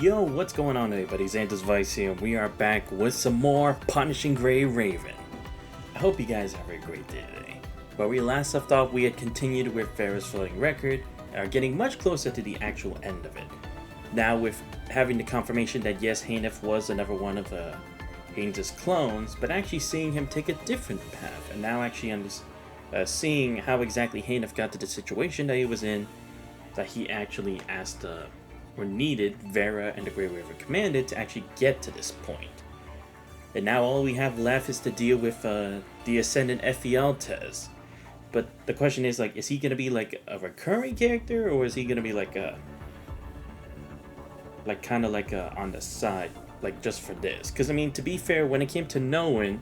Yo, what's going on everybody? Xander's Vice here. We are back with some more Punishing Gray Raven. I hope you guys have a great day today. Where we last left off, we had continued with Farrah's floating record and are getting much closer to the actual end of it. Now with having the confirmation that yes, Hainif was another one of Haynes' clones, but actually seeing him take a different path, and now actually seeing how exactly Hainif got to the situation that he was in, that he actually asked or needed Vera and the Grey River Commander to actually get to this point. And now all we have left is to deal with the Ascendant FEL test. But the question is, like, is he going to be like a recurring character, or is he going to be like kind of like on the side, like just for this? Because I mean, to be fair, when it came to Noan,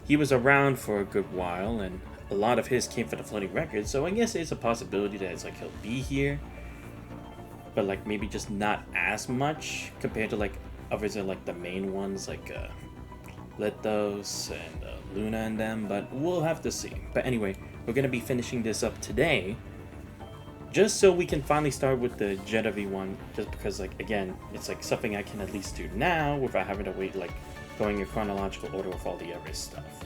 he was around for a good while, and a lot of his came from the floating record, so I guess it's a possibility that it's like he'll be here, but like maybe just not as much compared to like others are like the main ones like Lithos and Luna and them, but we'll have to see. But anyway, we're gonna be finishing this up today, just so we can finally start with the Genevieve one, just because like again, it's like something I can at least do now without having to wait like going in chronological order with all the other stuff.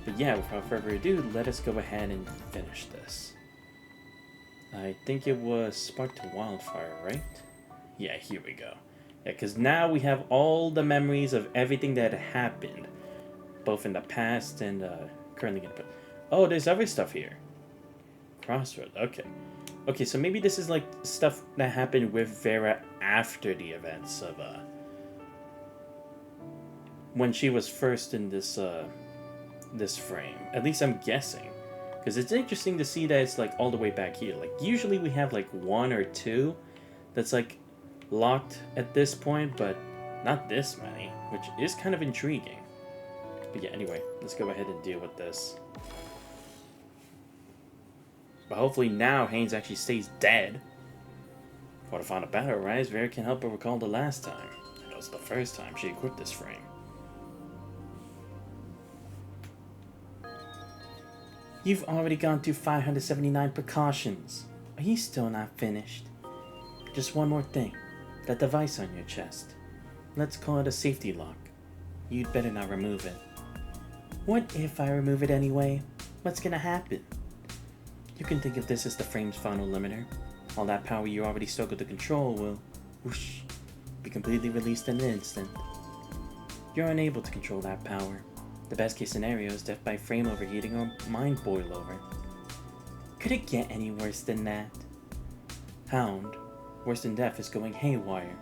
But yeah, without further ado, let us go ahead and finish this. I think it was Spark to Wildfire, right? Yeah, here we go. Yeah, because now we have all the memories of everything that happened, both in the past and currently going to put... Oh, there's other stuff here. Crossroads, okay. Okay, so maybe this is like stuff that happened with Vera after the events of... when she was first in this frame. At least I'm guessing. Because it's interesting to see that it's like all the way back here. Like usually we have like one or two that's like locked at this point, but not this many, which is kind of intriguing. But yeah, anyway, let's go ahead and deal with this. But hopefully now Haynes actually stays dead. For the final battle arrives, Vera can help her recall the last time. And it was the first time she equipped this frame. You've already gone through 579 precautions. Are you still not finished? Just one more thing. That device on your chest. Let's call it a safety lock. You'd better not remove it. What if I remove it anyway? What's gonna happen? You can think of this as the frame's final limiter. All that power you already struggled to control will, whoosh, be completely released in an instant. You're unable to control that power. The best case scenario is death by frame overheating or mind boil over. Could it get any worse than that? Hound, worse than death is going haywire.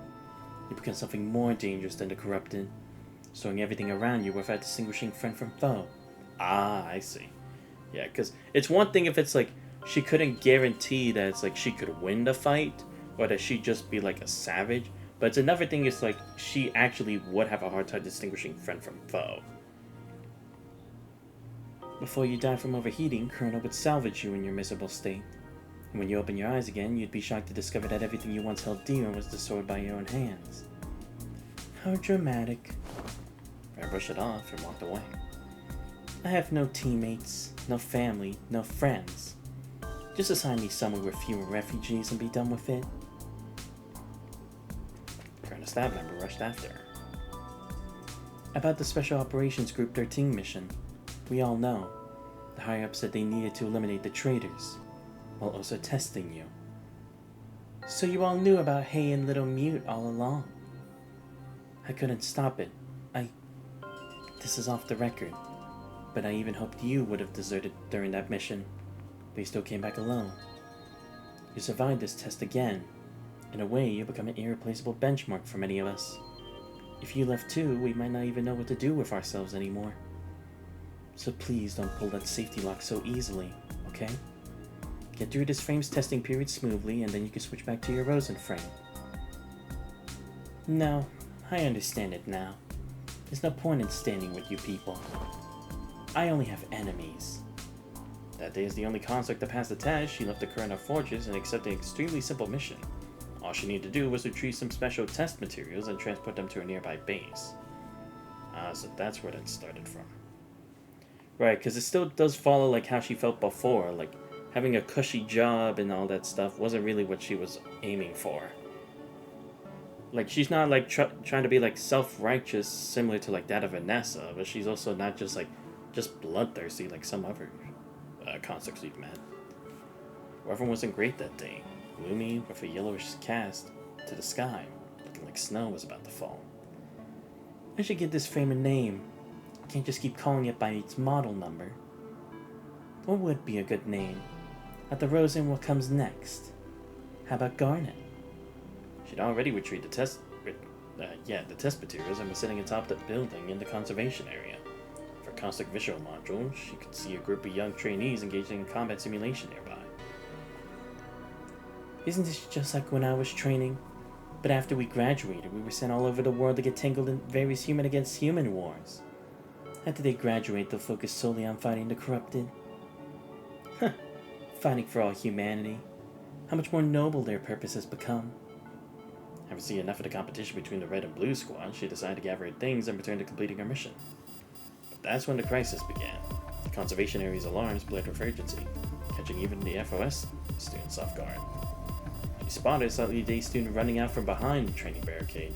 You become something more dangerous than the corrupted, storing everything around you without distinguishing friend from foe. Ah, I see. Yeah, because it's one thing if it's like she couldn't guarantee that it's like she could win the fight, or that she'd just be like a savage, but it's another thing is like she actually would have a hard time distinguishing friend from foe. Before you die from overheating, Colonel would salvage you in your miserable state. And when you open your eyes again, you'd be shocked to discover that everything you once held dear was destroyed by your own hands. How dramatic. I brushed it off and walked away. I have no teammates, no family, no friends. Just assign me somewhere with fewer refugees and be done with it. Colonel staff member rushed after her. About the Special Operations Group 13 mission. We all know. The higher-ups said they needed to eliminate the traitors, while also testing you. So you all knew about Hay and Little Mute all along. I couldn't stop it. This is off the record, but I even hoped you would have deserted during that mission, but you still came back alone. You survived this test again. In a way, you become an irreplaceable benchmark for many of us. If you left too, we might not even know what to do with ourselves anymore. So please don't pull that safety lock so easily, okay? Get through this frame's testing period smoothly, and then you can switch back to your Rosen frame. No, I understand it now. There's no point in standing with you people. I only have enemies. That day is the only construct to pass the test. She left the Corona Fortress and accepted an extremely simple mission. All she needed to do was retrieve some special test materials and transport them to a nearby base. So that's where that started from. Right, because it still does follow like how she felt before, like having a cushy job and all that stuff wasn't really what she was aiming for. Like, she's not like trying to be like self-righteous, similar to like that of Vanessa, but she's also not just like just bloodthirsty like some other constructs we've met. Weather wasn't great that day, gloomy with a yellowish cast to the sky, looking like snow was about to fall. I should give this frame a name. I can't just keep calling it by its model number. What would be a good name? At the Rose Inn, what comes next? How about Garnet? She'd already retrieved the test materials and was sitting atop the building in the conservation area. For caustic visual module, she could see a group of young trainees engaging in combat simulation nearby. Isn't this just like when I was training? But after we graduated, we were sent all over the world to get tangled in various human against human wars. After they graduate, they'll focus solely on fighting the corrupted. Huh. Fighting for all humanity. How much more noble their purpose has become. Having seen enough of the competition between the red and blue squad, she decided to gather her things and return to completing her mission. But that's when the crisis began. The conservation area's alarms blared with urgency, catching even the FOS students off guard. She spotted a slightly dazed student running out from behind the training barricade,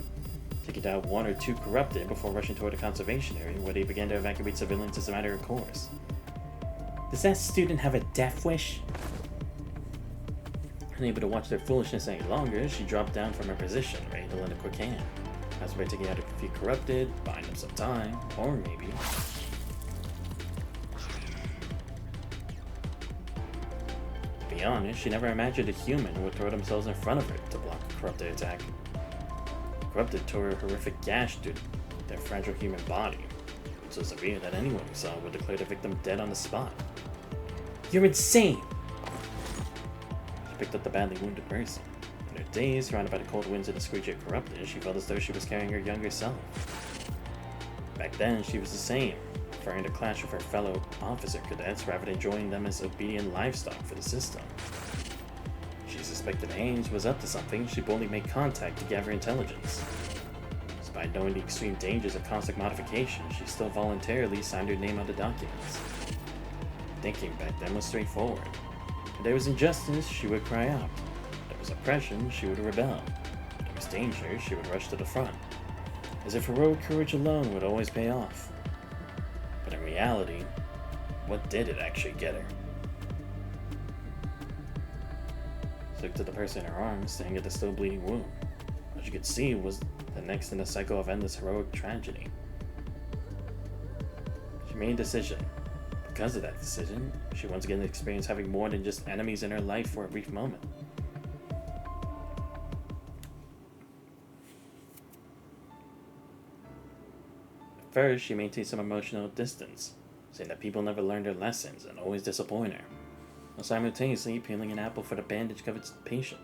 taking down one or two corrupted before rushing toward the conservation area where they began to evacuate civilians as a matter of course. Does that student have a death wish? Unable to watch their foolishness any longer, she dropped down from her position, ready to lend a quick hand. As by taking out a few corrupted, buying them some time, or maybe... To be honest, she never imagined a human would throw themselves in front of her to block a corrupted attack. Corrupted tore a horrific gash through their fragile human body, so severe that anyone who saw it would declare the victim dead on the spot. You're insane! She picked up the badly wounded person. In her daze, surrounded by the cold winds and the screech of corrupted, she felt as though she was carrying her younger self. Back then, she was the same, preferring to clash with her fellow officer cadets rather than joining them as obedient livestock for the system. She suspected Haynes was up to something. She boldly made contact to gather intelligence. Despite knowing the extreme dangers of constant modification, she still voluntarily signed her name on the documents. Thinking back then was straightforward. If there was injustice, she would cry out. If there was oppression, she would rebel. If there was danger, she would rush to the front. As if heroic courage alone would always pay off. But in reality, what did it actually get her? She looked at the person in her arms, staring at the still bleeding wound. What she could see was the next in a cycle of endless heroic tragedy. She made a decision. Because of that decision, she once again experienced having more than just enemies in her life for a brief moment. At first, she maintained some emotional distance, saying that people never learned their lessons and always disappoint her, while simultaneously peeling an apple for the bandage-covered patient.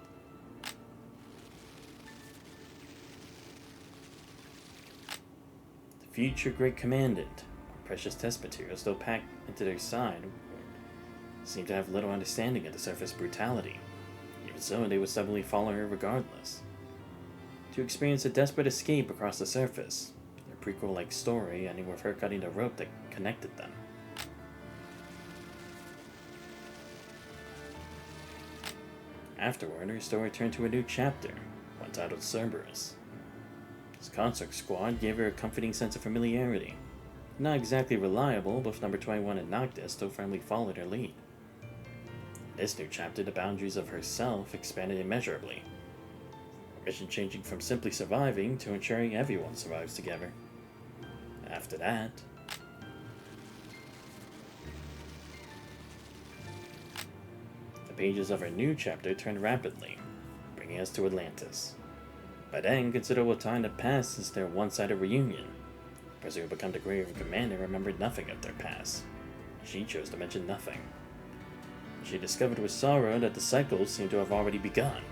The future Great Commandant, precious test materials still packed into their side, seemed to have little understanding of the surface brutality. Even so, they would stubbornly follow her regardless. To experience a desperate escape across the surface, their prequel-like story ending with her cutting the rope that connected them. Afterward, her story turned to a new chapter, one titled Cerberus. This construct squad gave her a comforting sense of familiarity. Not exactly reliable, both number 21 and Noctis still firmly followed her lead. In this new chapter, the boundaries of herself expanded immeasurably, her mission changing from simply surviving to ensuring everyone survives together. After that, the pages of her new chapter turned rapidly, bringing us to Atlantis. By then, considerable time had passed since their one-sided reunion. The person who had become the grave commander remembered nothing of their past. She chose to mention nothing. She discovered with sorrow that the cycle seemed to have already begun.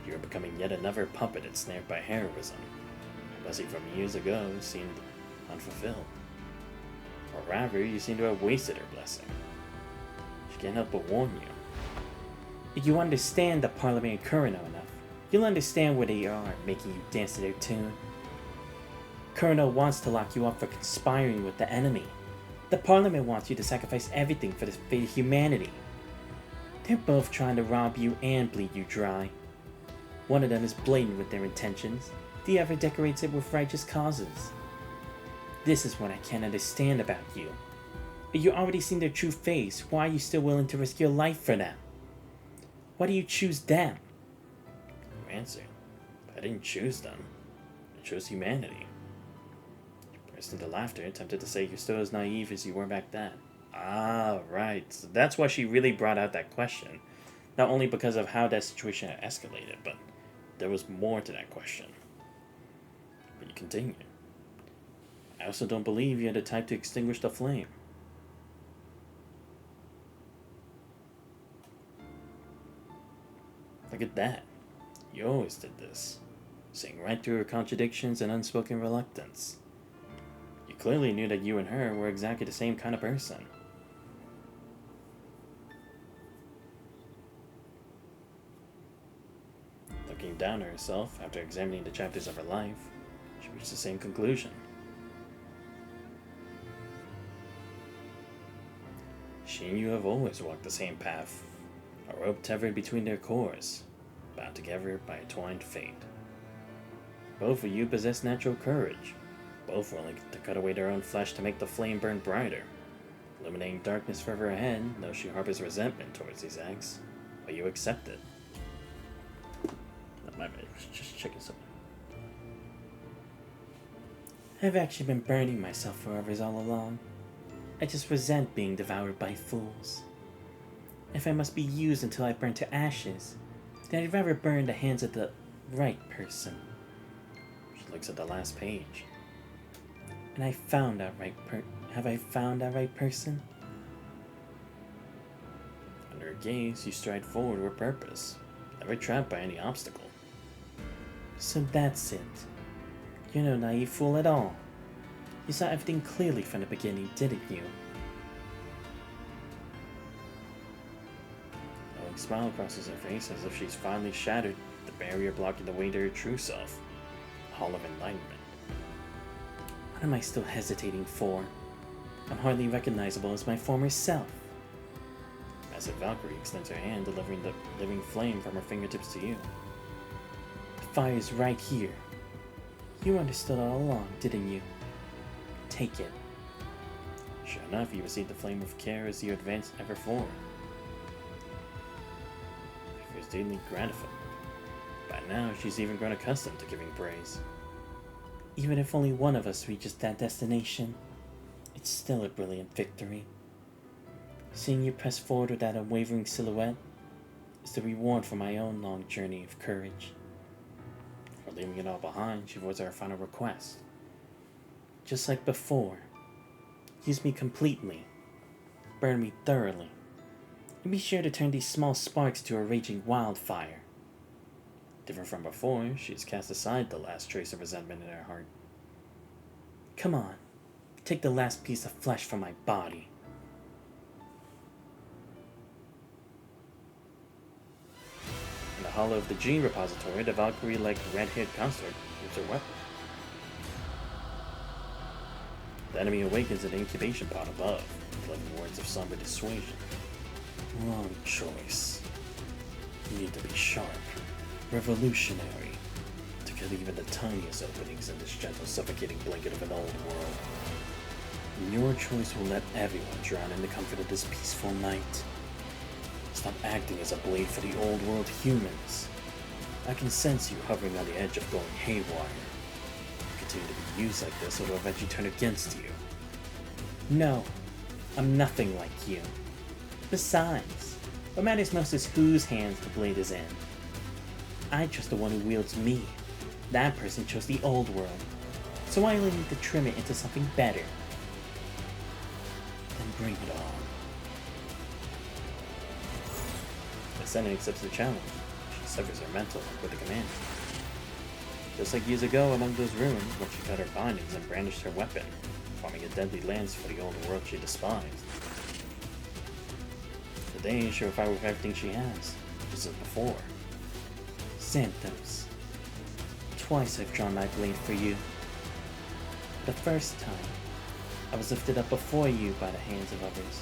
You were becoming yet another puppet ensnared by heroism. A blessing from years ago seemed unfulfilled. Or rather, you seem to have wasted her blessing. She can't help but warn you. If you understand the Parliament of Kurano enough, you'll understand where they are making you dance to their tune. Kurano wants to lock you up for conspiring with the enemy. The Parliament wants you to sacrifice everything for the fate of humanity. They're both trying to rob you and bleed you dry. One of them is blatant with their intentions, the other decorates it with righteous causes. This is what I can't understand about you. If you already seen their true face, why are you still willing to risk your life for them? Why do you choose them? You answered. I didn't choose them. I chose humanity. You burst into laughter, attempted to say you're still as naive as you were back then. Ah, right. So that's why she really brought out that question. Not only because of how that situation had escalated, but there was more to that question. But you continue. I also don't believe you're the type to extinguish the flame. Look at that. You always did this. Seeing right through her contradictions and unspoken reluctance. You clearly knew that you and her were exactly the same kind of person. Looking down at herself after examining the chapters of her life, she reached the same conclusion. She and you have always walked the same path, a rope tethered between their cores, bound together by a twined fate. Both of you possess natural courage, both willing to cut away their own flesh to make the flame burn brighter, illuminating darkness further ahead, though she harbors resentment towards these acts, but you accept it. My bad, just checking something. I've actually been burning myself for others all along. I just resent being devoured by fools. If I must be used until I burn to ashes, then I'd rather burn the hands of the right person. She looks at the last page. And I found that right have I found that right person? Under her gaze, you stride forward with purpose, never trapped by any obstacle. So that's it. You're no naive fool at all. You saw everything clearly from the beginning, didn't you? A knowing smile crosses her face as if she's finally shattered the barrier blocking the way to her true self. The Hall of Enlightenment. What am I still hesitating for? I'm hardly recognizable as my former self. Massive Valkyrie extends her hand, delivering the living flame from her fingertips to you. The fire is right here. You understood all along, didn't you? Take it. Sure enough, you receive the flame with care as you advance ever forward. She feels deeply gratified. By now, she's even grown accustomed to giving praise. Even if only one of us reaches that destination, it's still a brilliant victory. Seeing you press forward with that unwavering silhouette is the reward for my own long journey of courage. Before leaving it all behind, she voiced her final request. Just like before, use me completely, burn me thoroughly, and be sure to turn these small sparks to a raging wildfire. Different from before, she has cast aside the last trace of resentment in her heart. Come on, take the last piece of flesh from my body. In the hollow of the gene repository, the Valkyrie-like red-haired consort gives her weapon. The enemy awakens in the incubation pod above, delivering words of somber dissuasion. Wrong choice. You need to be sharp, revolutionary, to kill even the tiniest openings in this gentle, suffocating blanket of an old world. And your choice will let everyone drown in the comfort of this peaceful night. Stop acting as a blade for the old world humans. I can sense you hovering on the edge of going haywire. Continue to be used like this, it'll eventually turn against you. No, I'm nothing like you. Besides, what matters most is whose hands the blade is in. I trust the one who wields me. That person chose the old world, so I only need to trim it into something better. Then bring it on. The Senate accepts the challenge. She severs her mental with the command. Just like years ago among those ruins, when she cut her bindings and brandished her weapon, forming a deadly lance for the old world she despised. Today, she'll fight with everything she has, just as before. Xanthos. Twice I've drawn my blade for you. The first time, I was lifted up before you by the hands of others.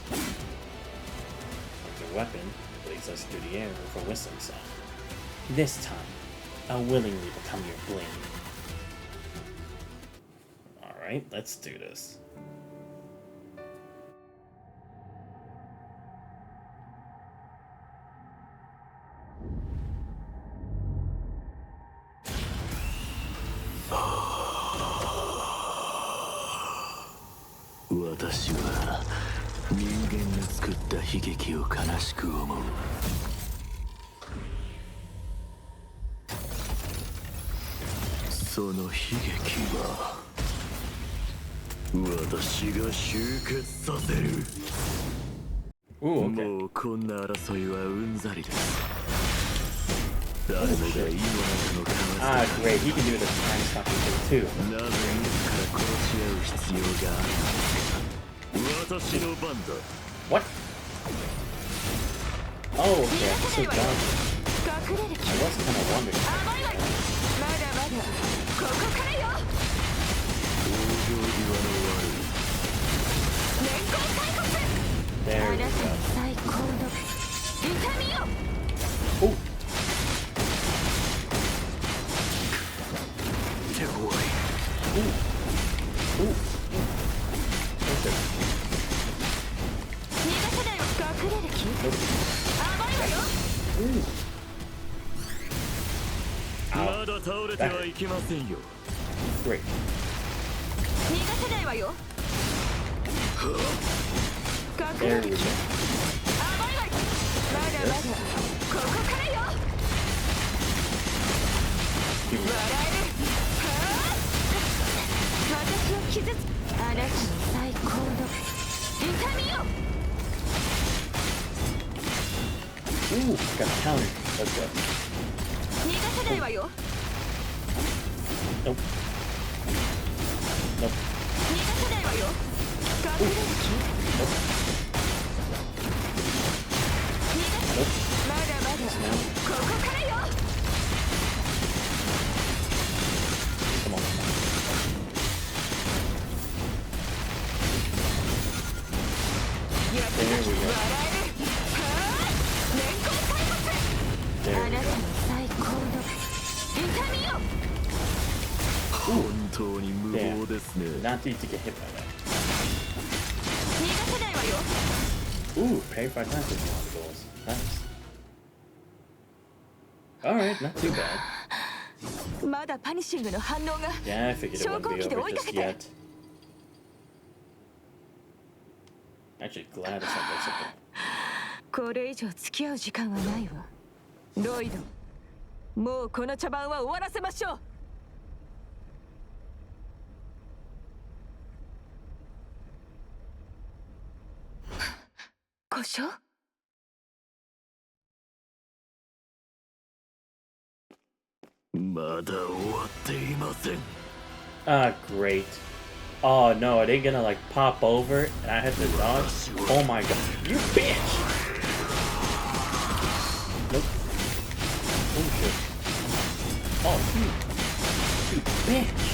With her weapon, the blade slices through the air with a whistling sound. This time, I'll willingly become your blade. Alright, let's do this. Ooh, okay. Ah, great. He can do the time stopping thing too. What? Oh, okay. I'm so dumb. I was kind of wondering. There we go. Ooh. Ooh. Ooh. Okay. Ooh. Ow. That hurt. Great. There we go. Ooh, got a counter. Let's go. Nope. Nope. Come on. There we go. There we go. Ooh. Damn. Not need to get hit by that. Ooh, pay 5 times if you want the goals. Nice. Alright, not too bad. Yeah, I figured it wouldn't be over just yet. Actually, glad it's not this simple. これ以上付き合う時間はないわ。ロイド、もうこの茶番は終わらせましょう。故障？ Ah, great. Oh no, are they gonna like pop over and I have to dodge? Oh my god. You bitch! Nope. Oh shit. Oh, you bitch!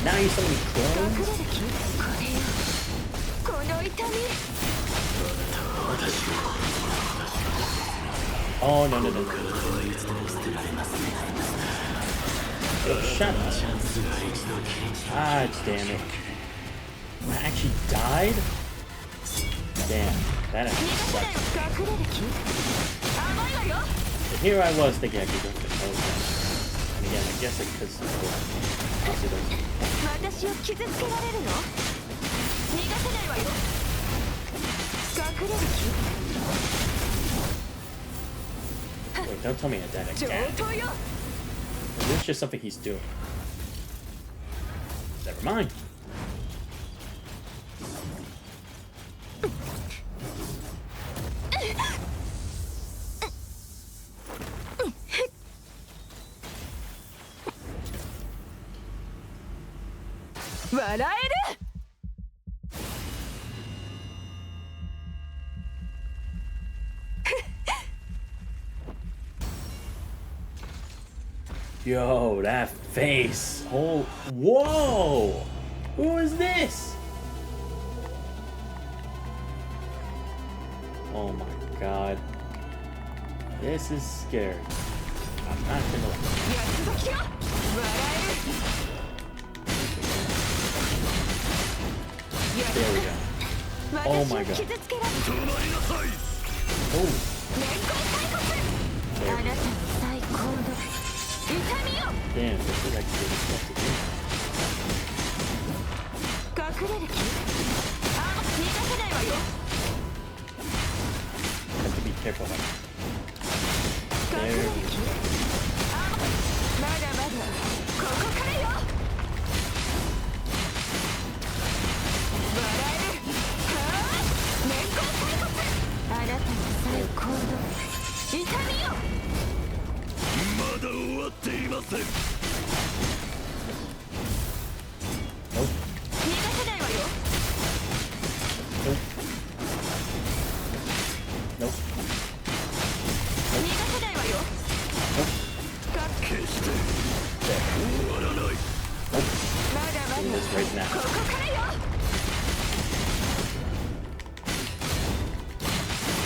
Now you're so many clones? Oh no no no no. Yo, shut up. Ah, damn it. I actually died? Damn, that actually sucks. But here I was thinking I could go for the close down. And again, I guess it's because Wait, don't tell me I died again. Is this just something he's doing? Never mind. Yo, that face. Oh, whoa. Who is this? Oh my god. This is scary. I'm not gonna lie. There we go. Oh my god. Oh. There we go. Damn, this is actually really tough to do. Have to be careful about it. There we go. Nope. Nope. Nope. Do this right now.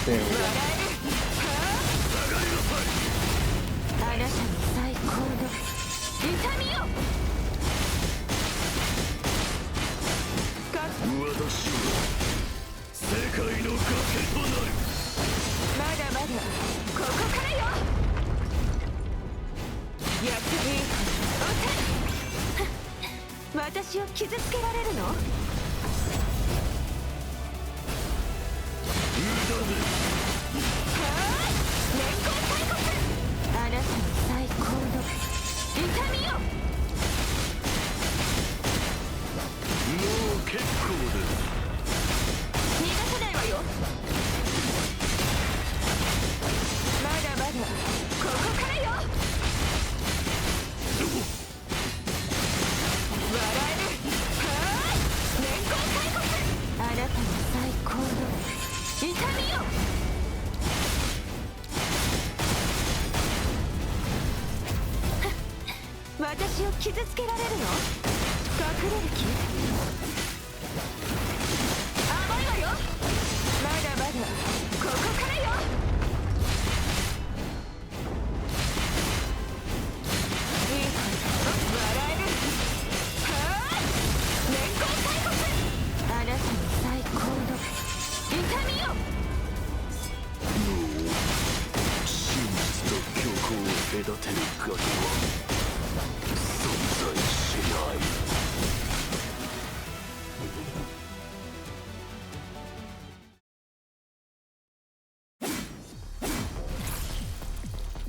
There we go.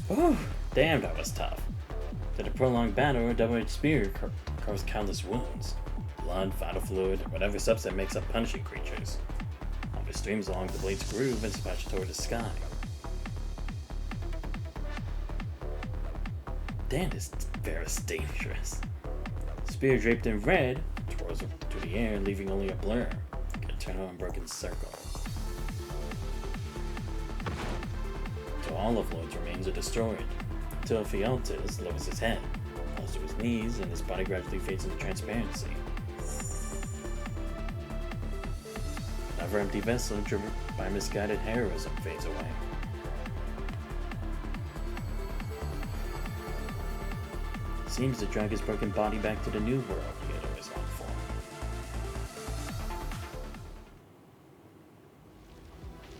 Whew, damn, that was tough. Did a prolonged battle or double-edged spear caused countless wounds. Blood, vital fluid, or whatever substance makes up punishing creatures. Lava streams along the blade's groove and splash toward the sky. Damn, this bear is dangerous. Spear draped in red twirls through the air, leaving only a blur, an eternal unbroken circle. So all of Lloyd's remains are destroyed, until Ephialtes lowers his head, falls to his knees, and his body gradually fades into transparency. Another empty vessel driven by misguided heroism fades away. Seems to drag his broken body back to the new world he had always longed for.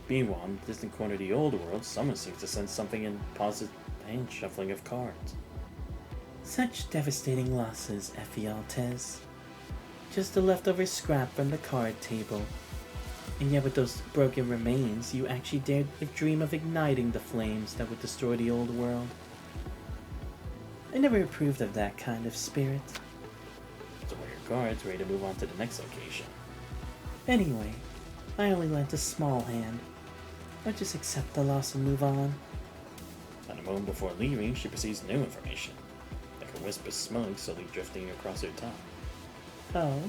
Meanwhile, in the distant corner of the old world, someone seems to sense something and pauses the hand shuffling of cards. Such devastating losses, Ephialtes. Just a leftover scrap from the card table. And yet with those broken remains, you actually dared to dream of igniting the flames that would destroy the old world. I never approved of that kind of spirit. So where your cards, ready to move on to the next location. Anyway, I only lent a small hand. I'll just accept the loss and move on. Not a moment before leaving, she perceives new information, like a wisp of smoke slowly drifting across her tongue. Oh?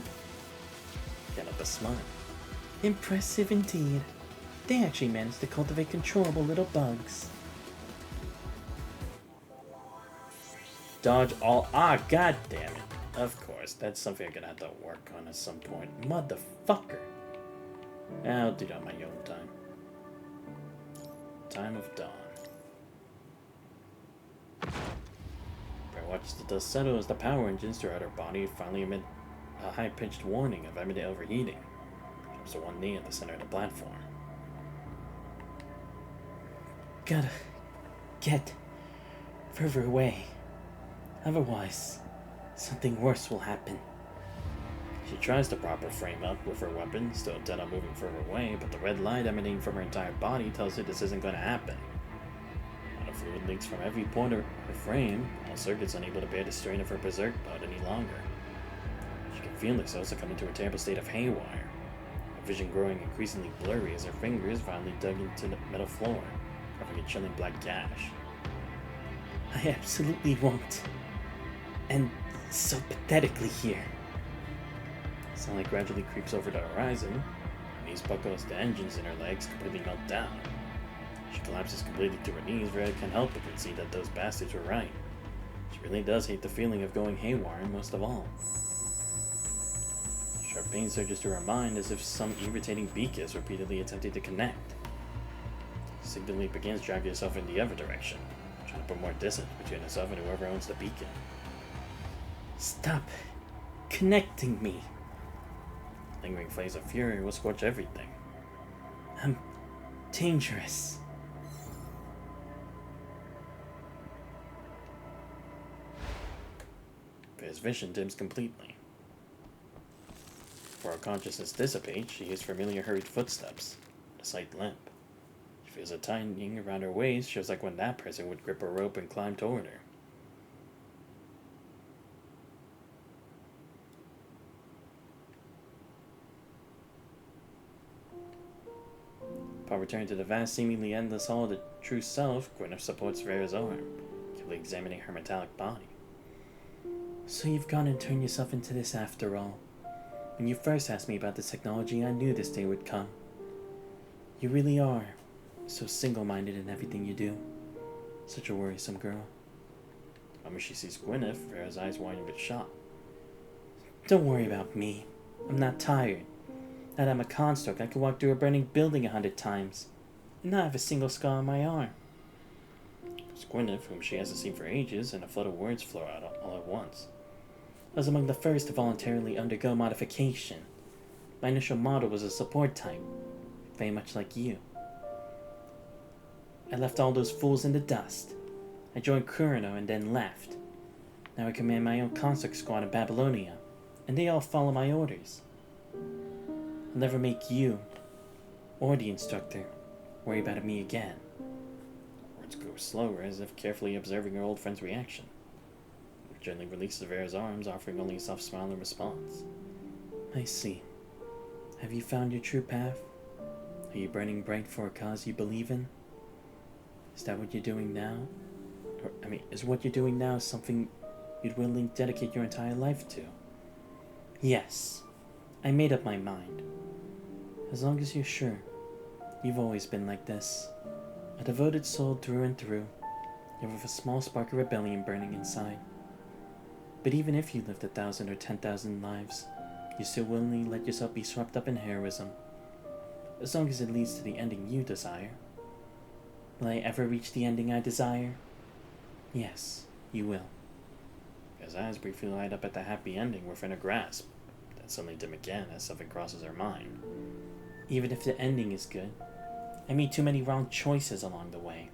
Get up a smile. Impressive indeed. They actually managed to cultivate controllable little bugs. Dodge all. Ah, god damn it. Of course, that's something I'm gonna have to work on at some point. Motherfucker. I'll do that on my own time. Time of dawn. Bray watches the dust settle as the power engines throughout her body finally emit a high-pitched warning of imminent overheating. There's the one knee at the center of the platform. Gotta get further away. Otherwise, something worse will happen. She tries to prop her frame up with her weapon, still intent on moving further away, but the red light emanating from her entire body tells her this isn't going to happen. While the fluid leaks from every point of her frame, all circuits unable to bear the strain of her berserk bout any longer. She can feel herself succumb into a terrible state of haywire, her vision growing increasingly blurry as her fingers finally dug into the metal floor, covering a chilling black gash. I absolutely won't. And so pathetically here. Sunlight gradually creeps over the horizon. Her knees buckle as the engines in her legs completely melt down. She collapses completely to her knees, where I can't help but concede that those bastards were right. She really does hate the feeling of going haywire most of all. Sharp pain surges through her mind as if some irritating beak is repeatedly attempting to connect. She significantly begins dragging herself in the other direction, trying to put more distance between herself and whoever owns the beacon. Stop connecting me. Lingering flames of fury will scorch everything. I'm dangerous. His vision dims completely. Before her consciousness dissipates, she hears familiar hurried footsteps, a slight limp. She feels a tightening around her waist, just like when that person would grip a rope and climb toward her. Upon returning to the vast, seemingly endless hall of the true self, Gwyneth supports Vera's arm, carefully examining her metallic body. So you've gone and turned yourself into this after all. When you first asked me about this technology, I knew this day would come. You really are so single-minded in everything you do. Such a worrisome girl. The moment she sees Gwyneth, Vera's eyes widen with shock. Don't worry about me. I'm not tired. Now that I'm a construct, I could walk through a burning building 100 times, and not have a single scar on my arm. It's Gwyneth, whom she hasn't seen for ages, and a flood of words flow out all at once. I was among the first to voluntarily undergo modification. My initial model was a support type, very much like you. I left all those fools in the dust. I joined Kurino and then left. Now I command my own construct squad in Babylonia, and they all follow my orders. I'll never make you, or the instructor, worry about me again. Words go slower, as if carefully observing her old friend's reaction. She gently releases Vera's arms, offering only a soft smile in response. I see. Have you found your true path? Are you burning bright for a cause you believe in? Is that what you're doing now? Is what you're doing now something you'd willingly dedicate your entire life to? Yes. I made up my mind. As long as you're sure. You've always been like this. A devoted soul through and through, yet with a small spark of rebellion burning inside. But even if you lived 1,000 or 10,000 lives, you still willingly let yourself be swept up in heroism. As long as it leads to the ending you desire. Will I ever reach the ending I desire? Yes, you will. His eyes briefly light up at the happy ending within her grasp, then suddenly dim again as something crosses her mind. Even if the ending is good, I made too many wrong choices along the way.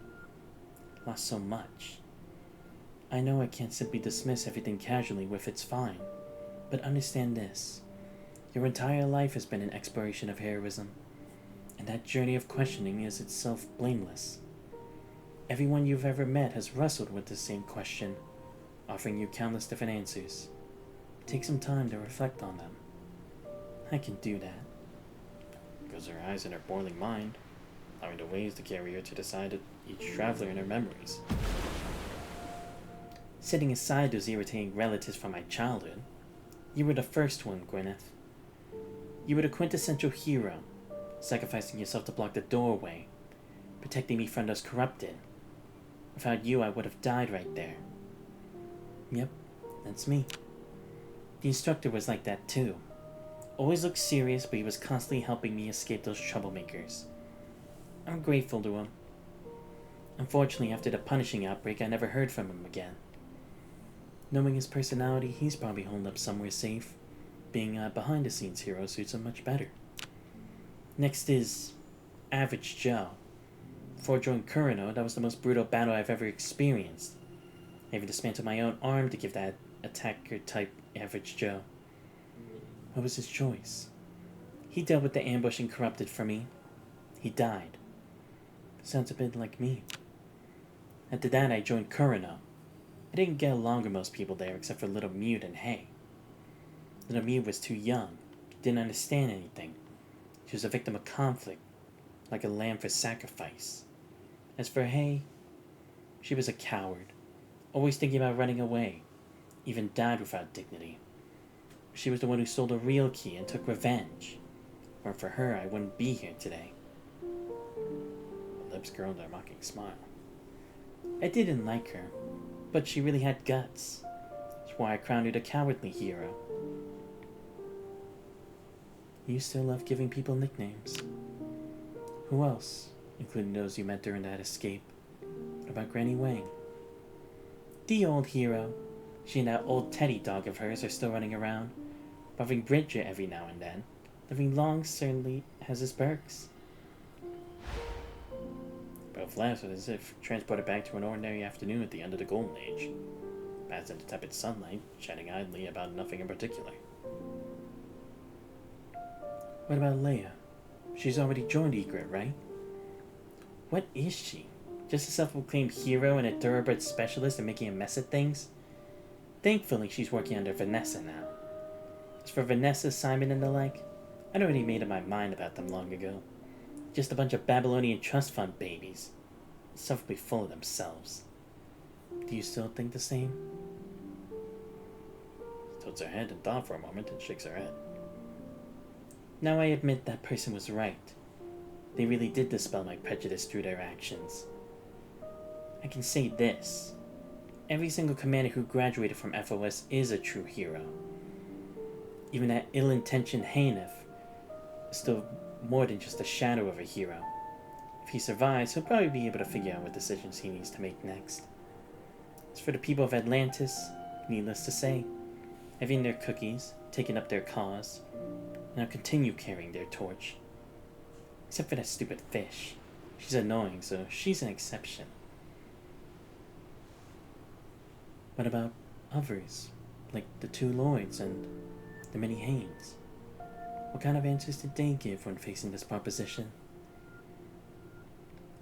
Lost so much. I know I can't simply dismiss everything casually with it's fine, but understand this. Your entire life has been an exploration of heroism, and that journey of questioning is itself blameless. Everyone you've ever met has wrestled with the same question, offering you countless different answers. Take some time to reflect on them. I can do that. Closes her eyes in her boiling mind, allowing the waves to carry her to the side of each traveler in her memories. Setting aside those irritating relatives from my childhood, you were the first one, Gwyneth. You were the quintessential hero, sacrificing yourself to block the doorway, protecting me from those corrupted. Without you, I would have died right there. Yep, that's me. The instructor was like that too. Always looked serious, but he was constantly helping me escape those troublemakers. I'm grateful to him. Unfortunately, after the punishing outbreak, I never heard from him again. Knowing his personality, he's probably holed up somewhere safe. Being a behind-the-scenes hero suits him much better. Next is Average Joe. Before I joined Kurino, that was the most brutal battle I've ever experienced. I even dismantled my own arm to give that attacker type Average Joe. What was his choice? He dealt with the ambush and corrupted for me. He died. Sounds a bit like me. After that, I joined Kurino. I didn't get along with most people there except for Little Mute and Hay. Little Mute was too young, didn't understand anything. She was a victim of conflict, like a lamb for sacrifice. As for Hay, she was a coward, always thinking about running away, even died without dignity. She was the one who stole the real key and took revenge. Or for her, I wouldn't be here today. Her lips curled in a mocking smile. I didn't like her, but she really had guts. That's why I crowned her the cowardly hero. You still love giving people nicknames. Who else, including those you met during that escape? What about Granny Wang? The old hero. She and that old teddy dog of hers are still running around, bothering Bridget every now and then. Living long certainly has its perks. Both laughs as if transported back to an ordinary afternoon at the end of the Golden Age. Baths in the tepid sunlight, chatting idly about nothing in particular. What about Leia? She's already joined Egret, right? What is she? Just a self-proclaimed hero and a thoroughbred specialist in making a mess of things? Thankfully, she's working under Vanessa now. As for Vanessa, Simon, and the like, I'd already made up my mind about them long ago. Just a bunch of Babylonian trust fund babies. Insufferably full of themselves. Do you still think the same? She tilts her head in thought for a moment and shakes her head. Now I admit that person was right. They really did dispel my prejudice through their actions. I can say this. Every single commander who graduated from FOS is a true hero. Even that ill-intentioned Hainef is still more than just a shadow of a hero. If he survives, he'll probably be able to figure out what decisions he needs to make next. As for the people of Atlantis, needless to say, having their cookies, taking up their cause, now continue carrying their torch. Except for that stupid fish. She's annoying, so she's an exception. What about others, like the two Lloyds and the many Haynes? What kind of answers did they give when facing this proposition?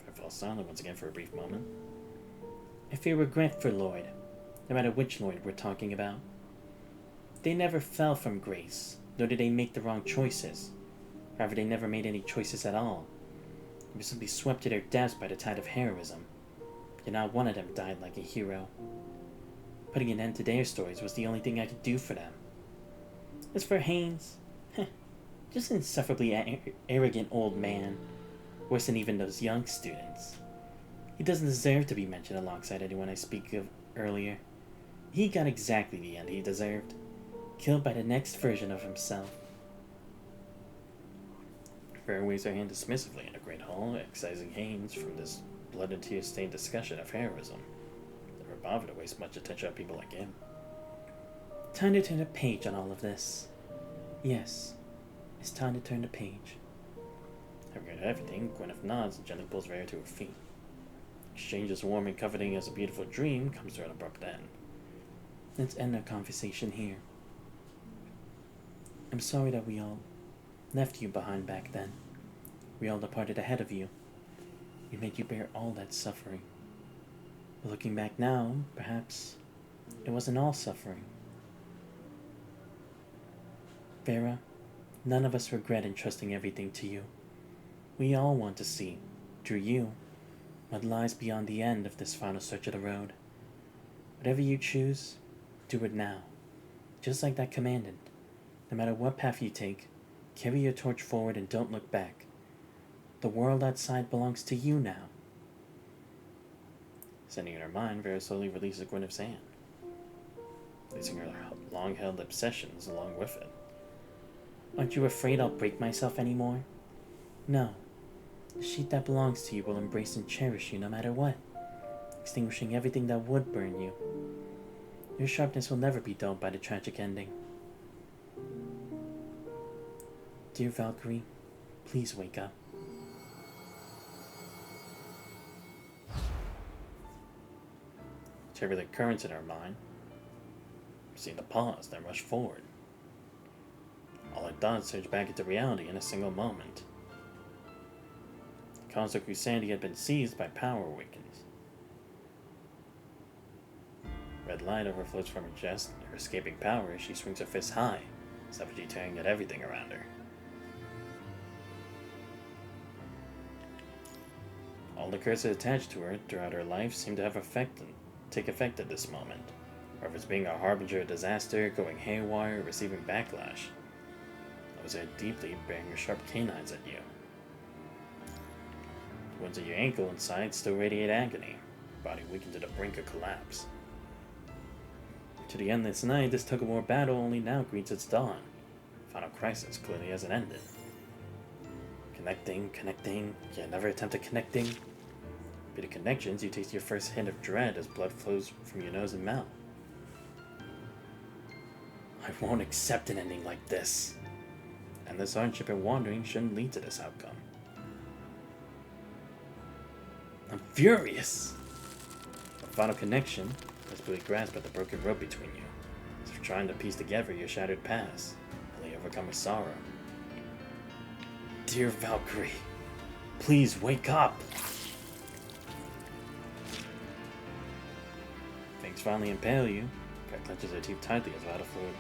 I fell silent once again for a brief moment. I feel regret for Lloyd, no matter which Lloyd we're talking about. They never fell from grace, nor did they make the wrong choices. Rather, they never made any choices at all. They were simply swept to their deaths by the tide of heroism. Yet not one of them died like a hero. Putting an end to their stories was the only thing I could do for them. As for Haynes, just an insufferably arrogant old man, worse than even those young students. He doesn't deserve to be mentioned alongside anyone I speak of earlier. He got exactly the end he deserved, killed by the next version of himself. Farrah waves her hand dismissively in a great hall, excising Haynes from this blood and tear-stained discussion of heroism. Never bothered to waste much attention on people like him. Time to turn a page on all of this. Yes, it's time to turn the page. Having heard everything, Gwyneth nods and gently pulls Rhea to her feet. Exchange as warm and comforting as a beautiful dream comes to an abrupt end. Let's end our conversation here. I'm sorry that we all left you behind back then. We all departed ahead of you. We made you bear all that suffering. But looking back now, perhaps it wasn't all suffering. Farrah, none of us regret entrusting everything to you. We all want to see, through you, what lies beyond the end of this final stretch of the road. Whatever you choose, do it now. Just like that commandant. No matter what path you take, carry your torch forward and don't look back. The world outside belongs to you now. Sending in her mind, Vera slowly releases Gwyneth's hand, releasing her long-held obsessions along with it. Aren't you afraid I'll break myself anymore? No. The sheet that belongs to you will embrace and cherish you no matter what, extinguishing everything that would burn you. Your sharpness will never be dulled by the tragic ending. Dear Valkyrie, Please wake up. Turbulent currents in her mind seemed to pause, then rush forward. All her thoughts surged back into reality in a single moment. The console Sandy had been seized by power awakens. Red light overflows from her chest, her escaping power as she swings her fist high, savagely tearing at everything around her. All the curses attached to her throughout her life seemed to have take effect at this moment, whether it's being a harbinger of disaster, going haywire, or receiving backlash. Those are deeply, bearing your sharp canines at you. The wounds at your ankle and side still radiate agony, body weakened to the brink of collapse. To the end this night, this tug-of-war battle only now greets its dawn. Final crisis clearly hasn't ended. Connecting, yet never attempted connecting. Bit of connections, you taste your first hint of dread as blood flows from your nose and mouth. I won't accept an ending like this. And this hardship and wandering shouldn't lead to this outcome. I'm furious! A final connection, desperately grasped at the broken rope between you, as if trying to piece together your shattered past, only overcome with sorrow. Dear Valkyrie, please wake up! Things finally impale you. Cat clenches her teeth tightly as vital fluid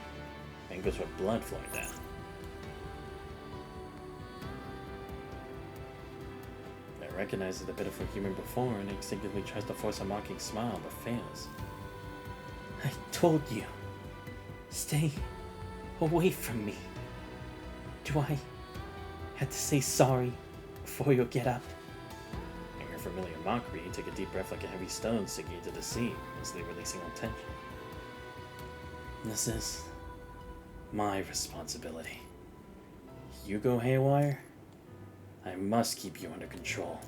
mingles with blood flowing down. It recognizes the pitiful human before and instinctively tries to force a mocking smile but fails. I told you. Stay away from me. Do I have to say sorry before you'll get up? In your familiar mockery, you take a deep breath like a heavy stone sinking into the sea, mostly releasing all tension. This is my responsibility. You go haywire, I must keep you under control.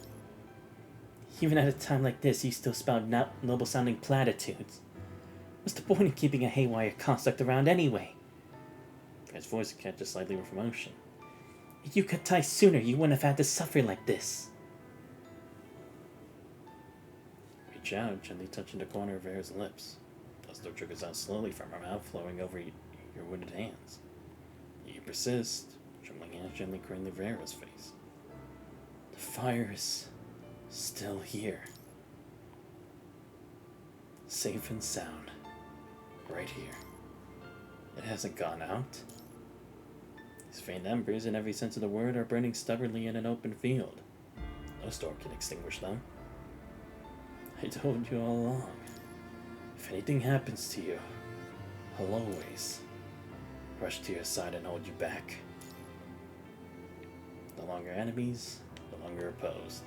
Even at a time like this, you still spout noble-sounding platitudes. What's the point of keeping a haywire construct around anyway? His voice catches slightly with emotion. If you could die sooner, you wouldn't have had to suffer like this. Reach out, gently touching the corner of Vera's lips. Dust still trickles out slowly from her mouth, flowing over your wounded hands. You persist, trembling hands gently cradling Vera's face. The fire is still here. Safe and sound. Right here. It hasn't gone out. These faint embers, in every sense of the word, are burning stubbornly in an open field. No storm can extinguish them. I told you all along. If anything happens to you, I'll always rush to your side and hold you back. No longer enemies, no longer opposed.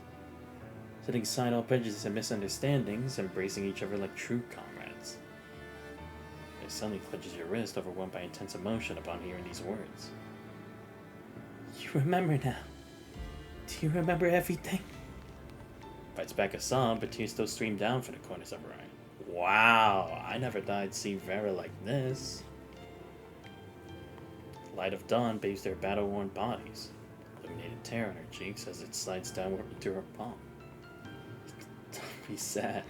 Setting aside all prejudices and misunderstandings, embracing each other like true comrades. It suddenly clutches your wrist, overwhelmed by intense emotion upon hearing these words. You remember now. Do you remember everything? Fights back a sob, but tears still stream down from the corners of her eye. Wow, I never thought I'd see Vera like this. The light of dawn bathes their battle-worn bodies, illuminated tear on her cheeks as it slides downward into her palm. Don't be sad.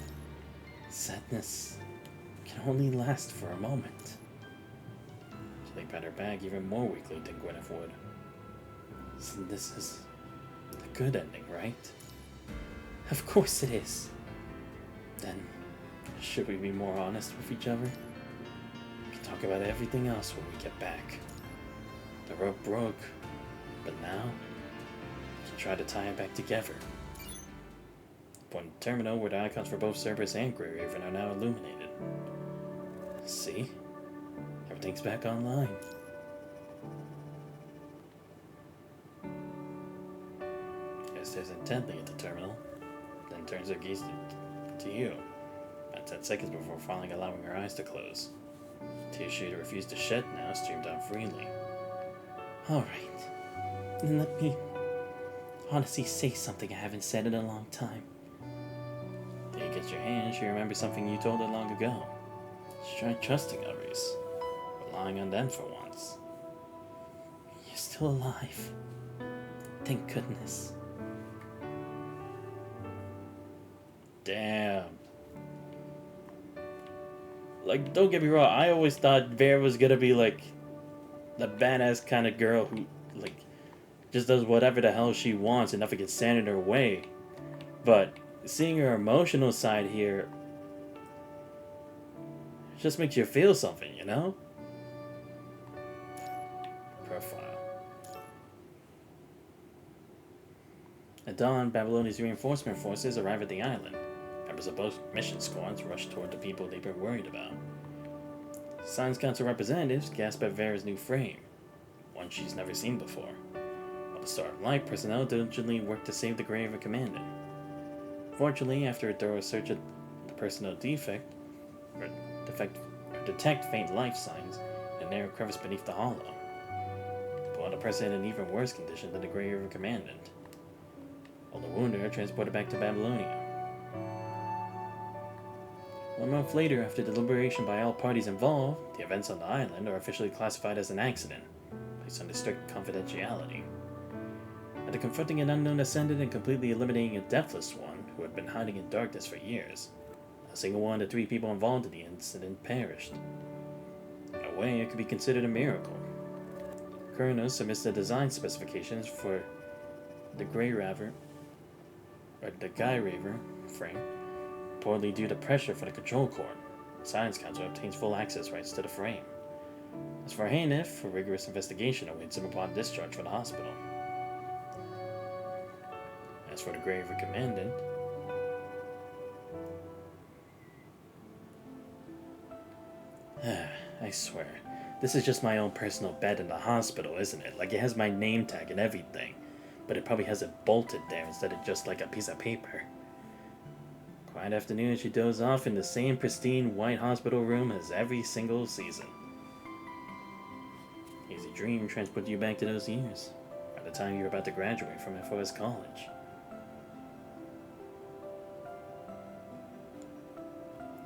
Sadness can only last for a moment. She lay pat her back even more weakly than Gwyneth would. So this is the good ending, right? Of course it is. Then, should we be more honest with each other? We can talk about everything else when we get back. The rope broke, but now we can try to tie it back together. Point the terminal where the icons for both Cerberus and Grey Raven are now illuminated. See? Everything's back online. She stares intently at the terminal, then turns her gaze to you. About 10 seconds before finally allowing her eyes to close. Tears she refused to shed now streamed down freely. Alright. Then let me honestly say something I haven't said in a long time. Then you get your hand, she remembers something you told her long ago. She tried trusting others, relying on them for once. You're still alive. Thank goodness. Damn. Like, don't get me wrong, I always thought Vera was gonna be like the badass kind of girl who, like, just does whatever the hell she wants and nothing can stand in her way. But seeing her emotional side here just makes you feel something, you know? Profile. At dawn, Babylonia's reinforcement forces arrive at the island. Members of both mission squads rush toward the people they've been worried about. Science Council representatives gasp at Vera's new frame, one she's never seen before, while the Star of Light personnel diligently work to save the grave of Commandant. Fortunately, after a thorough search of the personnel detect faint life signs in a narrow crevice beneath the hollow, but the person in an even worse condition than the Grey River Commandant. All the wounded are transported back to Babylonia. 1 month later, after deliberation by all parties involved, the events on the island are officially classified as an accident, placed under strict confidentiality. After confronting an unknown ascendant and completely eliminating a deathless one who had been hiding in darkness for years, a single one of the 3 people involved in the incident perished. In a way, it could be considered a miracle. Kronos submits the design specifications for the Guy Raver frame, reportedly due to pressure from the control cord. The Science Council obtains full access rights to the frame. As for Haynef, a rigorous investigation awaits him upon discharge from the hospital. As for the Grey River Commandant, I swear, this is just my own personal bed in the hospital, isn't it? Like, it has my name tag and everything, but it probably has it bolted there instead of just like a piece of paper. Quiet afternoon, she dozes off in the same pristine white hospital room as every single season. Easy dream transports you back to those years, by the time you're about to graduate from FOS college.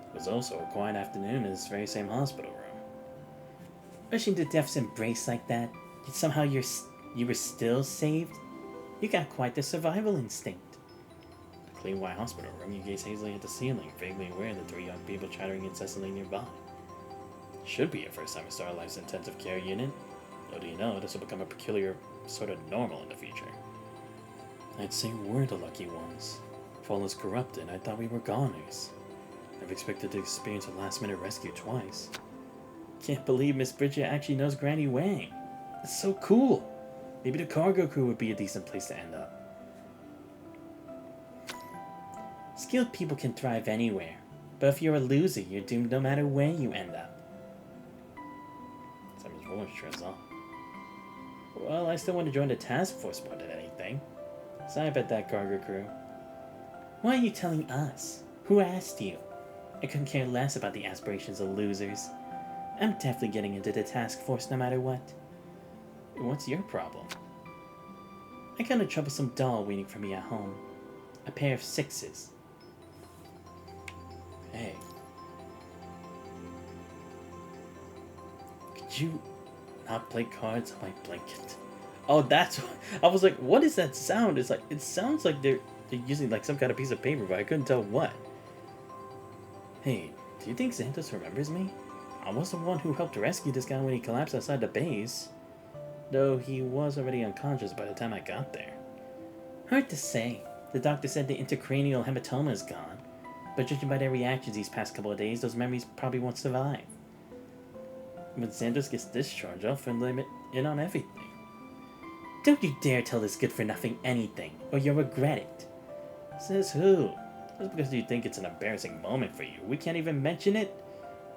It was also a quiet afternoon in this very same hospital room. Rushing to death's embrace like that, yet somehow you were still saved? You got quite the survival instinct. The clean white hospital room, you gaze hazily at the ceiling, vaguely aware of the 3 young people chattering incessantly nearby. Should be your first time in Starlight's intensive care unit. Little do you know, this will become a peculiar sort of normal in the future. I'd say we're the lucky ones. If all is corrupted, I thought we were goners. Never expected to experience a last-minute rescue twice. Can't believe Miss Bridget actually knows Granny Wang. That's so cool. Maybe the cargo crew would be a decent place to end up. Skilled people can thrive anywhere, but if you're a loser, you're doomed no matter where you end up. Simon's voice trails off. Well, I still want to join the task force more than anything. Sorry about that, cargo crew. Why are you telling us? Who asked you? I couldn't care less about the aspirations of losers. I'm definitely getting into the task force no matter what. What's your problem? I got a troublesome doll waiting for me at home. A pair of 6s. Hey. Could you not play cards on my blanket? Oh, that's what... I was like, what is that sound? It's like, it sounds like they're using like some kind of piece of paper, but I couldn't tell what. Hey, do you think Xanthos remembers me? I was the one who helped rescue this guy when he collapsed outside the base. Though he was already unconscious by the time I got there. Hard to say. The doctor said the intracranial hematoma is gone. But judging by their reactions these past couple of days, those memories probably won't survive. When Xanthos gets discharged, I'll fill him in on everything. Don't you dare tell this good-for-nothing anything, or you'll regret it. Says who? Just because you think it's an embarrassing moment for you, we can't even mention it?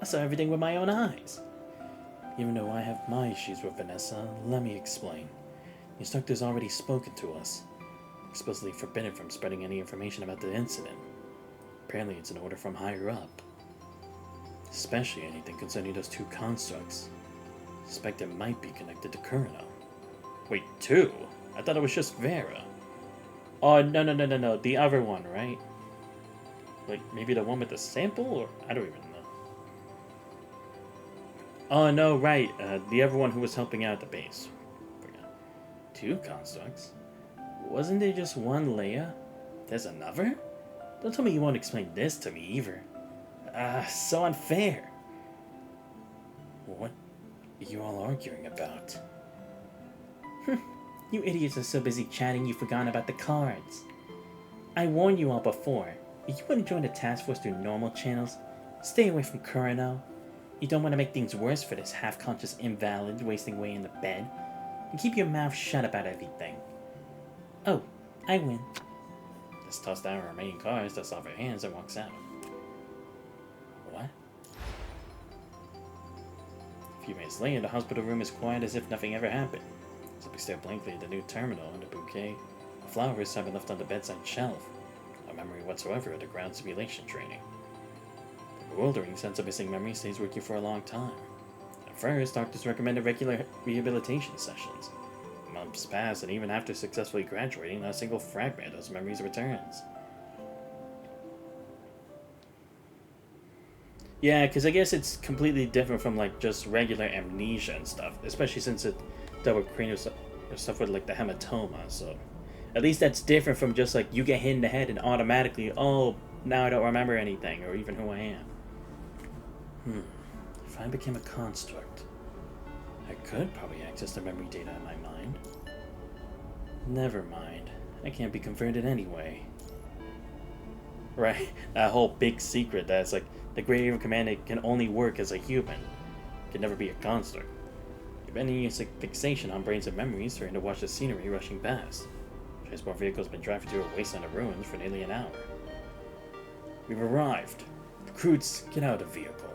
I saw everything with my own eyes. Even though I have my issues with Vanessa, let me explain. The instructor's already spoken to us, explicitly forbidden from spreading any information about the incident. Apparently it's an order from higher up. Especially anything concerning those 2 constructs. Suspect it might be connected to Kurno. Wait, 2? I thought it was just Vera. Oh, no, the other one, right? Like, maybe the one with the sample, or I don't even know. Oh, no, right, the other one who was helping out at the base. 2 constructs? Wasn't there just one Leia? There's another? Don't tell me you won't explain this to me either. So unfair. What are you all arguing about? You idiots are so busy chatting you've forgotten about the cards. I warned you all before. If you want to join the task force through normal channels, stay away from Kurano. You don't want to make things worse for this half-conscious invalid wasting away in the bed. And keep your mouth shut about everything. Oh, I win. Just toss down her remaining cards, dusts off her hands, and walks out. What? A few minutes later, the hospital room is quiet as if nothing ever happened. Simply stare blankly at the new terminal and a bouquet of flowers have been left on the bedside shelf. No memory whatsoever of the ground simulation training. The bewildering sense of missing memory stays with you for a long time. At first, doctors recommended regular rehabilitation sessions. Months pass, and even after successfully graduating, not a single fragment of those memories returns. Yeah, because I guess it's completely different from like just regular amnesia and stuff, especially since it dealt with cranial stuff with like the hematoma. So at least that's different from just like you get hit in the head and automatically, oh, now I don't remember anything or even who I am. If I became a construct, I could probably access the memory data in my mind. Never mind. I can't be converted anyway. Right, that whole big secret that's like the Great Evil Commander can only work as a human. Can never be a construct. Preventing your fixation on brains and memories, trying to watch the scenery rushing past. Transport vehicle's been driving through a wasteland of ruins for nearly an hour. We've arrived. Recruits, get out of the vehicle.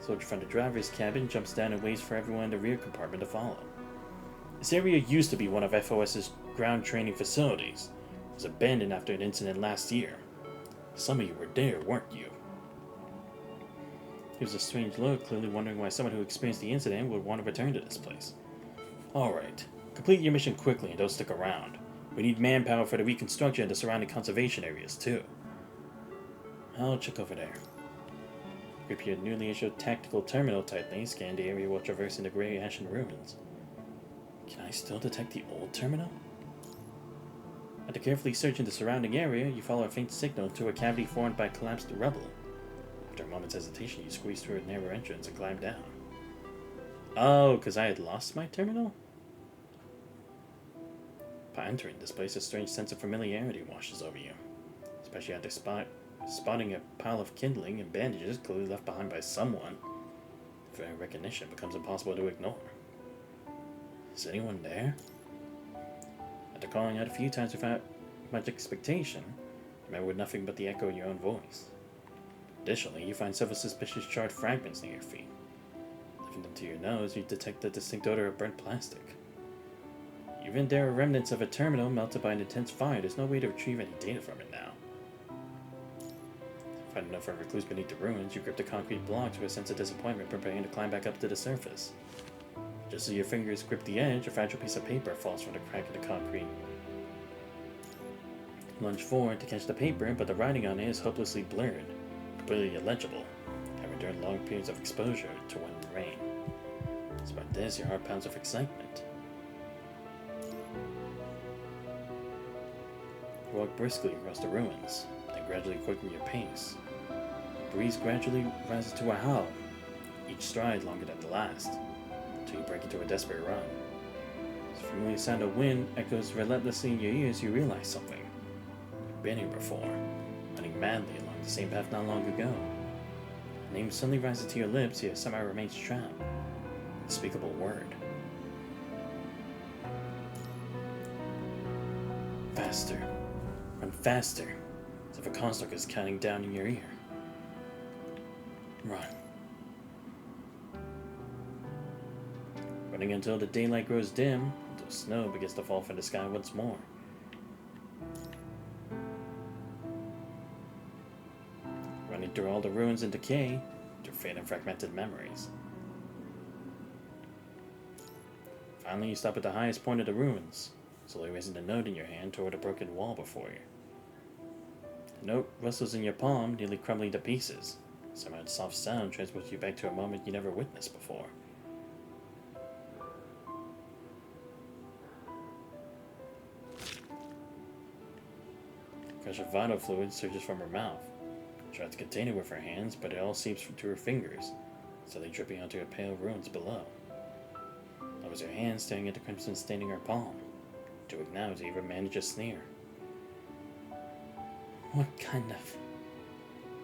Soldier from the driver's cabin jumps down and waits for everyone in the rear compartment to follow. This area used to be one of FOS's ground training facilities. It was abandoned after an incident last year. Some of you were there, weren't you? He was a strange look, clearly wondering why someone who experienced the incident would want to return to this place. Alright, complete your mission quickly and don't stick around. We need manpower for the reconstruction of the surrounding conservation areas, too. I'll check over there. Grip your newly issued tactical terminal tightly, scan the area while traversing the gray ashen ruins. Can I still detect the old terminal? After carefully searching the surrounding area, you follow a faint signal to a cavity formed by collapsed rubble. After a moment's hesitation, you squeeze through a narrow entrance and climb down. Oh, because I had lost my terminal? Upon entering this place, a strange sense of familiarity washes over you, especially after spotting a pile of kindling and bandages clearly left behind by someone. The very recognition becomes impossible to ignore. Is anyone there? After calling out a few times without much expectation, you met with nothing but the echo of your own voice. Additionally, you find several suspicious charred fragments near your feet. Lifting them to your nose, you detect the distinct odor of burnt plastic. Even there are remnants of a terminal melted by an intense fire, there's no way to retrieve any data from it now. Finding enough for a recluse beneath the ruins, you grip the concrete blocks with a sense of disappointment, preparing to climb back up to the surface. Just as your fingers grip the edge, a fragile piece of paper falls from the crack in the concrete. Lunge forward to catch the paper, but the writing on it is hopelessly blurred, completely illegible, having endured long periods of exposure to wind and rain. Despite this, your heart pounds with excitement. You walk briskly across the ruins, then gradually quicken your pace. The breeze gradually rises to a howl, each stride longer than the last, until you break into a desperate run. As the familiar sound of wind echoes relentlessly in your ears, you realize something. You've been here before, running madly along the same path not long ago. The name suddenly rises to your lips, yet somehow remains trapped. An unspeakable word. Faster. Run faster, as if a construct is counting down in your ear. Run. Running until the daylight grows dim, until snow begins to fall from the sky once more. Running through all the ruins and decay, to fade and fragmented memories. Finally, you stop at the highest point of the ruins, slowly raising the note in your hand toward a broken wall before you. The note rustles in your palm, nearly crumbling to pieces. Somehow its soft sound transports you back to a moment you never witnessed before. A gush of vital fluid surges from her mouth. She tries to contain it with her hands, but it all seeps through her fingers, slowly dripping onto her pale ruins below. Lowers her hand, staring at the crimson staining her palm. Too weak now to even manage a sneer. What kind of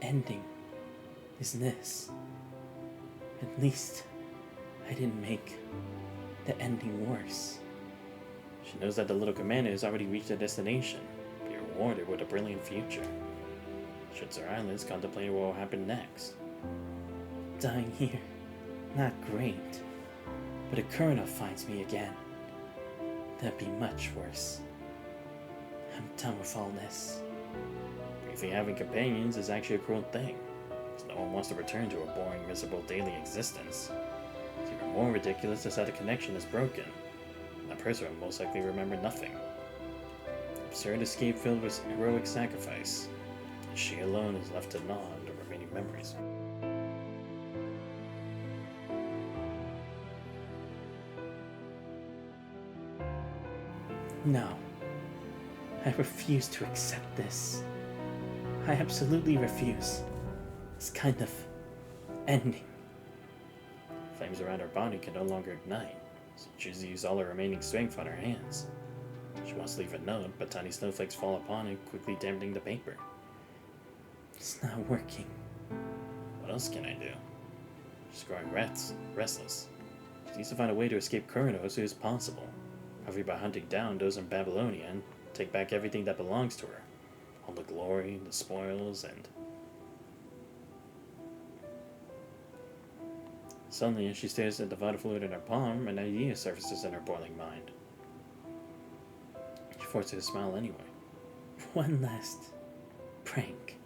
ending is this? At least I didn't make the ending worse. She knows that the little commander has already reached their destination, be rewarded with a brilliant future. Shuts her eyelids, contemplating what will happen next. Dying here, not great. But a colonel finds me again. That'd be much worse. I'm done with all this. Briefly having companions is actually a cruel thing, as no one wants to return to a boring, miserable daily existence. It's even more ridiculous as how the connection is broken, and the person will most likely remember nothing. Absurd escape filled with heroic sacrifice, and she alone is left to gnaw on the remaining memories. No. I refuse to accept this. I absolutely refuse. This kind of ending. Flames around her body can no longer ignite, so she chooses to use all her remaining strength on her hands. She wants to leave a note, but tiny snowflakes fall upon it, quickly dampening the paper. It's not working. What else can I do? She's growing restless. She needs to find a way to escape Kurano as soon as possible, probably by hunting down those in Babylonia and take back everything that belongs to her. All the glory, the spoils, and... Suddenly, as she stares at the vital fluid in her palm, an idea surfaces in her boiling mind. She forces a smile anyway. One last prank.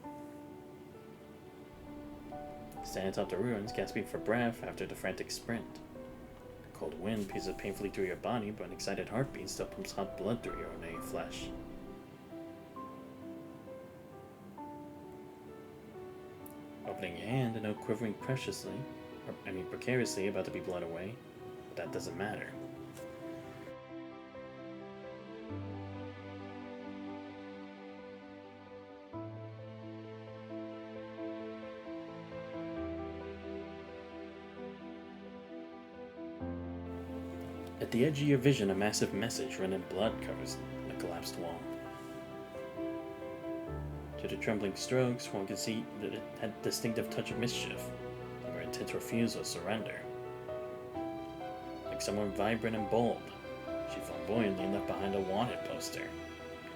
Standing atop the ruins, gasping for breath after the frantic sprint. The cold wind pierces painfully through your body, but an excited heartbeat still pumps hot blood through your ornate flesh. Opening your hand, a note quivering precariously about to be blown away, but that doesn't matter. At the edge of your vision, a massive message written in blood covers the collapsed wall. To the trembling strokes, one can see that it had a distinctive touch of mischief, or intense refusal to surrender. Like someone vibrant and bold, she flamboyantly left behind a wanted poster,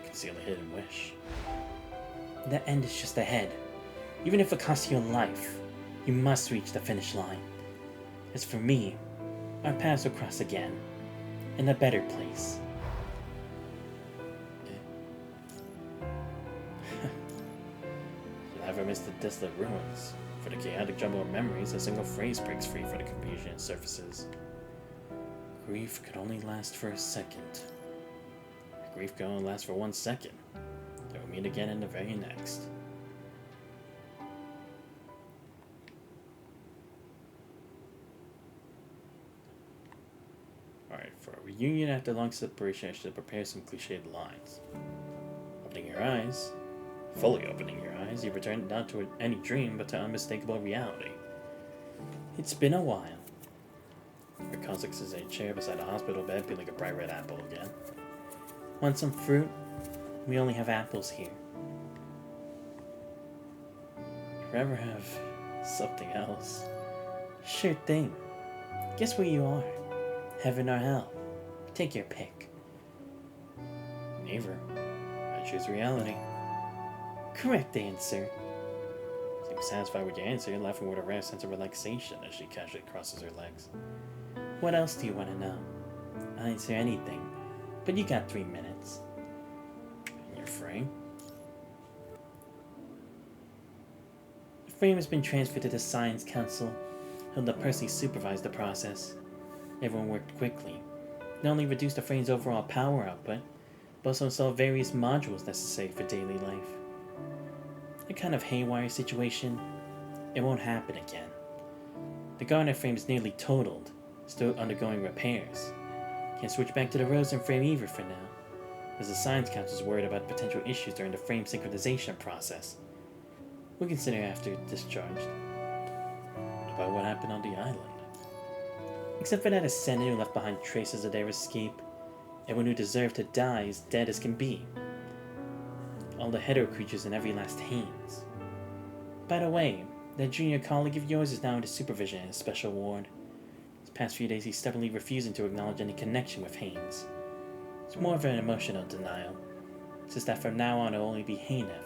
concealing a hidden wish. The end is just ahead. Even if it costs you a life, you must reach the finish line. As for me, our paths will cross again, in a better place. You'll never miss the desolate ruins. For the chaotic jumble of memories, a single phrase breaks free for the confusion and surfaces. Grief could only last for a second. Grief could only last for 1 second. They will meet again in the very next. Alright, for a reunion after long separation, I should prepare some cliched lines. Opening your eyes, fully opening your eyes, you return not to any dream, but to unmistakable reality. It's been a while. Your Cossack sits in a chair beside a hospital bed, peeling a bright red apple again. Want some fruit? We only have apples here. If you ever have something else. Sure thing. Guess where you are? Heaven or hell? Take your pick. Neither. I choose reality. Correct answer. Seems satisfied with your answer, laughing with a rare sense of relaxation as she casually crosses her legs. What else do you want to know? I'll answer anything, but you got 3 minutes. And your frame? The frame has been transferred to the Science Council. Hilda personally supervised the process. Everyone worked quickly. Not only reduced the frame's overall power output, but also installed various modules necessary for daily life. A kind of haywire situation. It won't happen again. The Garnet frame is nearly totaled, still undergoing repairs. Can't switch back to the Rosen frame either for now. as the Science Council is worried about potential issues during the frame synchronization process. We'll consider after discharged. What about what happened on the island? Except for that ascendant who left behind traces of their escape, everyone who deserved to die is dead as can be. All the hetero creatures and every last Haynes. By the way, that junior colleague of yours is now under supervision in a special ward. These past few days he's stubbornly refusing to acknowledge any connection with Haynes. It's more of an emotional denial. It's just that from now on it'll only be Haynef.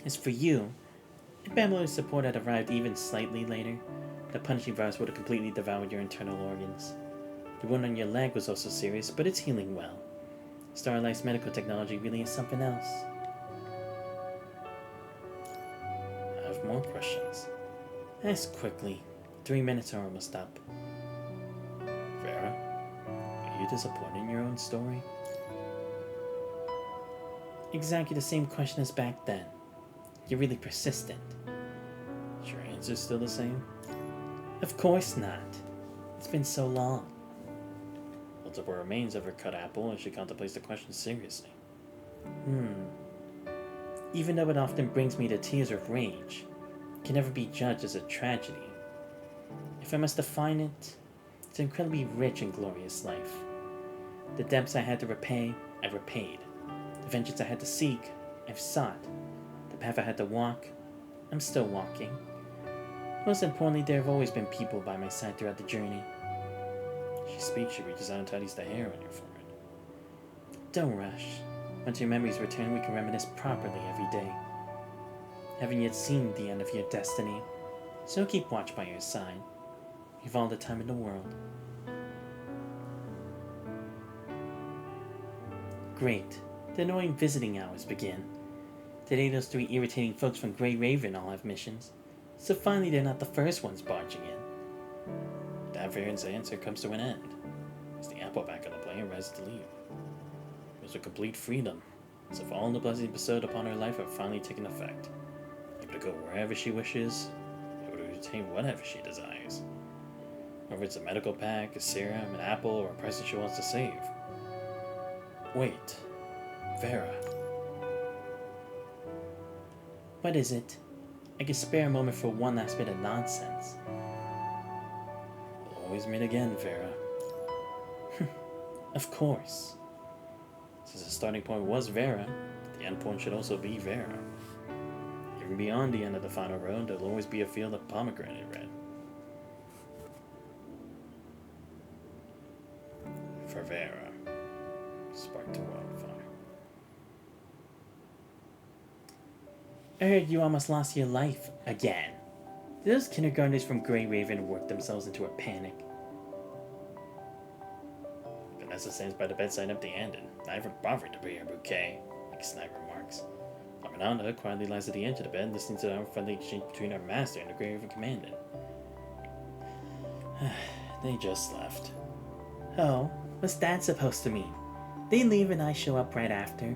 As for you, if Babylon's support had arrived even slightly later, the punishing virus would have completely devoured your internal organs. The wound on your leg was also serious, but it's healing well. Starlight's medical technology really is something else. I have more questions. Ask quickly. 3 minutes are almost up. Vera, are you disappointed in your own story? Exactly the same question as back then. You're really persistent. Is your answer still the same? Of course not. It's been so long. Multiple remains of her cut apple as she contemplates the question seriously. Even though it often brings me to tears of rage, it can never be judged as a tragedy. If I must define it, it's an incredibly rich and glorious life. The debts I had to repay, I repaid. The vengeance I had to seek, I've sought. The path I had to walk, I'm still walking. Most importantly, there have always been people by my side throughout the journey. As she speaks, she reaches out and tidies the hair on your forehead. Don't rush. Once your memories return, we can reminisce properly every day. Haven't yet seen the end of your destiny, so keep watch by your side. You've all the time in the world. Great. The annoying visiting hours begin. Today those 3 irritating folks from Grey Raven all have missions, so finally they're not the first ones barging in. That variant's answer comes to an end, as the apple back on the plane rises to leave. It was a complete freedom, as if all the blessings bestowed upon her life have finally taken effect. Able to go wherever she wishes, able to retain whatever she desires. Whether it's a medical pack, a serum, an apple, or a person she wants to save. Wait, Vera. What is it? I can spare a moment for one last bit of nonsense. We'll always meet again, Vera. Of course. Since the starting point was Vera, the end point should also be Vera. Even beyond the end of the final road, there'll always be a field of pomegranate red. For Vera. Spark to wildfire. I heard you almost lost your life again. Did those kindergartners from Grey Raven work themselves into a panic? Vanessa stands by the bedside empty handed, not even bothering to bring her bouquet, like Snipe remarks. Laminanda quietly lies at the edge of the bed, listening to the unfriendly exchange between her master and the Grey Raven commandant. They just left. Oh, what's that supposed to mean? They leave and I show up right after?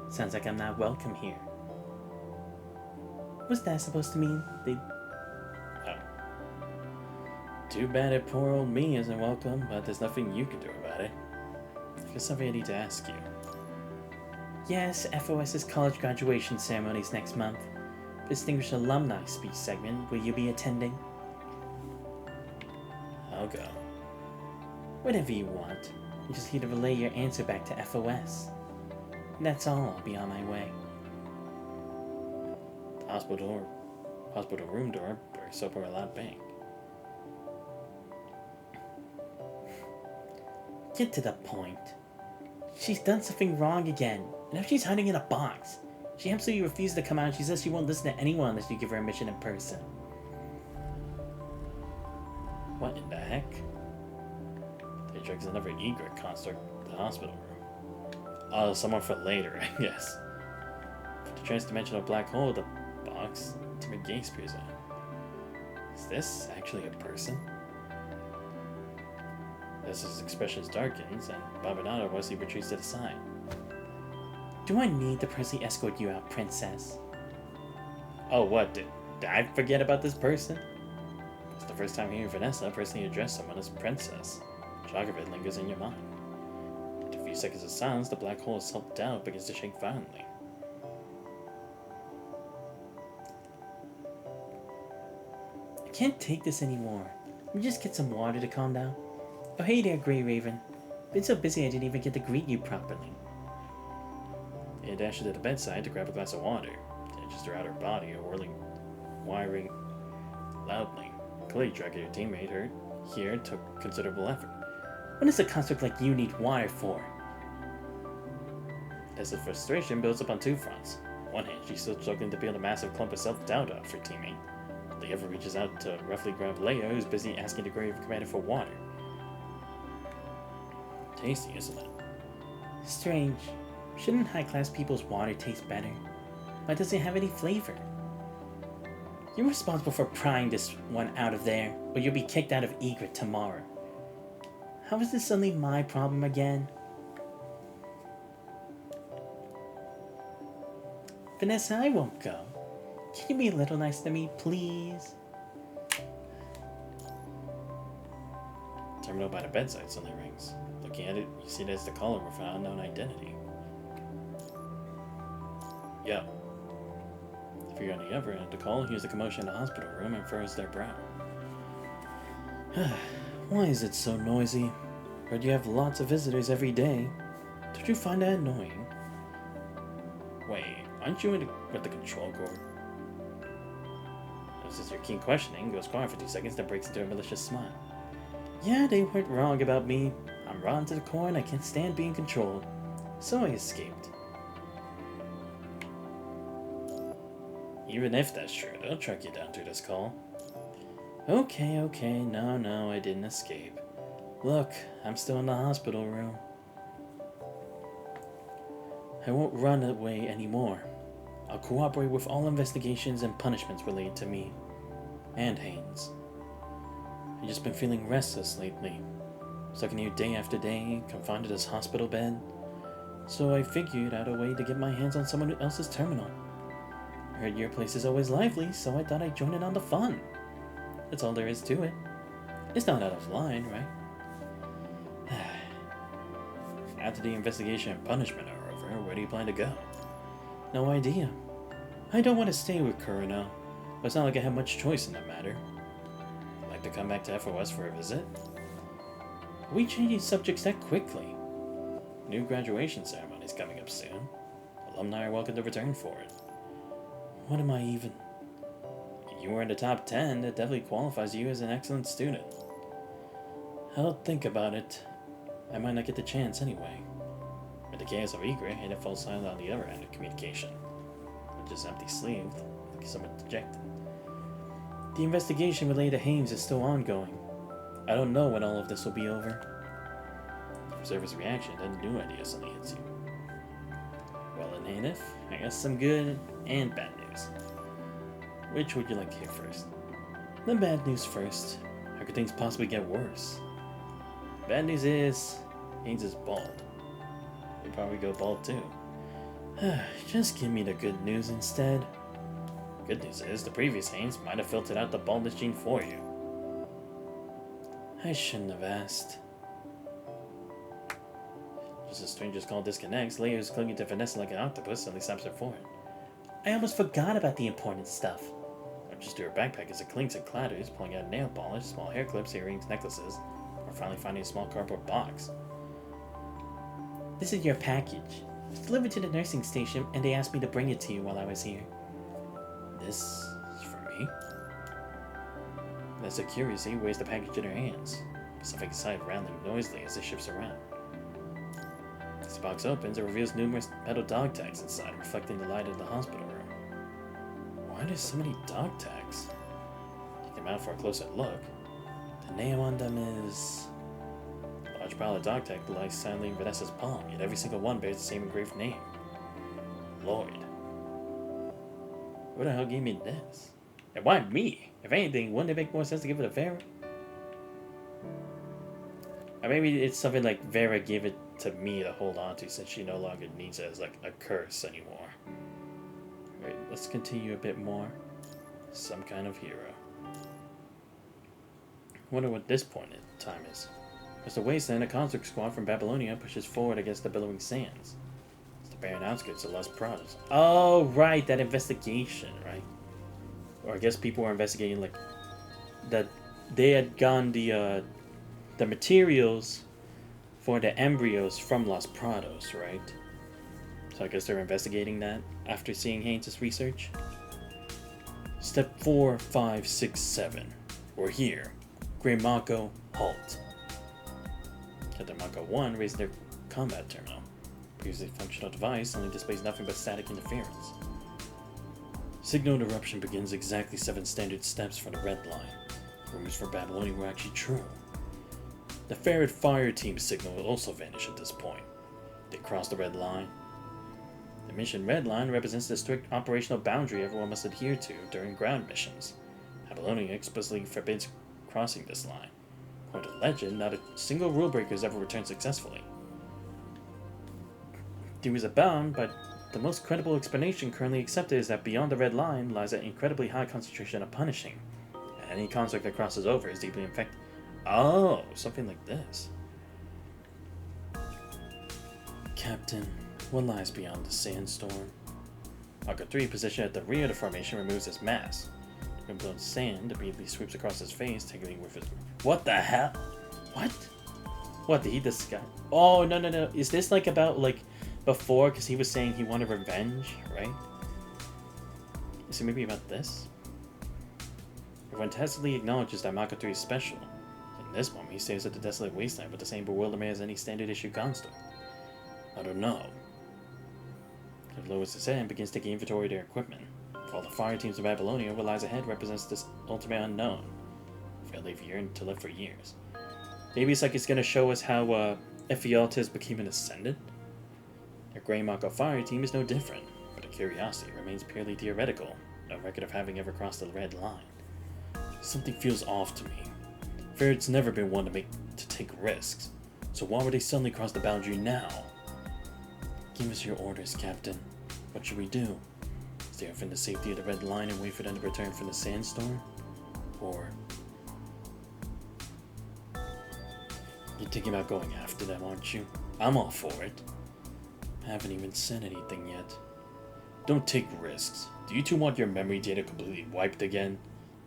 Sounds like I'm not welcome here. What's that supposed to mean? Oh. Too bad that poor old me isn't welcome, but there's nothing you can do about it. There's something I need to ask you. Yes, FOS's college graduation ceremony's next month. Distinguished Alumni speech segment, will you be attending? I'll go. Whatever you want. You just need to relay your answer back to FOS. That's all, I'll be on my way. The hospital room door bursts open a loud bang. Get to the point. She's done something wrong again, and now she's hiding in a box. She absolutely refuses to come out, and she says she won't listen to anyone unless you give her a mission in person. What in the heck? They drags another egret construct to the hospital room. Oh, someone for later, I guess. For the transdimensional black hole of the box, timid gaze peers out. Is this actually a person? As his expression darkens, and Babinado mostly retreats to the side. Do I need to personally escort you out, princess? Oh, what? Did I forget about this person? It's the first time hearing Vanessa personally address someone as princess. Shock of it lingers in your mind. few seconds of silence, the black hole self-doubt begins to shake violently. I can't take this anymore. Can we just get some water to calm down? Oh, hey there, Grey Raven. Been so busy I didn't even get to greet you properly. It dashes to the bedside to grab a glass of water. It just throughout her body, a whirling, wiring loudly. Clearly, dragging her teammate here took considerable effort. When does a construct like you need water for? As the frustration builds up on two fronts. On one hand, she's still struggling to peel the massive clump of self-doubt off her teammate. The other reaches out to roughly grab Leia, who's busy asking the Grave Commander for water. Tasty, isn't it? Strange. Shouldn't high-class people's water taste better? Why does it have any flavor? You're responsible for prying this one out of there, or you'll be kicked out of Egret tomorrow. How is this suddenly my problem again? Vanessa, I won't go. Can you be a little nice to me, please? Terminal by the bedside suddenly rings. Looking at it, you see it as the caller with an unknown identity. Yo. If you're on the other end of the call, hears the commotion in the hospital room and furrows their brow. Why is it so noisy? Heard you have lots of visitors every day. Don't you find that annoying? Wait, aren't you with the control cord? Notices your keen questioning, goes quiet for 2 seconds, then breaks into a malicious smile. Yeah, they weren't wrong about me. I'm rotten to the core and I can't stand being controlled. So I escaped. Even if that's true, they'll track you down through this call. Okay, no, I didn't escape. Look, I'm still in the hospital room. I won't run away anymore. I'll cooperate with all investigations and punishments related to me. And Haynes. I've just been feeling restless lately. Stuck in here day after day, confined to this hospital bed. So I figured out a way to get my hands on someone else's terminal. I heard your place is always lively, so I thought I'd join in on the fun. That's all there is to it. It's not out of line, right? After the investigation and punishment are over, where do you plan to go? No idea. I don't want to stay with Kurano, but it's not like I have much choice in that matter. Like to come back to FOS for a visit? Are we changing subjects that quickly? New graduation ceremony's coming up soon. Alumni are welcome to return for it. What am I even? You were in the top 10, that definitely qualifies you as an excellent student. I'll think about it. I might not get the chance anyway. With the chaos of Egret, it falls silent on the other end of communication, which is empty-sleeved, like somewhat dejected. The investigation related to Haynes is still ongoing. I don't know when all of this will be over. The observer's reaction, then new idea suddenly hits you. Well, a native, I guess some good and bad news. Which would you like to hear first? The bad news first. How could things possibly get worse? Bad news is, Haynes is bald. He'll probably go bald too. Just give me the good news instead. Good news is, the previous Haynes might have filtered out the baldness gene for you. I shouldn't have asked. Just as Stranger's call disconnects, Leia, who's clinging to Vanessa like an octopus, suddenly slaps her forehead. I almost forgot about the important stuff. Just to her backpack as it clinks and clatters, pulling out nail polish, small hair clips, earrings, necklaces, or finally finding a small cardboard box. This is your package. It was delivered to the nursing station, and they asked me to bring it to you while I was here. This is for me? Vanessa curiously weighs the package in her hands, something inside rattling noisily as it shifts around. As the box opens, it reveals numerous metal dog tags inside, reflecting the light of the hospital room. Why are there so many dog tags? Take them out for a closer look. The name on them is... A large pile of dog tags lies silently in Vanessa's palm, yet every single one bears the same engraved name. Lloyd. Who the hell gave me this? And why me? If anything, wouldn't it make more sense to give it to Vera? Or maybe it's something like Vera gave it to me to hold on to since she no longer needs it as like a curse anymore. Alright, let's continue a bit more. Some kind of hero. Wonder what this point in time is. As the wasteland, a conscript squad from Babylonia pushes forward against the billowing sands. It's the barren outskirts of Las Pradas. Oh, right, that investigation, right? Or I guess people were investigating, like, that they had gotten the materials for the embryos from Los Prados, right? So I guess they're investigating that after seeing Haynes' research. Step 4, 5, 6, 7. We're here. Grey Mako, halt. Captain Mako 1 raised their combat terminal. Previously functional device only displays nothing but static interference. Signal interruption begins exactly 7 standard steps from the red line. Rumors for Babylonia were actually true. The ferret fire team signal will also vanish at this point. They cross the red line. The mission red line represents the strict operational boundary everyone must adhere to during ground missions. Babylonia explicitly forbids crossing this line. According to legend, not a single rule breaker has ever returned successfully. Theories abound, but the most credible explanation currently accepted is that beyond the red line lies an incredibly high concentration of punishing, and any construct that crosses over is deeply infected. Oh, something like this. Captain, what lies beyond the sandstorm? Mako 3, positioned at the rear of the formation, removes his mask. The windblown sand immediately sweeps across his face, tingling with his... What the hell? What? What, did he disguise? Oh, no. Is this like about, like, before? Because he was saying he wanted revenge, right? Is it maybe about this? Everyone tacitly acknowledges that Mako 3 is special. In this moment, he stays at the desolate wasteland with the same bewilderment as any standard issue construct. I don't know. He lowers his head and begins taking inventory of their equipment. For all the fire teams of Babylonia, what lies ahead represents this ultimate unknown. They've yearned to live for years. Maybe it's like it's going to show us how Ephialtes became an ascendant? Their Grey Mako fire team is no different, but the curiosity remains purely theoretical, no record of having ever crossed the red line. Something feels off to me. Ferret's never been one to take risks, so why would they suddenly cross the boundary now? Give us your orders, Captain. What should we do? Stay off in the safety of the red line and wait for them to return from the sandstorm? Or... You're thinking about going after them, aren't you? I'm all for it. I haven't even said anything yet. Don't take risks. Do you two want your memory data completely wiped again?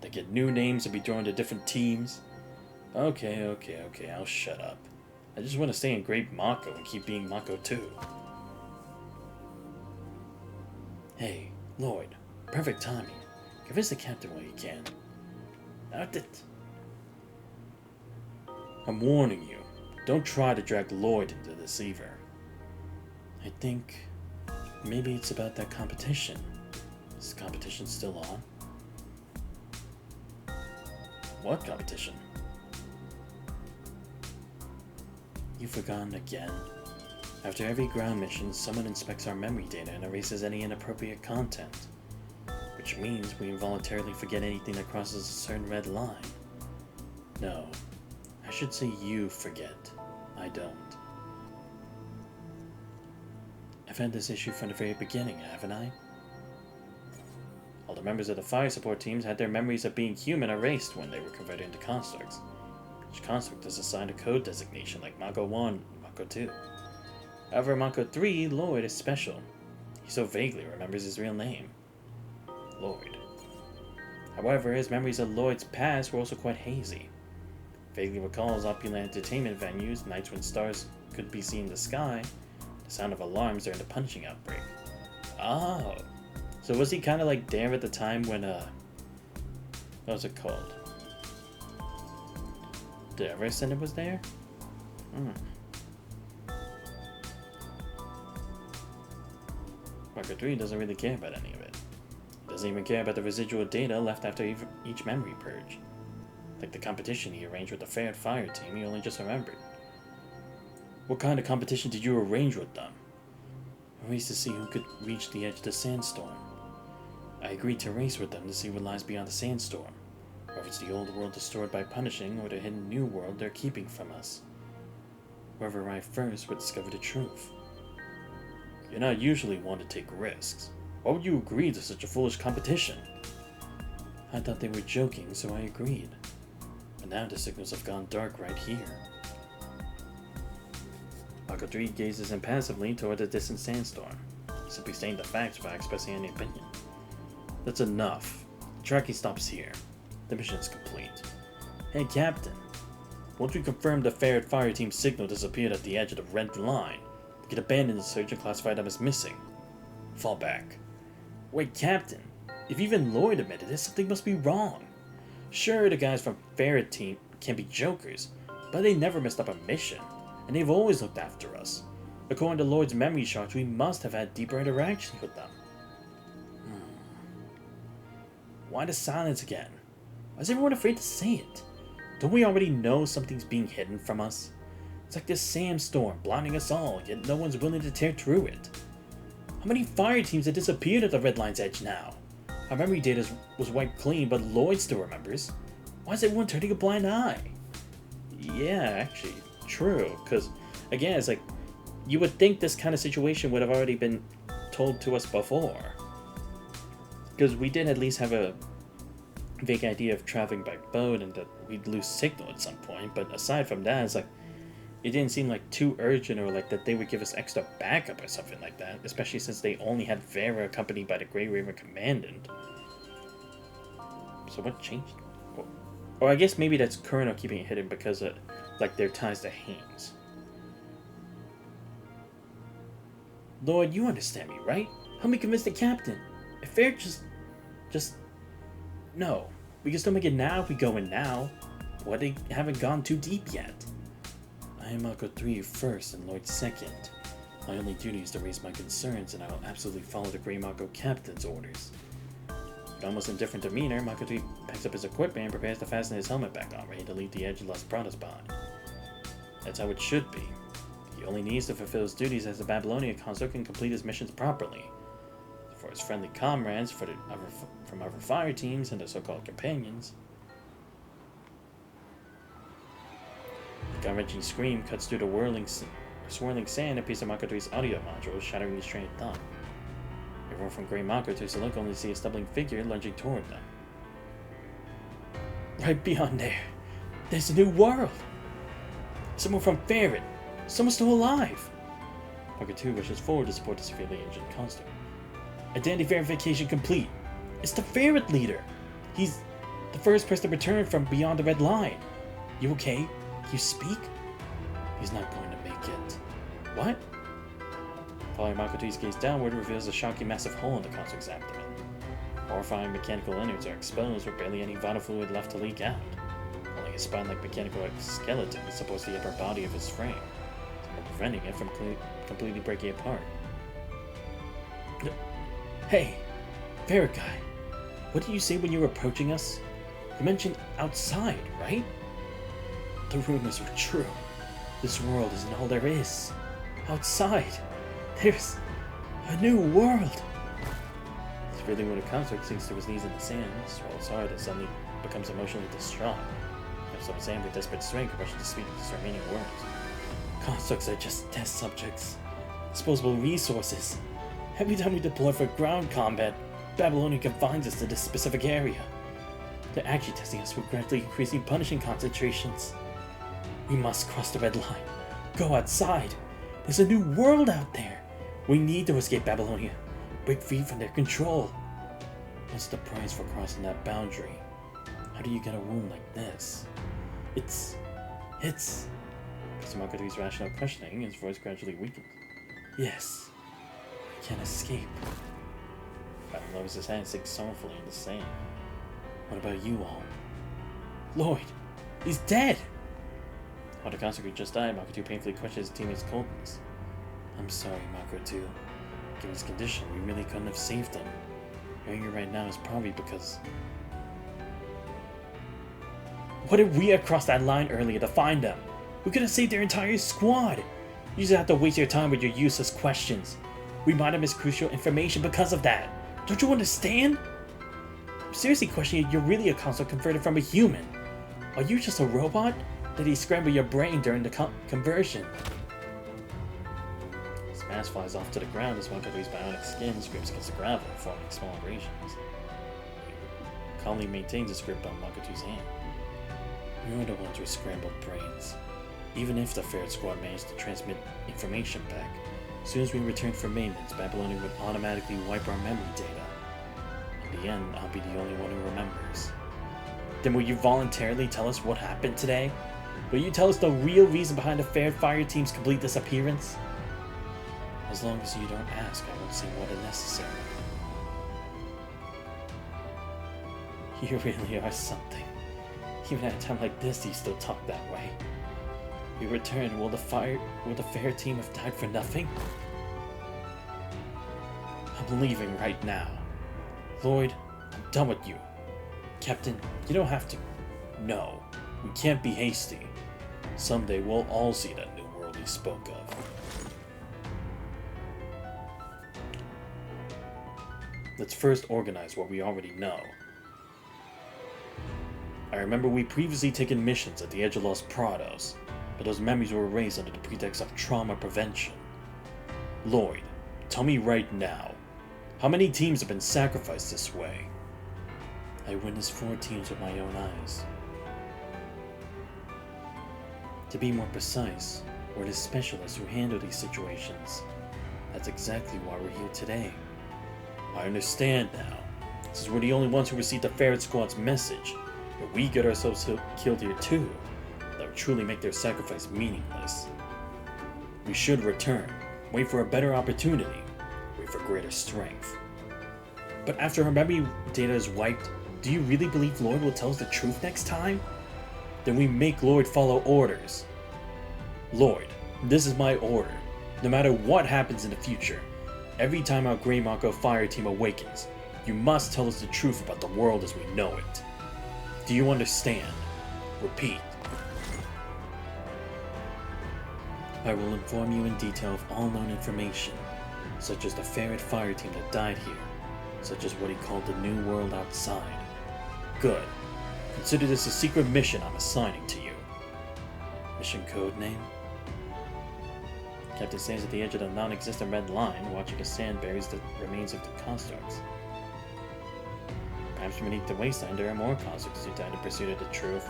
They get new names and be thrown to different teams? Okay, I'll shut up. I just want to stay in Great Mako and keep being Mako 2. Hey, Lloyd. Perfect timing. Give us the captain while you can. Not it. I'm warning you. Don't try to drag Lloyd into the deceiver. I think maybe it's about that competition. Is the competition still on? What competition? You've forgotten again. After every ground mission, someone inspects our memory data and erases any inappropriate content. Which means we involuntarily forget anything that crosses a certain red line. No, I should say you forget. I don't. I've had this issue from the very beginning, haven't I? All the members of the fire support teams had their memories of being human erased when they were converted into constructs. Each construct is assigned a code designation like Mako 1 and Mako 2. However, Mako 3, Lloyd, is special. He so vaguely remembers his real name. Lloyd. However, his memories of Lloyd's past were also quite hazy. Vaguely recalls opulent entertainment venues, nights when stars could be seen in the sky, the sound of alarms during the punching outbreak. Oh. So was he kind of like there at the time when, what was it called? The Ever Ascendant was there? Mako 3 doesn't really care about any of it. He doesn't even care about the residual data left after each memory purge. Like the competition he arranged with the Ferret Fire team, he only just remembered. What kind of competition did you arrange with them? A race to see who could reach the edge of the sandstorm. I agreed to race with them to see what lies beyond the sandstorm, or if it's the old world destroyed by punishing, or the hidden new world they're keeping from us. Whoever arrived first would discover the truth. You're not usually one to take risks. Why would you agree to such a foolish competition? I thought they were joking, so I agreed. But now the signals have gone dark right here. Mako 3 gazes impassively toward the distant sandstorm, simply stating the facts without expressing any opinion. That's enough. Tracking stops here. The mission is complete. Hey, Captain. Once we confirm the Ferret fire team signal disappeared at the edge of the red line, we can abandon the search and classify them as missing. Fall back. Wait, Captain. If even Lloyd admitted it, something must be wrong. Sure, the guys from Ferret team can be jokers, but they never messed up a mission, and they've always looked after us. According to Lloyd's memory shards, we must have had deeper interactions with them. Why the silence again? Why is everyone afraid to say it? Don't we already know something's being hidden from us? It's like this sandstorm blinding us all, yet no one's willing to tear through it. How many fire teams have disappeared at the red line's edge now? Our memory data was wiped clean, but Lloyd still remembers. Why is everyone turning a blind eye? Yeah, actually, true. Because, again, it's like, you would think this kind of situation would have already been told to us before. Because we did at least have a vague idea of traveling by boat and that we'd lose signal at some point. But aside from that, it's like, it didn't seem like too urgent or like that they would give us extra backup or something like that, especially since they only had Vera accompanied by the Grey Raven Commandant. So what changed? Or I guess maybe that's Colonel keeping it hidden because of like their ties to Haynes. Lord, you understand me, right? Help me convince the captain. If Fair just no. We can still make it now if we go in now. What, they haven't gone too deep yet. I am Mako 3 first and Lloyd second. My only duty is to raise my concerns, and I will absolutely follow the Grey Mako captain's orders. With almost indifferent demeanor, Mako 3 packs up his equipment and prepares to fasten his helmet back on, ready to leave the edge of Las Pradas behind. That's how it should be. He only needs to fulfill his duties as the Babylonia consort and complete his missions properly. For his friendly comrades, from other fire teams and the so-called companions. A gut-wrenching scream cuts through the swirling sand and appears on Mako 3's audio module, shattering his train of thought. Everyone from Grey Mako takes a look only to see a stumbling figure lunging toward them. Right beyond there, there's a new world! Someone from Ferret! Someone still alive! Mako 2 rushes forward to support the severely injured consort. Identity verification complete. It's the Ferret leader! He's the first person to return from beyond the red line. You okay? Can you speak? He's not going to make it. What? Following Mako 2's gaze downward reveals a shocking massive hole in the consort's abdomen. Horrifying mechanical innards are exposed with barely any vital fluid left to leak out. Only a spine-like mechanical skeleton supports the upper body of his frame, preventing it from completely breaking apart. Hey, Ferret guy, what did you say when you were approaching us? You mentioned outside, right? The rumors were true. This world isn't all there is. Outside, there's a new world. Severely wounded consort sinks to his knees in the sand, swallows hard, and suddenly becomes emotionally distraught. Lifts up his hand with desperate strength, rushes to speak his remaining words. Constructs are just test subjects. Disposable resources. Every time we deploy for ground combat, Babylonia confines us to this specific area. They're actually testing us with gradually increasing punishing concentrations. We must cross the red line. Go outside. There's a new world out there. We need to escape Babylonia. Break free from their control. What's the price for crossing that boundary? How do you get a wound like this? It's... Mako 3's rational questioning, his voice gradually weakens. Yes. We can't escape. Batman lowers his head and sinks soulfully in the sand. What about you all? Lloyd! He's dead! While the consort just died, Mako 2 painfully questions his teammate's coldness. I'm sorry, Mako 2. Given his condition, we really couldn't have saved him. Your anger right now is probably because... What if we had crossed that line earlier to find them? We could have saved their entire squad! You just have to waste your time with your useless questions. We might have missed crucial information because of that. Don't you understand? I'm seriously questioning if you're really a consort converted from a human. Are you just a robot? Did he scramble your brain during the conversion? His mask flies off to the ground as Mako 3's bionic skin scrapes against the gravel, forming small abrasions. He calmly maintains his grip on Mako 2's hand. You're the ones with scrambled brains. Even if the Ferret Squad managed to transmit information back, as soon as we returned from maintenance, Babylonia would automatically wipe our memory data. In the end, I'll be the only one who remembers. Then will you voluntarily tell us what happened today? Will you tell us the real reason behind the Ferret Fire Team's complete disappearance? As long as you don't ask, I won't say what is necessary. You really are something. Even at a time like this, you still talk that way. We return, will the Ferret Team have died for nothing? I'm leaving right now. Lloyd, I'm done with you. Captain, you don't have to. No, we can't be hasty. Someday we'll all see that new world he spoke of. Let's first organize what we already know. I remember we previously taken missions at the edge of Los Prados, but those memories were erased under the pretext of trauma prevention. Lloyd, tell me right now, how many teams have been sacrificed this way? I witnessed 4 teams with my own eyes. To be more precise, we're the specialists who handle these situations. That's exactly why we're here today. I understand now. Since we're the only ones who received the Ferret Squad's message, if we get ourselves killed here too, that would truly make their sacrifice meaningless. We should return, wait for a better opportunity, wait for greater strength. But after her memory data is wiped, do you really believe Lloyd will tell us the truth next time? Then we make Lloyd follow orders. Lloyd, this is my order. No matter what happens in the future, every time our Grey Mako Fire Team awakens, you must tell us the truth about the world as we know it. Do you understand? Repeat. I will inform you in detail of all known information, such as the Ferret Fire Team that died here, such as what he called the New World outside. Good. Consider this a secret mission I'm assigning to you. Mission code name? Captain stands at the edge of the non-existent red line, watching as sand buries the remains of the constructs. Perhaps beneath the wasteland there are more constructs who died in pursuit of the truth.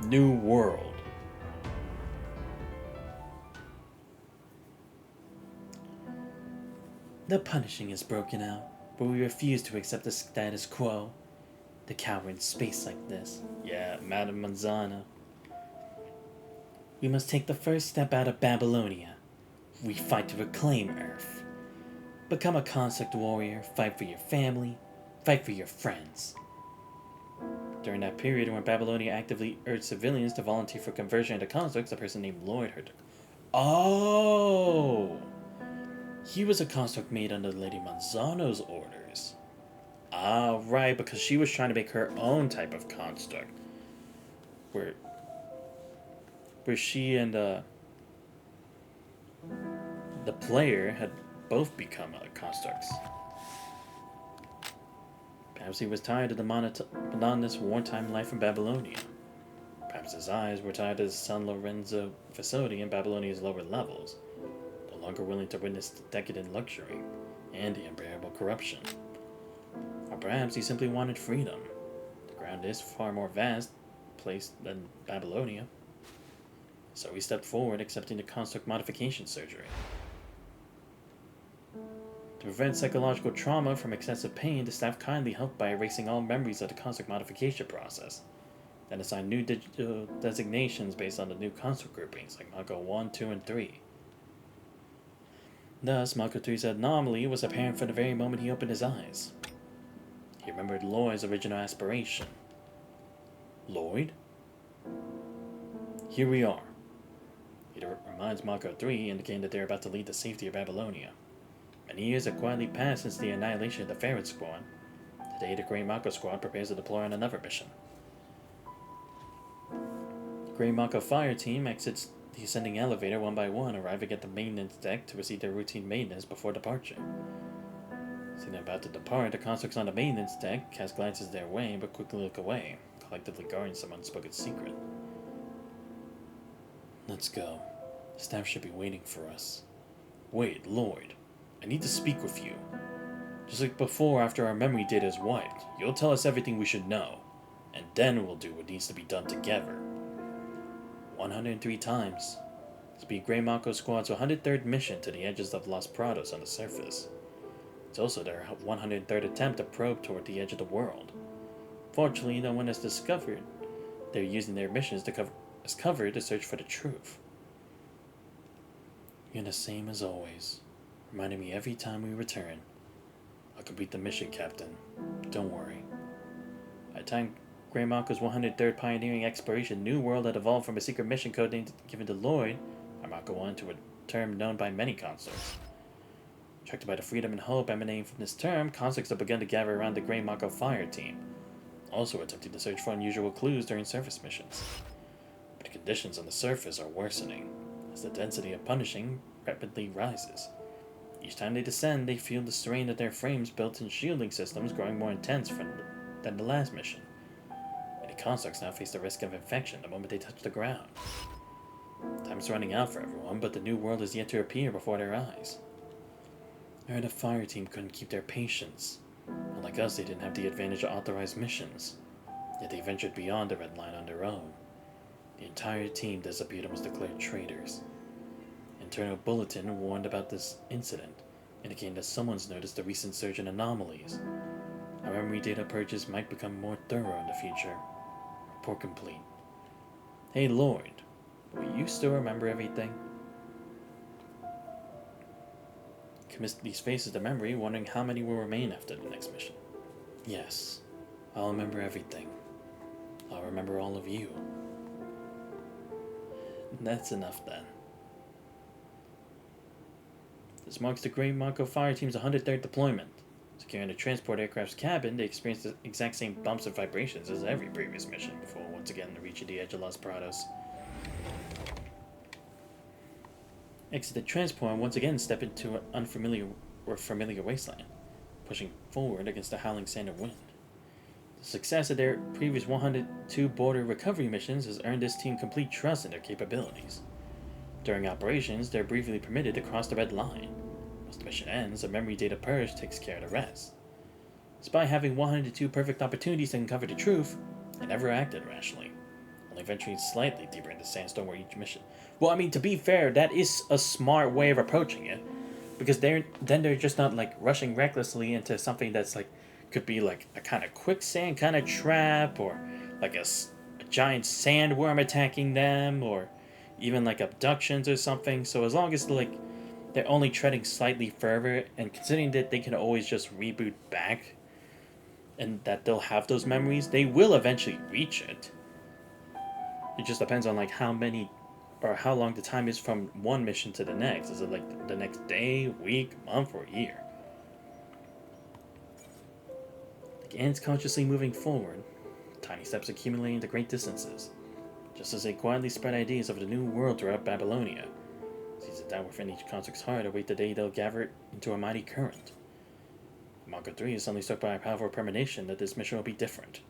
New World. The punishing is broken out, but we refuse to accept the status quo. The coward in space like this. Yeah, Madame Manzana. We must take the first step out of Babylonia. We fight to reclaim Earth. Become a construct warrior, fight for your family, fight for your friends. During that period when Babylonia actively urged civilians to volunteer for conversion into constructs, a person named Lloyd heard. Oh! He was a construct made under Lady Manzano's orders. Ah, right, because she was trying to make her own type of construct. Where she and the player had both become constructs. Perhaps he was tired of the monotonous wartime life in Babylonia. Perhaps his eyes were tired of the San Lorenzo facility in Babylonia's lower levels, no longer willing to witness the decadent luxury and the unbearable corruption. Or perhaps he simply wanted freedom. The ground is far more vast place than Babylonia. So he stepped forward, accepting the construct modification surgery. To prevent psychological trauma from excessive pain, the staff kindly helped by erasing all memories of the construct modification process, then assigned new digital designations based on the new construct groupings, like Mako 1, 2, and 3. Thus, Mako 3's anomaly was apparent from the very moment he opened his eyes. He remembered Lloyd's original aspiration. Lloyd? Here we are. It reminds Mako 3, indicating that they're about to lead the safety of Babylonia. Many years have quietly passed since the annihilation of the Ferret Squad. Today, the Grey Mako Squad prepares to deploy on another mission. The Grey Mako Fire Team exits the ascending elevator one by one, arriving at the maintenance deck to receive their routine maintenance before departure. Seeing them about to depart, the constructs on the maintenance deck cast glances their way, but quickly look away, collectively guarding some unspoken secret. Let's go. Staff should be waiting for us. Wait, Lloyd. I need to speak with you. Just like before, after our memory data is wiped, you'll tell us everything we should know, and then we'll do what needs to be done together. 103 times. This will be Grey Mako Squad's 103rd mission to the edges of Los Prados on the surface. It's also their 103rd attempt to probe toward the edge of the world. Fortunately, no one has discovered they're using their missions as cover to search for the truth. You're the same as always, reminding me every time we return. I'll complete the mission, Captain. Don't worry. By the time Grey Mako's 103rd pioneering exploration New World had evolved from a secret mission code name given to Lloyd, or Mako 1, to a term known by many consorts. Attracted by the freedom and hope emanating from this term, consorts have begun to gather around the Grey Mako fire team, also attempting to search for unusual clues during surface missions. But the conditions on the surface are worsening, as the density of punishing rapidly rises. Each time they descend, they feel the strain of their frames' built-in shielding systems growing more intense than the last mission. Many constructs now face the risk of infection the moment they touch the ground. Time's running out for everyone, but the new world is yet to appear before their eyes. I heard the fire team couldn't keep their patience. Unlike us, they didn't have the advantage of authorized missions. Yet they ventured beyond the red line on their own. The entire team disappeared and was declared traitors. Internal bulletin warned about this incident, indicating that someone's noticed the recent surge in anomalies. Our memory data purges might become more thorough in the future. Report complete. Hey Lloyd, will you still remember everything? Commit these faces to memory, wondering how many will remain after the next mission. Yes, I'll remember everything. I'll remember all of you. That's enough then. This marks the Grey Mako Fire Team's 103rd deployment. Securing the transport aircraft's cabin, they experienced the exact same bumps and vibrations as every previous mission before once again reaching the edge of Los Prados. Exit the transport and once again step into an unfamiliar or familiar wasteland, pushing forward against the howling sand and wind. The success of their previous 102 border recovery missions has earned this team complete trust in their capabilities. During operations, they're briefly permitted to cross the red line. Once the mission ends, a memory data purge takes care of the rest. Despite having 102 perfect opportunities to uncover the truth, they never acted rationally, only venturing slightly deeper into sandstorm with each mission. Well, I mean, to be fair, that is a smart way of approaching it, because they're just not like rushing recklessly into something that's like could be like a kind of quicksand kind of trap, or like a giant sandworm attacking them, or even like abductions or something. So as long as like they're only treading slightly further, and considering that they can always just reboot back and that they'll have those memories, they will eventually reach it. It just depends on like how many or how long the time is from one mission to the next. Is it like the next day, week, month, or year? The ants consciously moving forward, tiny steps accumulating to great distances, just as they quietly spread ideas of the new world throughout Babylonia. Sees it down within each construct's heart, await the day they'll gather it into a mighty current. Mako 3 is suddenly struck by a powerful premonition that this mission will be different.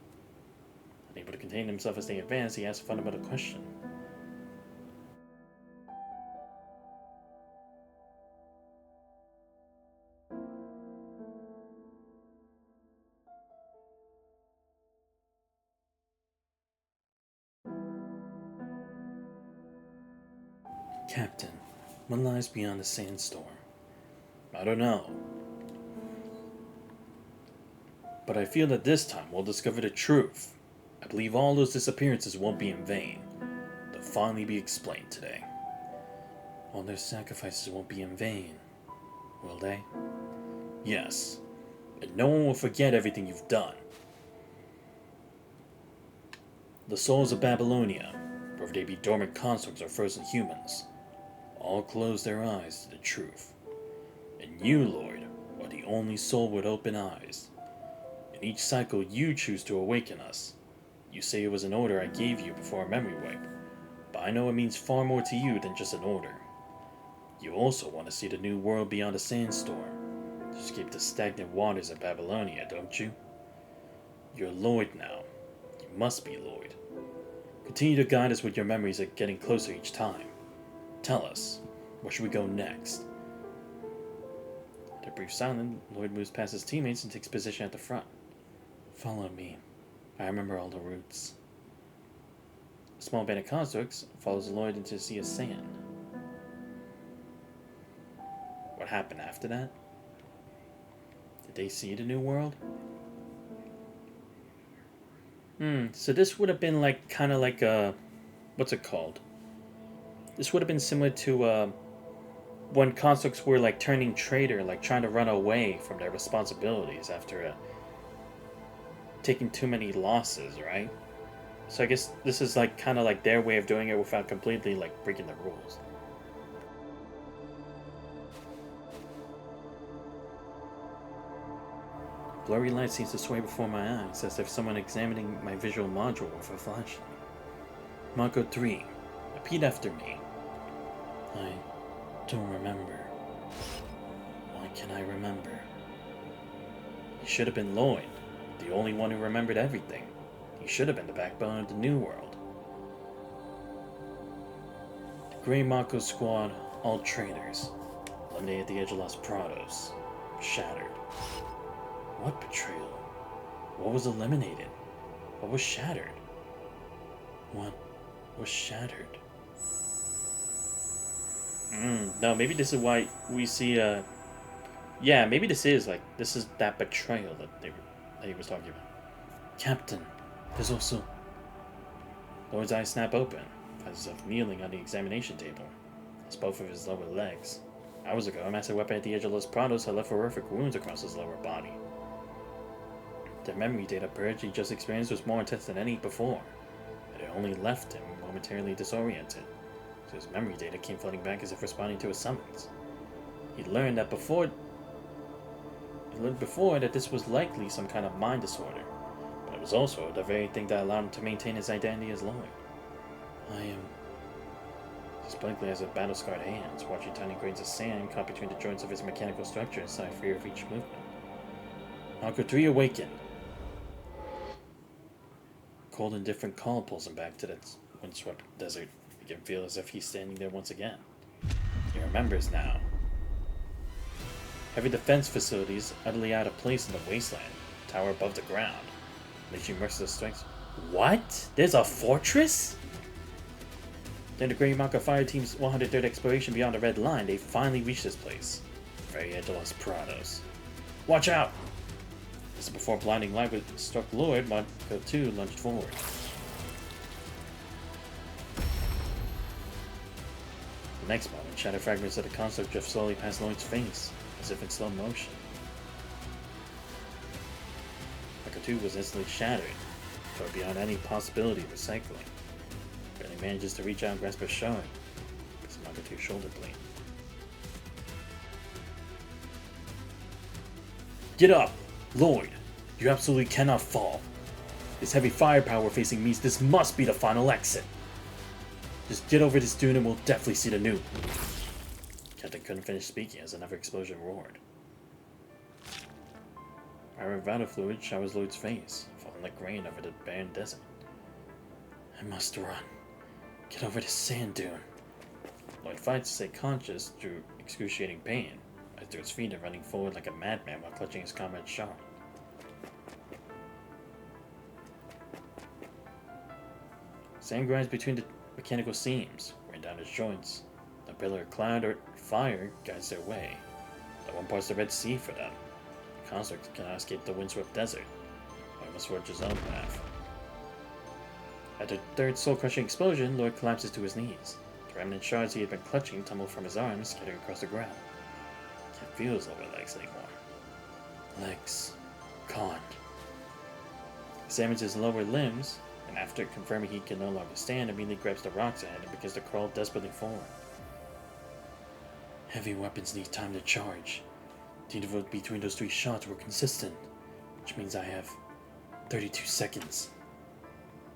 Unable to contain himself as they advance, he asks a fundamental question. Captain, what lies beyond the sandstorm? I don't know. But I feel that this time we'll discover the truth. I believe all those disappearances won't be in vain. They'll finally be explained today. All their sacrifices won't be in vain, will they? Yes, and no one will forget everything you've done. The souls of Babylonia, whether they be dormant constructs or frozen humans, all close their eyes to the truth. And you, Lord, are the only soul with open eyes. In each cycle you choose to awaken us. You say it was an order I gave you before a memory wipe, but I know it means far more to you than just an order. You also want to see the new world beyond the sandstorm, to escape the stagnant waters of Babylonia, don't you? You're Lloyd now. You must be Lloyd. Continue to guide us with your memories of getting closer each time. Tell us, where should we go next? After a brief silence, Lloyd moves past his teammates and takes position at the front. Follow me. I remember all the routes. small band of constructs follows Lloyd into a sea of sand. What happened after that? Did they see the new world? So this would have been like, kind of like a, what's it called? This would have been similar to when constructs were like turning traitor, like trying to run away from their responsibilities after taking too many losses, right? So I guess this is like kind of like their way of doing it without completely like breaking the rules. Blurry light seems to sway before my eyes, as if someone examining my visual module with a flashlight. Mako 3, repeat after me. I don't remember. Why can't I remember? He should have been Lloyd, the only one who remembered everything. He should have been the backbone of the New World. The Grey Mako Squad, all traitors. Eliminated at the edge of Los Prados. Shattered. What betrayal? What was eliminated? What was shattered? What was shattered? No, maybe this is why we see, yeah, maybe this is that betrayal that he was talking about. Captain, there's also... Lloyd's eyes snap open, finds himself kneeling on the examination table, as both of his lower legs. Hours ago, a massive weapon at the edge of Los Prados had left horrific wounds across his lower body. The memory data purge he just experienced was more intense than any before, but it only left him momentarily disoriented, so his memory data came flooding back as if responding to a summons. He learned before that this was likely some kind of mind disorder, but it was also the very thing that allowed him to maintain his identity as Lloyd. I am... He blankly has a battle-scarred hands, watching tiny grains of sand caught between the joints of his mechanical structure and sigh free of each movement. Mako 3 awakened. Cold and different call pulls him back to the windswept desert. He can feel as if he's standing there once again. He remembers now. Heavy defense facilities utterly out of place in the wasteland, tower above the ground. Unleashing merciless strikes. What? There's a fortress? Then the Grey Mako Fire Team's 103rd exploration beyond the red line, they finally reached this place. The very edge of Los Prados. Watch out! Just before blinding light struck Lloyd, Mako 2 lunged forward. The next moment, shattered fragments of the construct drift slowly past Lloyd's face, as if in slow motion. Mako 2 was instantly shattered, far beyond any possibility of recycling. Barely manages to reach out and grasp a shard, because Mako 2's shoulder blade. Get up! Lloyd, you absolutely cannot fall. This heavy firepower facing means this must be the final exit. Just get over this dune and we'll definitely see the nuke. Captain couldn't finish speaking as another explosion roared. Fire and vital fluid showers Lloyd's face, falling like rain over the barren desert. I must run. Get over this sand dune. Lloyd fights to stay conscious through excruciating pain, as through his feet and running forward like a madman while clutching his comrade's shard. Sand grinds between the mechanical seams, weighing down his joints. The pillar of cloud or fire guides their way. The one parts the Red Sea for them. The construct cannot escape the windswept desert. Lloyd must forge his own path. At the third soul-crushing explosion, Lloyd collapses to his knees. The remnant shards he had been clutching tumble from his arms, scattering across the ground. He can't feel his lower legs anymore. Legs gone. He examines his lower limbs, and after confirming he can no longer stand, immediately grabs the rocks ahead and begins to crawl desperately forward. Heavy weapons need time to charge. The interval between those 3 shots were consistent, which means I have 32 seconds.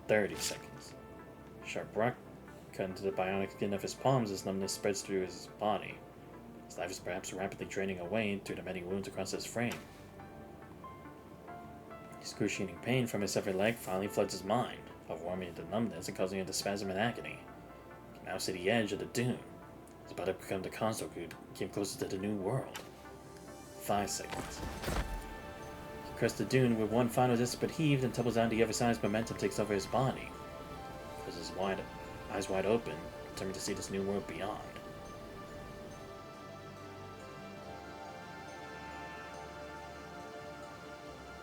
30 seconds. Sharp rock cut into the bionic skin of his palms as numbness spreads through his body. His life is perhaps rapidly draining away through the many wounds across his frame. Excruciating pain from his severed leg finally floods his mind, overwhelming the numbness and causing him to spasm in agony. He can now see the edge of the dune. He's about to become the construct who came closer to the new world. 5 seconds. He crests the dune with one final desperate heave and tumbles down the other side as momentum takes over his body. with his eyes wide open, determined to see this new world beyond.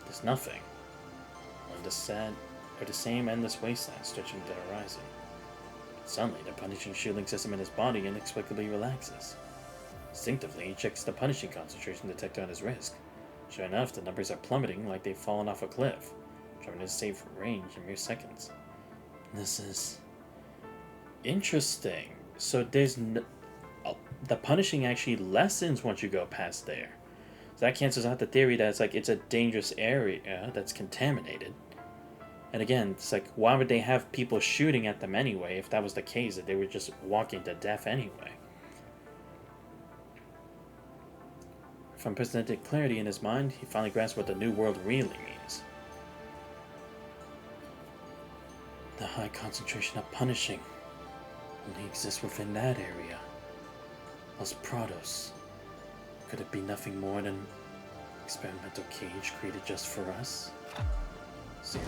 There's nothing. Only the same endless wasteland stretching to the horizon. Suddenly, the punishing shielding system in his body inexplicably relaxes. Instinctively, he checks the punishing concentration detector on his wrist. Sure enough, the numbers are plummeting like they've fallen off a cliff, dropping his safe range in mere seconds. This is interesting. So the punishing actually lessens once you go past there. So that cancels out the theory that it's a dangerous area that's contaminated. And again, it's like, why would they have people shooting at them anyway if that was the case, that they were just walking to death anyway? From presented clarity in his mind, he finally grasped what the new world really means. The high concentration of punishing only exists within that area. Los Prados. Could it be nothing more than an experimental cage created just for us? 0.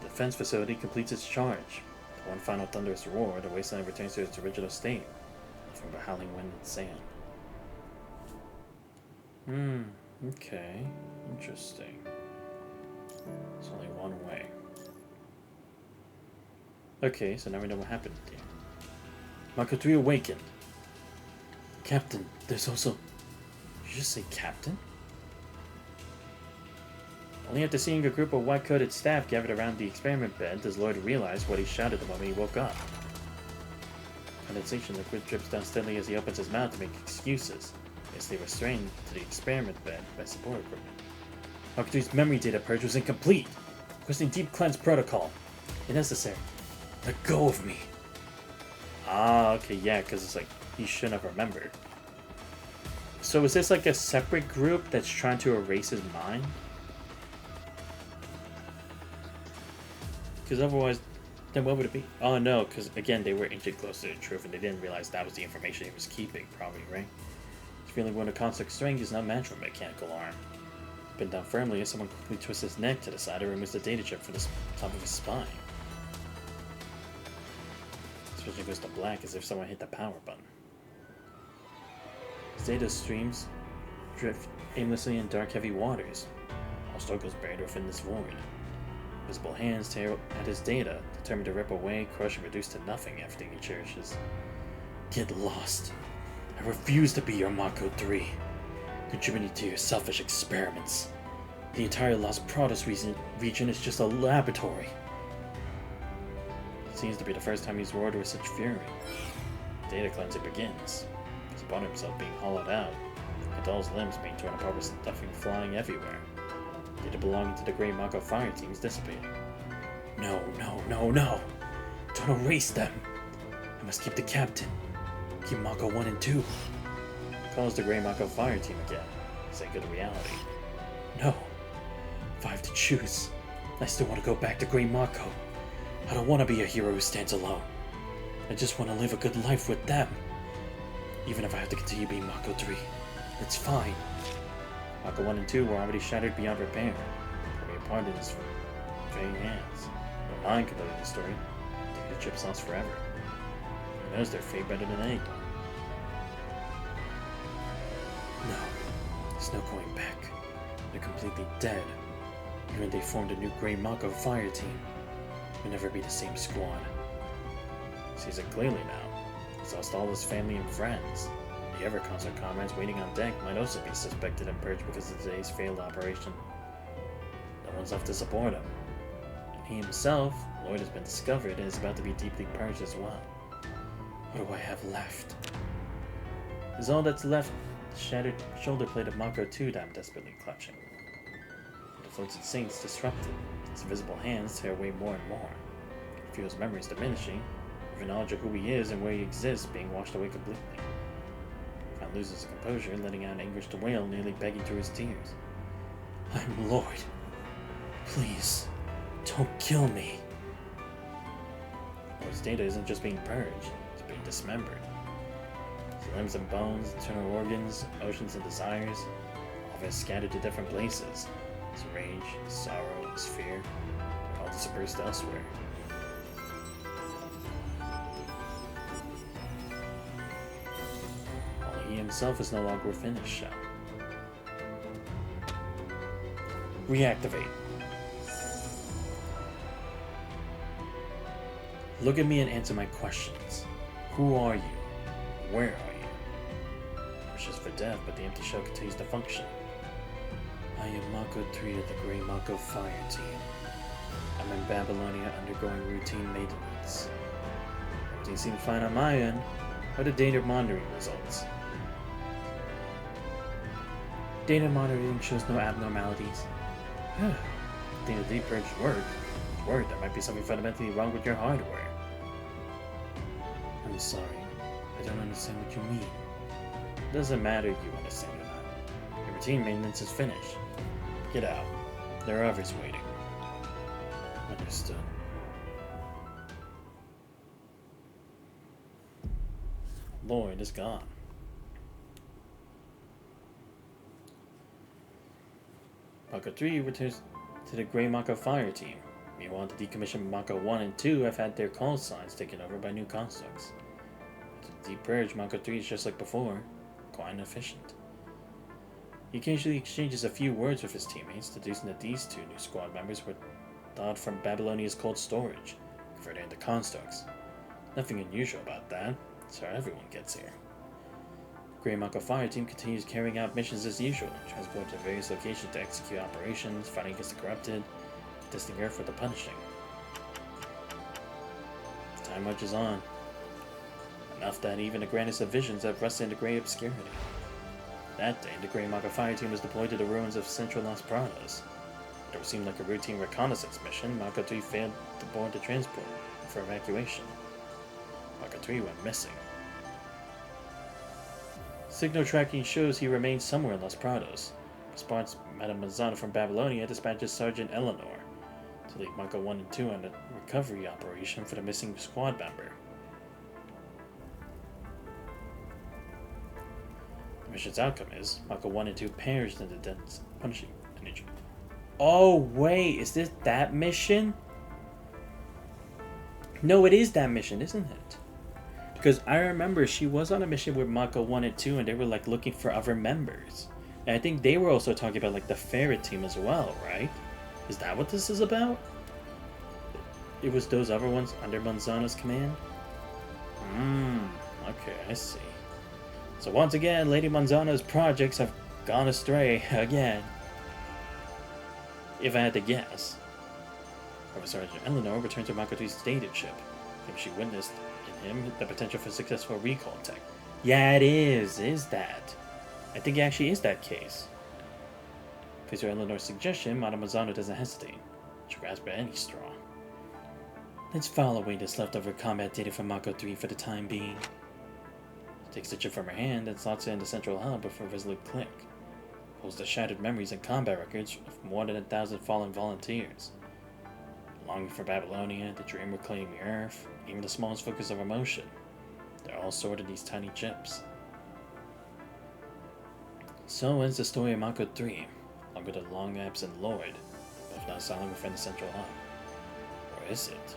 The defense facility completes its charge. With one final thunderous roar, the wasteland returns to its original state, from the howling wind and sand. Okay. Interesting. It's only one way. Okay, so now we know what happened here. Mako 3 awakened. Captain, there's also... Did you just say Captain? Only after seeing a group of white-coated staff gathered around the experiment bed does Lloyd realize what he shouted the moment he woke up. Condensation liquid drips down steadily as he opens his mouth to make excuses, as they were strained to the experiment bed by support equipment. Mako 3's memory data purge was incomplete. Requesting deep cleanse protocol. If necessary. Let go of me. Ah, okay, yeah, because it's like, he shouldn't have remembered. So is this like a separate group that's trying to erase his mind? Because otherwise, then what would it be? Oh no, because again, they were inching closer to the truth and they didn't realize that was the information he was keeping, probably, right? His feeling when a constant strength is not matched for a mechanical arm. Pinned down firmly as someone quickly twists his neck to the side and removes the data chip from the top of his spine. His vision goes to black as if someone hit the power button. His data streams drift aimlessly in dark, heavy waters. All struggles buried within this void. Visible hands tear at his data, determined to rip away, crush, and reduce to nothing everything he cherishes. Get lost. I refuse to be your Mako 3, contributing to your selfish experiments. The entire Los Prados region is just a laboratory. It seems to be the first time he's roared with such fury. Data cleansing begins. His upon himself being hollowed out, Cadal's limbs being torn apart with stuffing flying everywhere. Data belonging to the Grey Mako fire team is dissipating. No, no, no, no! Don't erase them! I must keep the captain. Keep Mako 1 and 2. Calls the Grey Mako fire team again. Sake of the reality. No. If I have to choose, I still want to go back to Grey Mako. I don't want to be a hero who stands alone. I just want to live a good life with them. Even if I have to continue being Mako 3, it's fine. Mako 1 and 2 were already shattered beyond repair, probably apart in his very hands. But mine could believe the story. Data chips lost forever. He knows their fate better than anyone. No, there's no going back. They're completely dead. Even if they formed a new Grey Mako fire team, we'll never be the same squad. Sees it clearly now. He's lost all his family and friends. The ever constant comrades waiting on deck might also be suspected and purged because of today's failed operation. No one's left to support him. And he himself, Lloyd, has been discovered and is about to be deeply purged as well. What do I have left? Is all that's left the shattered shoulder plate of Mako 2 that I'm desperately clutching. The floats and sinks disrupted. His visible hands tear away more and more. He feels memories diminishing, with knowledge of who he is and where he exists being washed away completely. Fran loses his composure, letting out an anguished wail, nearly begging through his tears. I'm Lloyd. Please, don't kill me. Lloyd's data isn't just being purged, it's being dismembered. His limbs and bones, internal organs, oceans and desires, all of it scattered to different places. his rage, his sorrow, his fear, all dispersed elsewhere. Only he himself is no longer within his shell. Reactivate. Look at me and answer my questions. Who are you? Where are you? Wishes for death, but the empty shell continues to function. I am Mako 3 of the Grey Mako Fire Team. I'm in Babylonia undergoing routine maintenance. Everything seems fine on my end. What are data monitoring results? Data monitoring shows no abnormalities. I think the deep purge worked. Worried there might be something fundamentally wrong with your hardware. I'm sorry. I don't understand what you mean. It doesn't matter if you understand or not. Your routine maintenance is finished. Get out. There are others waiting. Understood. Lloyd is gone. Mako 3 returns to the Grey Mako Fire Team. Meanwhile, the decommissioned Mako 1 and 2 have had their call signs taken over by new constructs. With the deep purge, Mako 3 is just like before, quite inefficient. He occasionally exchanges a few words with his teammates, deducing that these two new squad members were thawed from Babylonia's cold storage, converted into constructs. Nothing unusual about that. That's how everyone gets here. The Grey Mako Fire Team continues carrying out missions as usual, transporting to various locations to execute operations, fighting against the corrupted, testing Earth for the punishing. Time marches on. Enough that even the grandest of visions have rusted into grey obscurity. That day, the Grey Mako Fire Team was deployed to the ruins of central Los Prados. It seemed like a routine reconnaissance mission. Mako 3 failed to board the transport for evacuation. Mako 3 went missing. Signal tracking shows he remains somewhere in Los Prados. Response, Madame Manzano from Babylonia dispatches Sergeant Eleanor to lead Mako 1 and 2 on a recovery operation for the missing squad member. The mission's outcome is Mako 1 and 2 perished in the dense punishing energy. Oh wait, is this that mission? No, it is that mission, isn't it? Because I remember she was on a mission with Mako 1 and 2 and they were like looking for other members. And I think they were also talking about like the ferret team as well, right? Is that what this is about? It was those other ones under Manzano's command? Okay, I see. So once again, Lady Manzano's projects have gone astray again. If I had to guess. However, Sergeant Eleanor returned to Mako 3's data chip. I think she witnessed in him the potential for successful recall tech. Yeah, it is that. I think it actually is that case. Based on Eleanor's suggestion, Madame Manzano doesn't hesitate. She grasps at any straw. Let's file away this leftover combat data from Mako 3 for the time being. She takes the chip from her hand and slots it in the central hub with a resolute click. Holds the shattered memories and combat records of more than 1,000 fallen volunteers. Longing for Babylonia, the dream of reclaiming Earth, even the smallest focus of emotion. They're all stored in these tiny chips. So ends the story of Mako 3, along with the long-absent Lloyd, both now silent within the central hub. Or is it?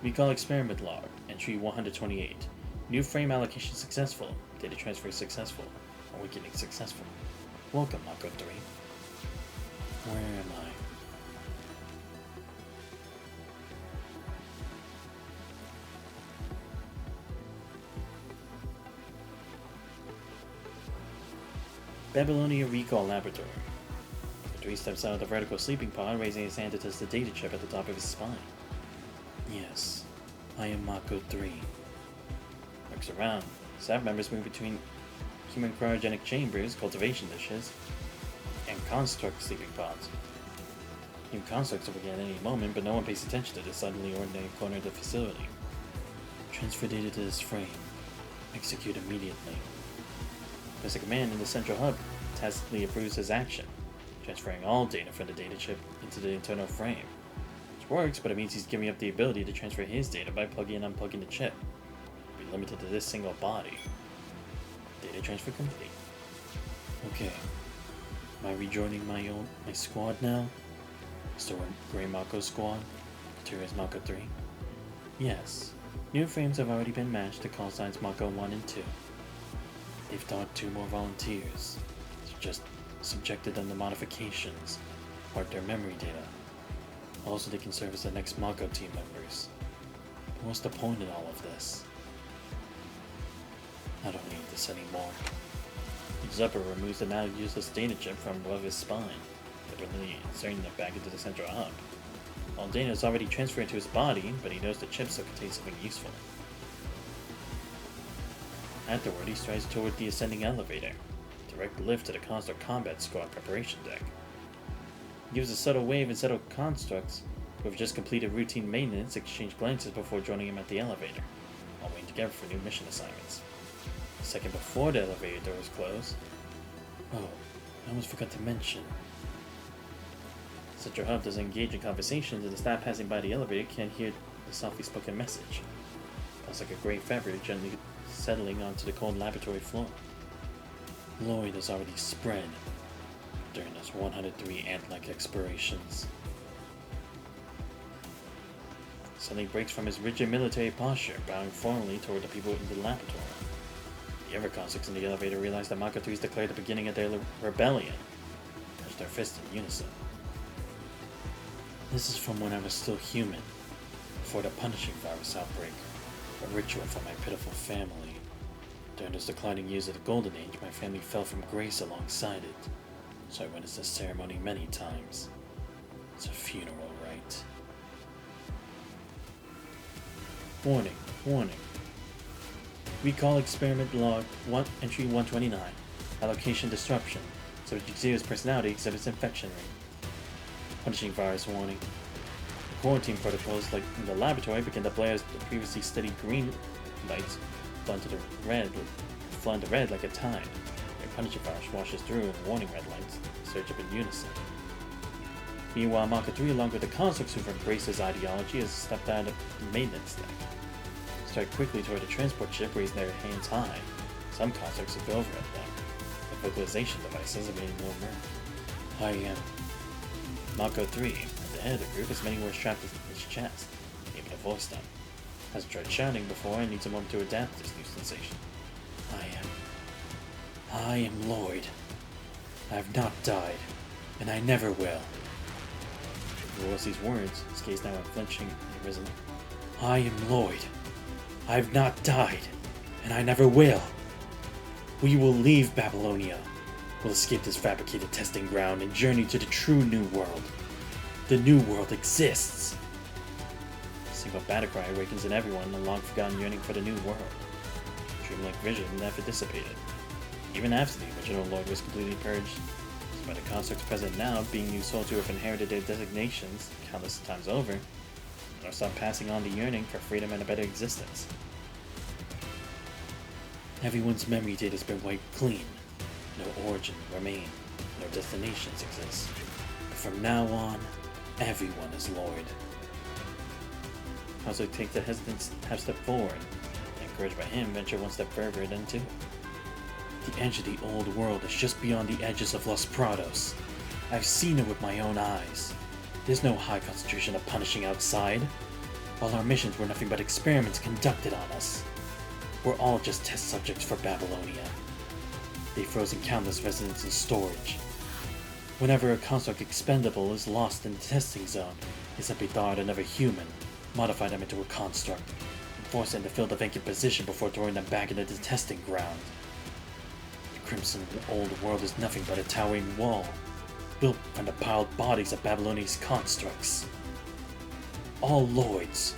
Recall experiment log, entry 128. New frame allocation successful. Data transfer successful. Awakening successful. Welcome, Mako 3. Where am I? Babylonia Recall Laboratory. Mako 3 steps out of the vertical sleeping pod, raising his hand to test the data chip at the top of his spine. Yes, I am Mako 3. Looks around. Staff members move between human cryogenic chambers, cultivation dishes, and construct sleeping pods. New constructs will begin at any moment, but no one pays attention to this suddenly ordinary corner of the facility. Transfer data to this frame. Execute immediately. Mr. Command in the central hub tacitly approves his action, transferring all data from the data chip into the internal frame. Which works, but it means he's giving up the ability to transfer his data by plugging and unplugging the chip. limited to this single body. Data transfer complete. Okay. Am I rejoining my squad now? Still Grey Mako squad? Materials Mako 3? Yes. New frames have already been matched to call signs Mako 1 and 2. They've thought 2 more volunteers. They're just subjected them to modifications, wipe their memory data. Also, they can serve as the next Mako team members. But what's the point in all of this? I don't need this anymore. Zupper removes the now useless data chip from above his spine, deliberately inserting it back into the central hub. All data is already transferred to his body, but he knows the chip still contains something useful. Afterward, he strides toward the ascending elevator, direct lift to the Construct Combat Squad preparation deck. He gives a subtle wave and settled constructs who have just completed routine maintenance exchange glances before joining him at the elevator, all waiting together for new mission assignments. A second before the elevator doors close. Oh, I almost forgot to mention. Central Hub doesn't engage in conversations, and the staff passing by the elevator can't hear the softly spoken message. It's like a gray fabric gently settling onto the cold laboratory floor. Lloyd has already spread during those 103 ant-like explorations. Suddenly breaks from his rigid military posture, bowing formally toward the people in the laboratory. The other constructs in the elevator realize that Mako 3's declared the beginning of their rebellion, touch their fists in unison. This is from when I was still human, before the punishing virus outbreak, a ritual for my pitiful family. During those declining years of the Golden Age, my family fell from grace alongside it, so I witnessed the ceremony many times. It's a funeral rite. Warning, warning. Recall experiment log entry 129. Allocation disruption. Subject Zero's personality exhibits infection rate. Punishing virus warning. The quarantine protocols, like in the laboratory, begin to blare as the previously steady green lights flood into red like a tide. A punishing virus washes through and warning red lights surge up in unison. Meanwhile, Mako 3, along with the constructs who've embraced his ideology, has stepped out of the maintenance deck. Strike quickly toward the transport ship, raising their hands high. Some constructs look over at them. The vocalization devices have made no mirror. I am Mako 3, at the head of the group, as many words trapped in his chest, able to voice them. Hasn't tried shouting before and needs a moment to adapt to this new sensation. I am Lloyd. I have not died, and I never will. He roars these words, his gaze now unflinching and risen. I am Lloyd. I have not died, and I never will. We will leave Babylonia. We'll escape this fabricated testing ground and journey to the true New World. The New World exists. A single battle cry awakens in everyone a long-forgotten yearning for the New World. A dreamlike vision never dissipated. Even after the original Lloyd was completely purged, despite the constructs present now being new souls who have inherited their designations countless times over, or stop passing on the yearning for freedom and a better existence. Everyone's memory data has been wiped clean. No origin remain, no destinations exist. But from now on, everyone is Lloyd. Hazo takes a hesitant half-step forward, and encouraged by him, venture one step further than two. The edge of the old world is just beyond the edges of Los Prados. I've seen it with my own eyes. There's no high concentration of punishing outside. All our missions were nothing but experiments conducted on us. We're all just test subjects for Babylonia. They've frozen countless residents in storage. Whenever a construct expendable is lost in the testing zone, they simply thaw out another human, modify them into a construct, and force them to fill the vacant position before throwing them back into the testing ground. The Crimson Old World is nothing but a towering wall, built from the piled bodies of Babylonia's constructs. All Lloyds,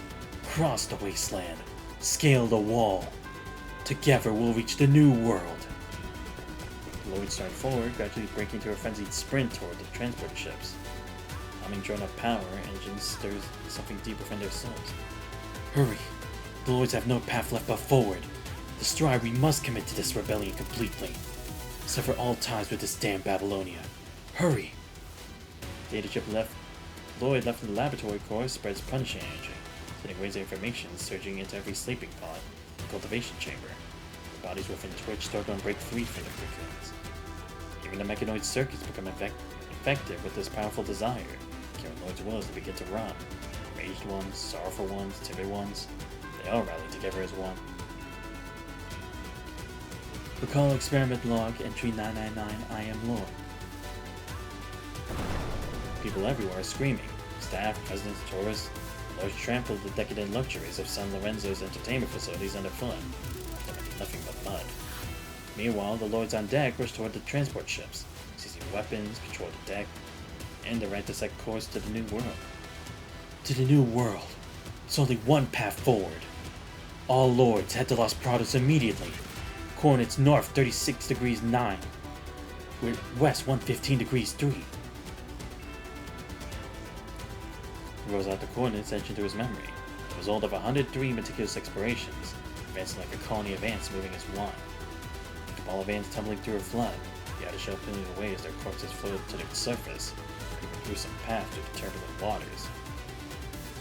cross the wasteland, scale the wall. Together we'll reach the New World. The Lloyds start forward, gradually breaking to a frenzied sprint toward the transport ships. Humming drawn-up power engines stirs something deep within their souls. Hurry! The Lloyds have no path left but forward. To strive, we must commit to this rebellion completely. Sever all ties with this damn Babylonia. Hurry! Data chip Lloyd left in the laboratory core spreads punishing energy, sending waves of information surging into every sleeping pod, cultivation chamber. The bodies within Twitch struggle and break free from the cocoons. Even the mechanoid circuits become effective with this powerful desire, killing Lord's wills to begin to run. Raged ones, sorrowful ones, timid ones, they all rally together as one. Recall experiment log entry 999 I am Lord. People everywhere are screaming. Staff, residents, tourists, Lords trample the decadent luxuries of San Lorenzo's entertainment facilities underfoot. There may be nothing but mud. Meanwhile, the Lords on deck rush toward the transport ships, seizing weapons, control the deck, and the right to set course to the new world. To the new world. There's only one path forward. All Lords head to Los Prados immediately. Coordinates north 36 degrees 9. West 115 degrees 3. He rolls out the coordinates etched into his memory. The result of 103 meticulous explorations, advancing like a colony of ants moving as one. Like a ball of ants tumbling through a flood, the outer shell peeling away as their corpses floated to the surface, creeping through some path through the turbulent waters.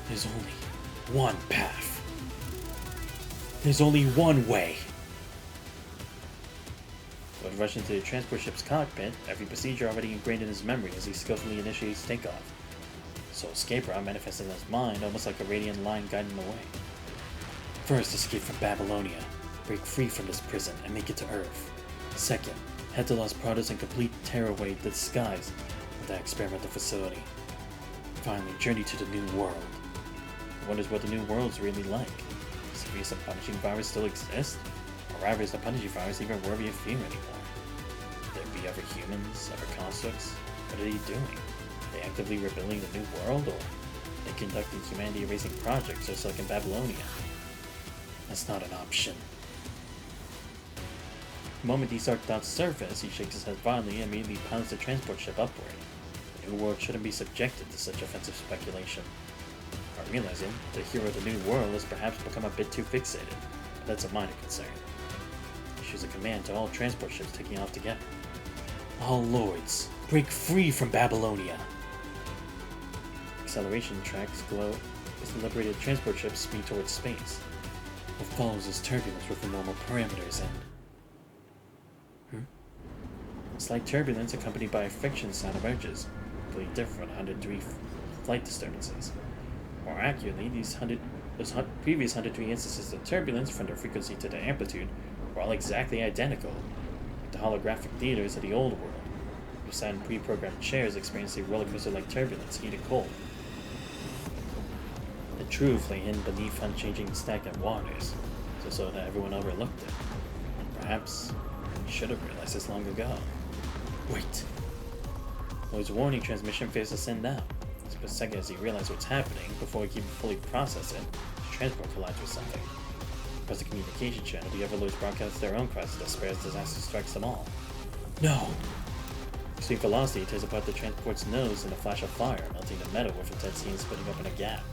There's only one path. There's only one way. Would rush into the transport ship's cockpit, every procedure already ingrained in his memory as he skillfully initiates takeoff. So escape route manifested in his mind almost like a radiant line guiding the way. First, escape from Babylonia, break free from this prison and make it to Earth. Second, head to Los Prados and complete tearaway the skies of that experimental facility. Finally, journey to the new world. He wonders what the new world's really like. Does the serious and punishing virus still exist? Or rather, is the punishing virus even worthy of fear anymore? Could there be other humans, other constructs? What are they doing? Are they actively rebuilding the new world, or are they conducting humanity-erasing projects just like in Babylonia? That's not an option. The moment Isark thoughts surface, he shakes his head violently and immediately pilots the transport ship upward. The new world shouldn't be subjected to such offensive speculation. Upon realizing the hero of the new world has perhaps become a bit too fixated, but that's a minor concern. He issues a command to all transport ships taking off together. All Lords, break free from Babylonia! Acceleration tracks glow as the liberated transport ships speed towards space. What follows is turbulence with the normal parameters and... Slight turbulence accompanied by a friction sound emerges, completely different from 103 flight disturbances. More accurately, those previous 103 instances of turbulence, from their frequency to their amplitude, were all exactly identical, like the holographic theaters of the old world. You sat in pre-programmed chairs experiencing roller coaster-like turbulence, heat and cold. The truth lay hidden beneath unchanging stagnant waters, so that everyone overlooked it. Perhaps he should have realized this long ago. Wait. Lloyd's warning transmission fails to send out. It's but a second as he realizes what's happening. Before he can fully process it, his transport collides with something. Across the communication channel, the Overlords broadcast their own cries of despair as disaster strikes them all. No! Extreme velocity tears apart the transport's nose in a flash of fire, melting the metal with intensity and splitting open a gap.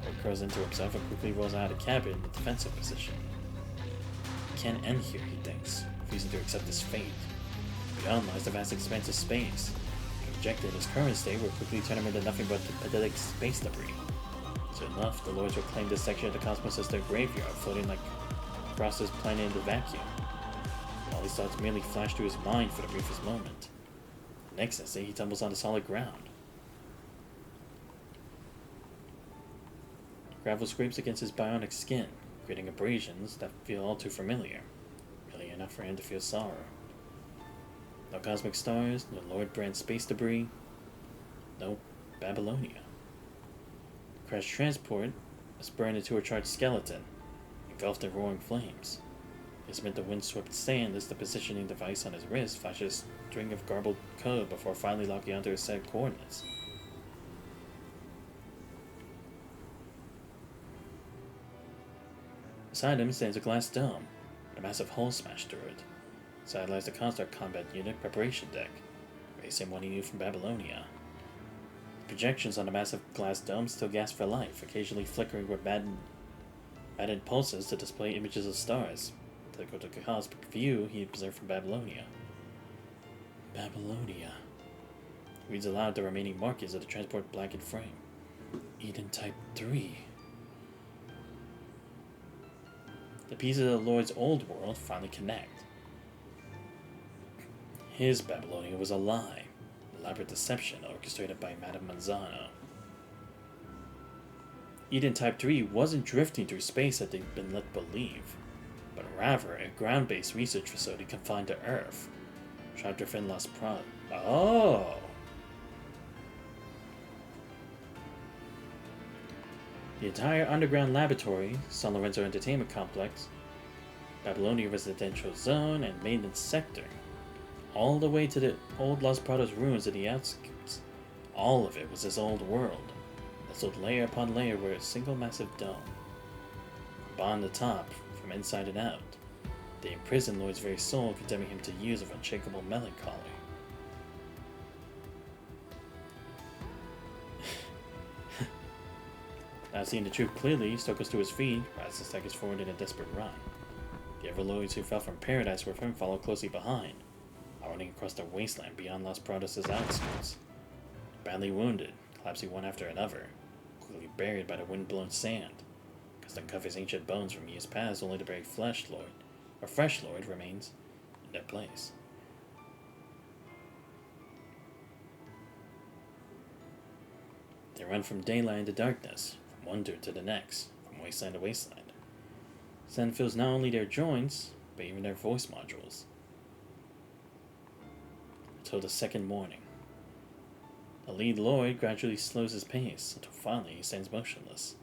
Lloyd curls into himself and quickly rolls out of the cabin in the defensive position. It can't end here, he thinks, refusing to accept his fate. Beyond lies the vast expanse of space. Rejected in his current state will quickly turn him into nothing but pathetic space debris. Soon enough, the Lords will claim this section of the cosmos as their graveyard, floating like across this planet in the vacuum. All these thoughts merely flash through his mind for the briefest moment. The next instant, he tumbles onto solid ground. Gravel scrapes against his bionic skin, creating abrasions that feel all too familiar, really enough for him to feel sorrow. No cosmic stars, no Lord-brand space debris, no Babylonia. The crashed transport is burned into a charged skeleton, engulfed in roaring flames. Amid the wind-swept sand as the positioning device on his wrist flashes a string of garbled code before finally locking onto his set coordinates. Beside him stands a glass dome, and a massive hole smashed through it. Inside lies the Construct Combat Unit preparation deck, the same one he knew from Babylonia. The projections on the massive glass dome still gasp for life, occasionally flickering with maddened pulses to display images of stars, typical to the cosmic view he observed from Babylonia. Babylonia. He reads aloud the remaining markings of the transport blackened frame. Eden Type 3. the pieces of the Lord's old world finally connect. His Babylonia was a lie, an elaborate deception orchestrated by Madame Manzano. Eden Type 3 wasn't drifting through space as they'd been led to believe, but rather a ground-based research facility confined to Earth, trapped within Las Pradas. Oh! The entire underground laboratory, San Lorenzo Entertainment Complex, Babylonia Residential Zone, and Maintenance Sector, all the way to the old Las Pradas ruins at the outskirts. All of it was this old world, nestled layer upon layer were a single massive dome. Upon the top, from inside and out, they imprisoned Lloyd's very soul, condemning him to years of unshakable melancholy. Now seeing the truth clearly, Stoke goes to his feet, rises and staggers forward in a desperate run. The other Lloyds who fell from paradise with him follow closely behind, running across the wasteland beyond Las Pradas' outskirts. Badly wounded, collapsing one after another, quickly buried by the wind-blown sand, because to uncover his ancient bones from years past only to bury fresh Lloyd remains in their place. They run from daylight into darkness, from one dirt to the next, from wasteland to wasteland. Sand fills not only their joints, but even their voice modules. Until the second morning. The lead Lloyd gradually slows his pace, until finally he stands motionless.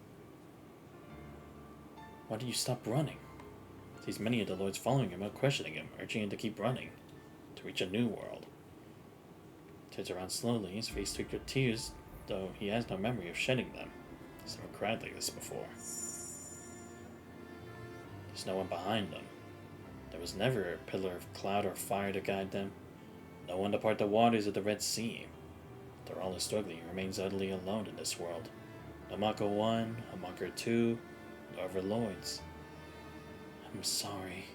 Why did you stop running? Sees many of the Lloyds following him, out questioning him, urging him to keep running, to reach a new world. Turns around slowly, his face streaked with tears, though he has no memory of shedding them. He's never cried like this before. There's no one behind them. There was never a pillar of cloud or fire to guide them. No one to part the waters of the Red Sea. Through all his struggling, he remains utterly alone in this world. No Mako 1, a Mako 2, no other Lloyds. I'm sorry.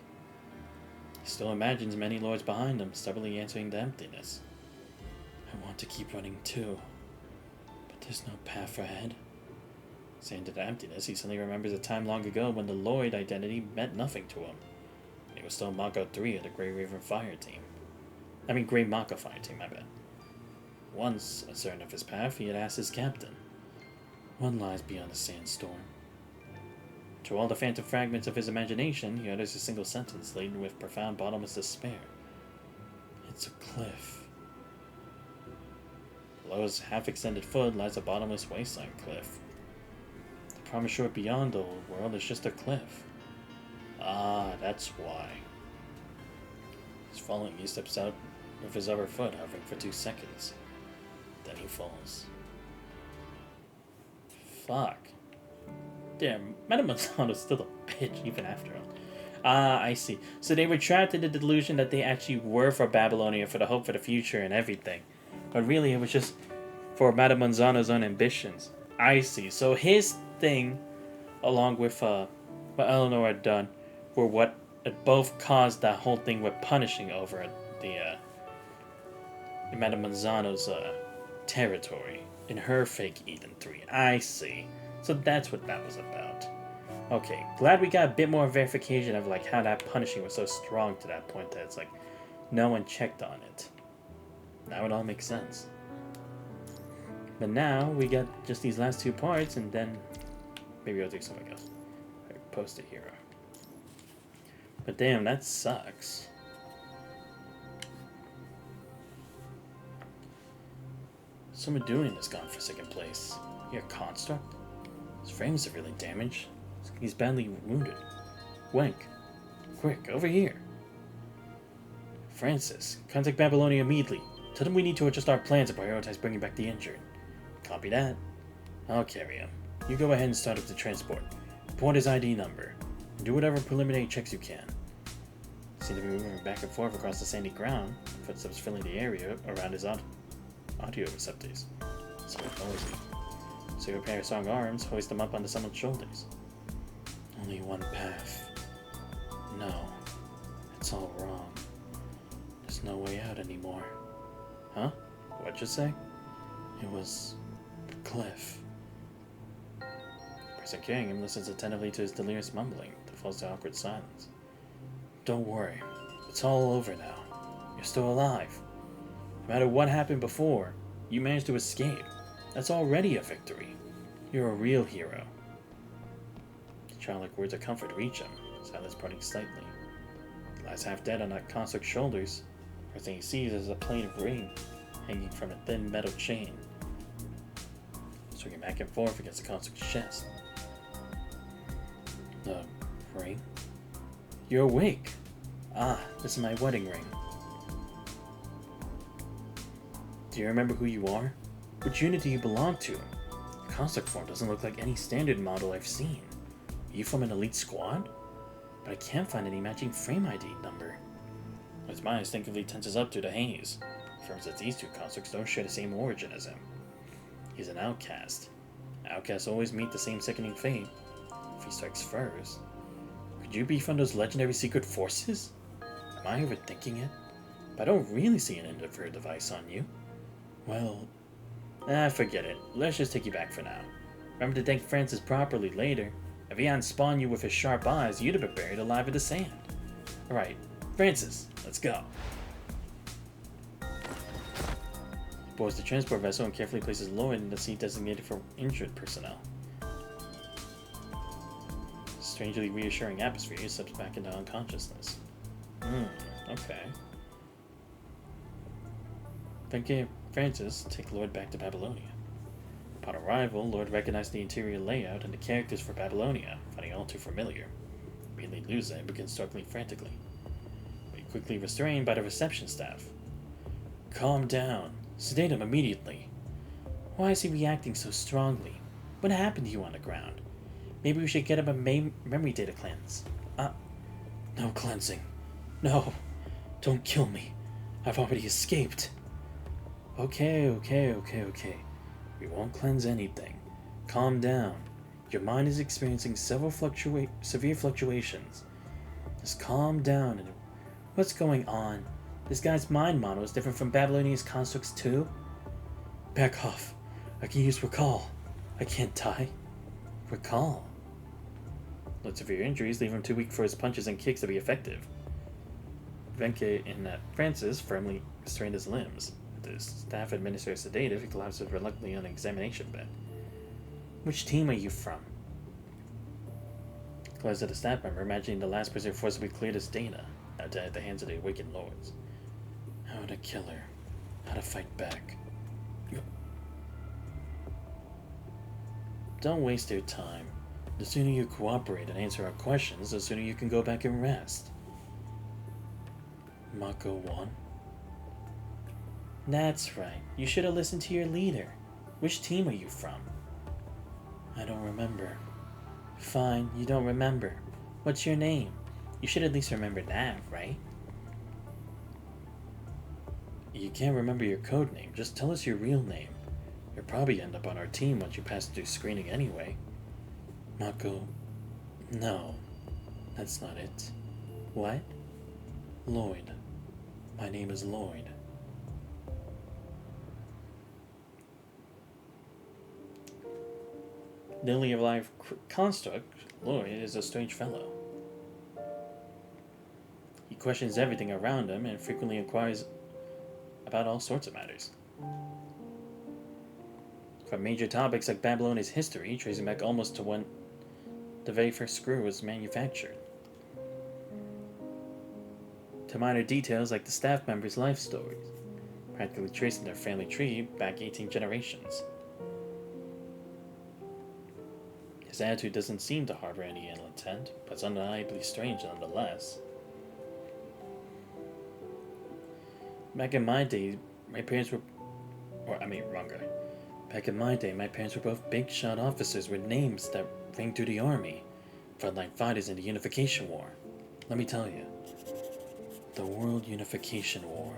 He still imagines many Lloyds behind him, stubbornly answering the emptiness. I want to keep running too, but there's no path ahead. Saying to the emptiness, he suddenly remembers a time long ago when the Lloyd identity meant nothing to him. And he was still Mako 3 of the Grey Raven Fire Team. Grey Mako Fire Team, I bet. Once, uncertain of his path, he had asked his captain, "What lies beyond the sandstorm?" To all the phantom fragments of his imagination, he utters a single sentence laden with profound bottomless despair. It's a cliff. Below his half-extended foot lies a bottomless wasteland cliff. The promised shore beyond the old world is just a cliff. Ah, that's why. He's falling, he steps out with his other foot, hovering for 2 seconds. Then he falls. Fuck. Damn, Madame Manzano's still a bitch, even after all. Ah, I see. So they were trapped in the delusion that they actually were for Babylonia, for the hope for the future and everything. But really, it was just for Madame Manzano's own ambitions. I see. So his thing, along with what Eleanor had done, were what it both caused that whole thing with punishing over the Madame Manzano's territory in her fake Eden 3. I see. So that's what that was about. Okay, glad we got a bit more verification of like how that punishing was so strong to that point that it's like no one checked on it. Now it all makes sense. But now we got just these last 2 parts, and then maybe I'll do something else. Post a hero. But damn, that sucks. Someone doing this gone for second place. You're a construct? His frame is severely damaged. He's badly wounded. Wank. Quick, over here. Francis, contact Babylonia immediately. Tell them we need to adjust our plans and prioritize bringing back the injured. Copy that. I'll carry him. You go ahead and start up the transport. Report his ID number. And do whatever preliminary checks you can. Seem to be moving back and forth across the sandy ground, footsteps filling the area around his audio receptors. So noisy. So you repair strong arms, hoist them up onto someone's shoulders. Only one path. No. It's all wrong. There's no way out anymore. Huh? What'd you say? It was Cliff. The person carrying him listens attentively to his delirious mumbling. The falls to awkward silence. Don't worry. It's all over now. You're still alive. No matter what happened before, you managed to escape. That's already a victory. You're a real hero. The childlike words of comfort reach him, silence parting slightly. He lies half dead on that construct's shoulders. First thing he sees is a plain ring hanging from a thin metal chain, swinging back and forth against the construct's chest. The ring? You're awake. Ah, this is my wedding ring. Do you remember who you are? Which unit do you belong to? Your construct form doesn't look like any standard model I've seen. Are you from an elite squad? But I can't find any matching frame ID number. His mind instinctively tenses up to the haze. Confirms that these two constructs don't share the same origin as him. He's an outcast. Outcasts always meet the same sickening fate. If he strikes first. Could you be from those legendary secret forces? Am I overthinking it? But I don't really see an interfere device on you. Well, forget it. Let's just take you back for now. Remember to thank Francis properly later. If he hadn't spawned you with his sharp eyes, you'd have been buried alive in the sand. Alright, Francis, let's go. He boards the transport vessel and carefully places Lloyd in the seat designated for injured personnel. Strangely reassuring atmosphere, he slips back into unconsciousness. Okay. Venke Francis take Lloyd back to Babylonia. Upon arrival, Lloyd recognized the interior layout and the characters for Babylonia, finding all too familiar. Immediately loses it and begins struggling frantically, but he quickly restrained by the reception staff. Calm down. Sedate him immediately. Why is he reacting so strongly? What happened to you on the ground? Maybe we should get him a memory data cleanse. No cleansing. No. Don't kill me. I've already escaped. Okay. We won't cleanse anything. Calm down. Your mind is experiencing several severe fluctuations. Just calm down. And what's going on? This guy's mind model is different from Babylonia's constructs too? Back off. I can use recall. I can't die. Recall? But severe injuries leave him too weak for his punches and kicks to be effective. Venke and Francis firmly restrained his limbs. The staff administers a sedative, he collapses reluctantly on an examination bed. Which team are you from? Glares at the staff member, imagining the last person forcibly cleared his data, now dead at the hands of the awakened lords. How to kill her. How to fight back. Don't waste your time. The sooner you cooperate and answer our questions, the sooner you can go back and rest. Mako 1? That's right. You should have listened to your leader. Which team are you from? I don't remember. Fine, you don't remember. What's your name? You should at least remember that, right? You can't remember your code name. Just tell us your real name. You'll probably end up on our team once you pass through screening anyway. Mako... No. That's not it. What? Lloyd. My name is Lloyd. Newly alive construct, Lloyd is a strange fellow. He questions everything around him and frequently inquires about all sorts of matters. From major topics like Babylonia's history, tracing back almost to when the very first screw was manufactured, to minor details like the staff members' life stories, practically tracing their family tree back 18 generations. His attitude doesn't seem to harbor any ill intent, but it's undeniably strange nonetheless. Back in my day, my parents were... Back in my day, my parents were both big shot officers with names that ring through the army. Frontline fighters in the Unification War. Let me tell you. The World Unification War.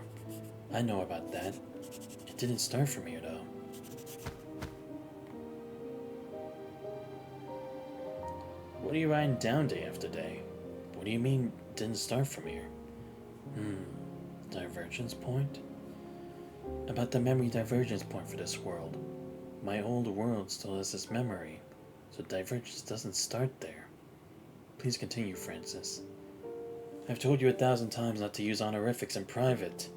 I know about that. It didn't start from here, though. What are you writing down day after day? What do you mean, didn't start from here? Divergence point? About the memory divergence point for this world. My old world still has this memory, so divergence doesn't start there. Please continue, Francis. I've told you 1,000 times not to use honorifics in private.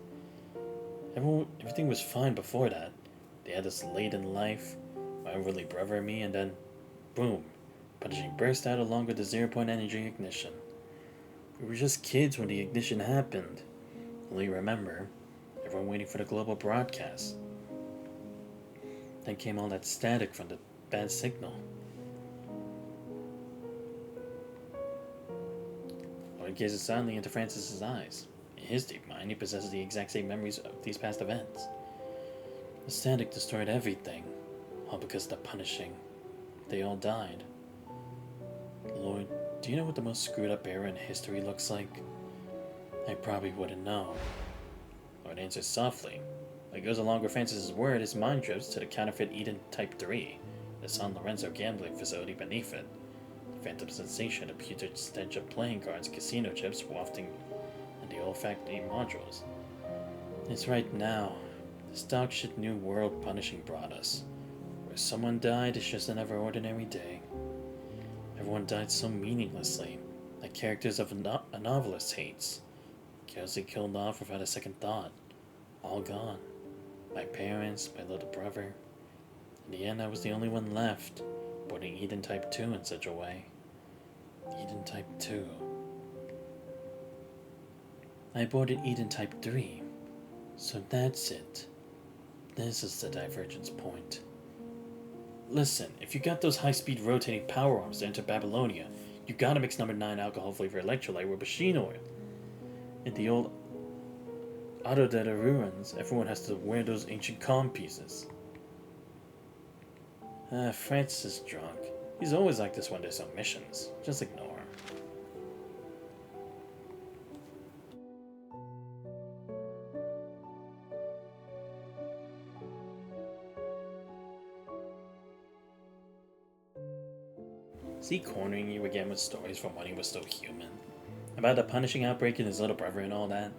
Everything was fine before that. They had us late in life, my unruly brother and me, and then, boom, punishing burst out along with the 0-point energy ignition. We were just kids when the ignition happened. Only remember, everyone waiting for the global broadcast. Then came all that static from the bad signal. Lloyd gazes silently into Francis's eyes. In his deep mind, he possesses the exact same memories of these past events. The static destroyed everything, all because of the punishing. They all died. Lloyd, do you know what the most screwed up era in history looks like? I probably wouldn't know. Lloyd answers softly. When he goes along with Francis's word, his mind drifts to the counterfeit Eden Type 3, the San Lorenzo gambling facility beneath it. The phantom sensation, the putrid stench of playing cards, casino chips wafting, and the olfactory modules. It's right now. This dog shit new world punishing brought us. Where someone died is just another ordinary day. Everyone died so meaninglessly, like characters of a novelist hates. Carelessly killed off without a second thought. All gone. My parents, my little brother. In the end, I was the only one left, boarding Eden Type 2 in such a way. Eden Type 2. I boarded Eden Type 3. So that's it. This is the divergence point. Listen, if you got those high-speed rotating power arms to enter Babylonia, you gotta mix number 9 alcohol-flavored electrolyte with machine oil. In the old Autodata ruins, everyone has to wear those ancient comm pieces. Francis is drunk. He's always like this when there's no missions. Just ignore him. Is he cornering you again with stories from when he was still human? About the punishing outbreak in his little brother and all that?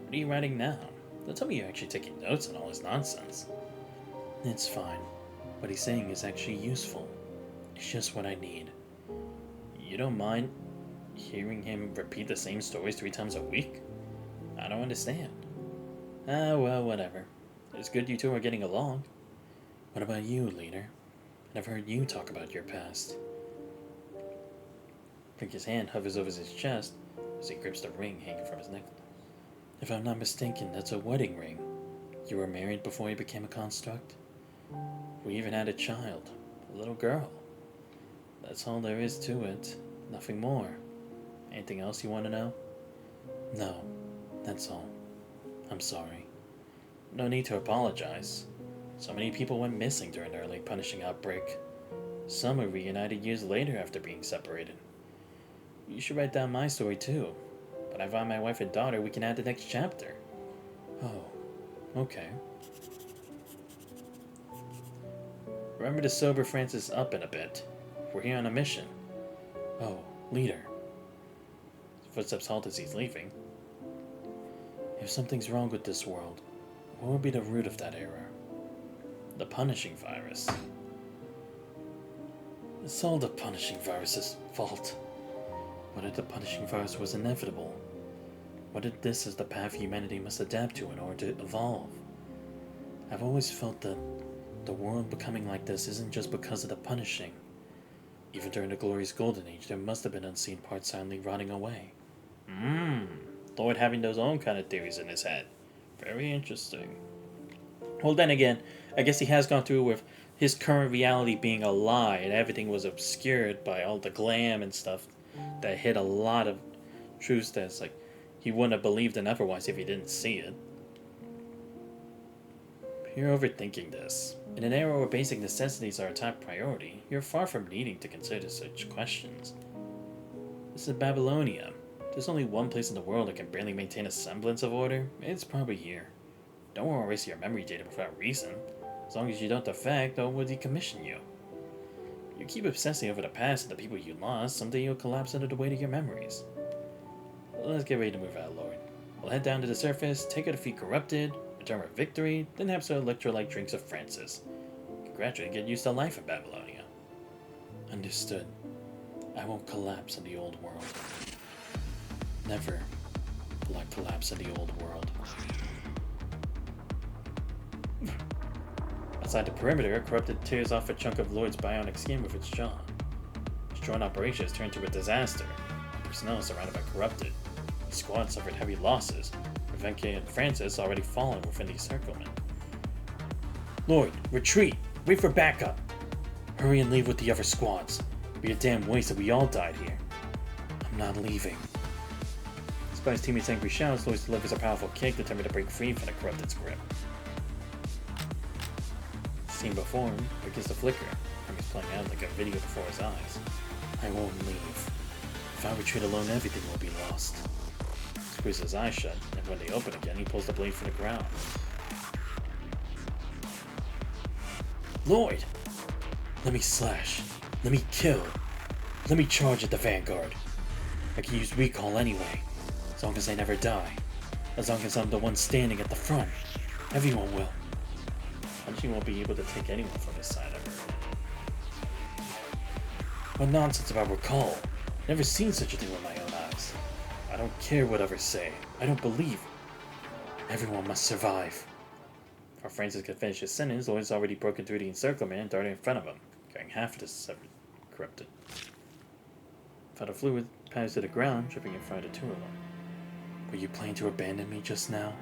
What are you writing now? Don't tell me you're actually taking notes on all his nonsense. It's fine. What he's saying is actually useful. It's just what I need. You don't mind hearing him repeat the same stories 3 times a week? I don't understand. Well, whatever. It's good you two are getting along. What about you, leader? I never heard you talk about your past. His hand hovers over his chest as he grips the ring hanging from his neck. If I'm not mistaken, that's a wedding ring. You were married before you became a construct? We even had a child, a little girl. That's all there is to it, nothing more. Anything else you want to know? No, that's all. I'm sorry. No need to apologize. So many people went missing during the early punishing outbreak. Some were reunited years later after being separated. You should write down my story too. When I find my wife and daughter, we can add the next chapter. Oh, okay. Remember to sober Francis up in a bit. We're here on a mission. Oh, leader. His footsteps halt as he's leaving. If something's wrong with this world, what would be the root of that error? The punishing virus. It's all the punishing virus's fault. What if the punishing virus was inevitable? What if this is the path humanity must adapt to in order to evolve? I've always felt that the world becoming like this isn't just because of the punishing. Even during the glorious golden age, there must have been unseen parts silently rotting away. Lloyd having those own kind of theories in his head. Very interesting. Well, then again, I guess he has gone through with his current reality being a lie, and everything was obscured by all the glam and stuff that hid a lot of truths that's like he wouldn't have believed in otherwise if he didn't see it. You're overthinking this. In an era where basic necessities are a top priority, you're far from needing to consider such questions. This is Babylonia. There's only one place in the world that can barely maintain a semblance of order. It's probably here. Don't want to erase your memory data without reason. As long as you don't defect, or will decommission you. You keep obsessing over the past and the people you lost, someday you'll collapse under the weight of your memories. Let's get ready to move out, Lord. We'll head down to the surface, take her defeat corrupted, return with victory, then have some electrolyte drinks of Francis. Congratulate and get used to life in Babylonia. Understood. I won't collapse in the old world. Never will I collapse in the old world. Outside the perimeter, Corrupted tears off a chunk of Lloyd's bionic skin with its jaw. His drone operation has turned to a disaster. Personnel is surrounded by Corrupted. The squad suffered heavy losses, with Venke and Francis already fallen within the encirclement. Lloyd, retreat! Wait for backup! Hurry and leave with the other squads. It'd be a damn waste if we all died here. I'm not leaving. Despite his teammates' angry shouts, Lloyd delivers a powerful kick determined to break free from the Corrupted's grip. The scene before him begins to flicker, and he's playing out like a video before his eyes. I won't leave. If I retreat alone, everything will be lost. He squeezes his eyes shut, and when they open again, he pulls the blade from the ground. Lloyd! Let me slash. Let me kill. Let me charge at the Vanguard. I can use recall anyway, as long as I never die. As long as I'm the one standing at the front. Everyone will. Punchy won't be able to take anyone from his side ever. What nonsense about recall? Never seen such a thing with my own eyes. I don't care what others say. I don't believe. Everyone must survive. Before Francis could finish his sentence, Lloyd's already broken through the encirclement and darted in front of him, carrying half of the severed Corrupted. Vital fluid patters to the ground, dripping in front of the two of them. Were you planning to abandon me just now?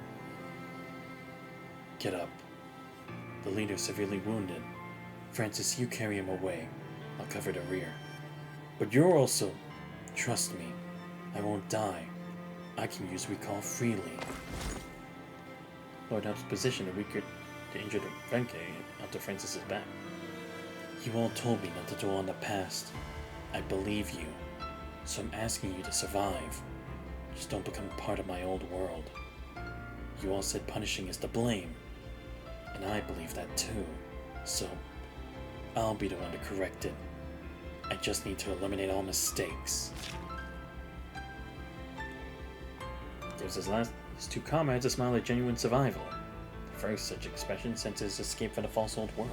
Get up. The leader is severely wounded. Francis, you carry him away. I'll cover the rear. But you're also... Trust me, I won't die. I can use recall freely. Lloyd helps position the injured Venke onto Francis's back. You all told me not to dwell on the past. I believe you. So I'm asking you to survive. Just don't become part of my old world. You all said punishing is to blame. And I believe that too. So, I'll be the one to correct it. I just need to eliminate all mistakes. Gives his two comrades a smile of genuine survival. The first such expression since his escape from the false old world.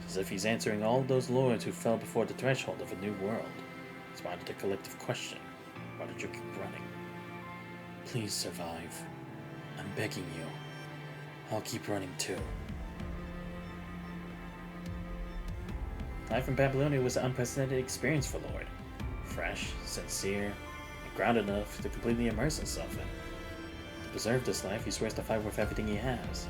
It's as if he's answering all those lords who fell before the threshold of a new world. Responded to the collective question, why did you keep running? Please survive. I'm begging you. I'll keep running too. Life in Babylonia was an unprecedented experience for Lloyd. Fresh, sincere, and grounded enough to completely immerse himself in. To preserve this life, he swears to fight with everything he has.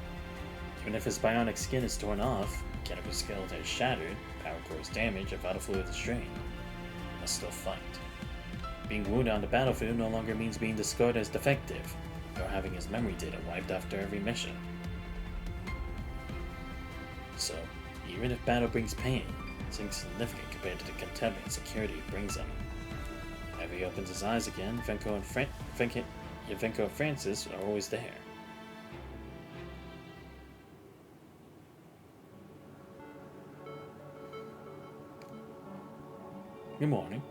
Even if his bionic skin is torn off, mechanical skeleton is shattered, power core is damaged, and vital fluid is drained, he must still fight. Being wounded on the battlefield no longer means being discarded as defective, nor having his memory data wiped after every mission. So, even if battle brings pain, it's insignificant compared to the contempt and security it brings him. Whenever he opens his eyes again, Venko and Francis are always there. Good morning.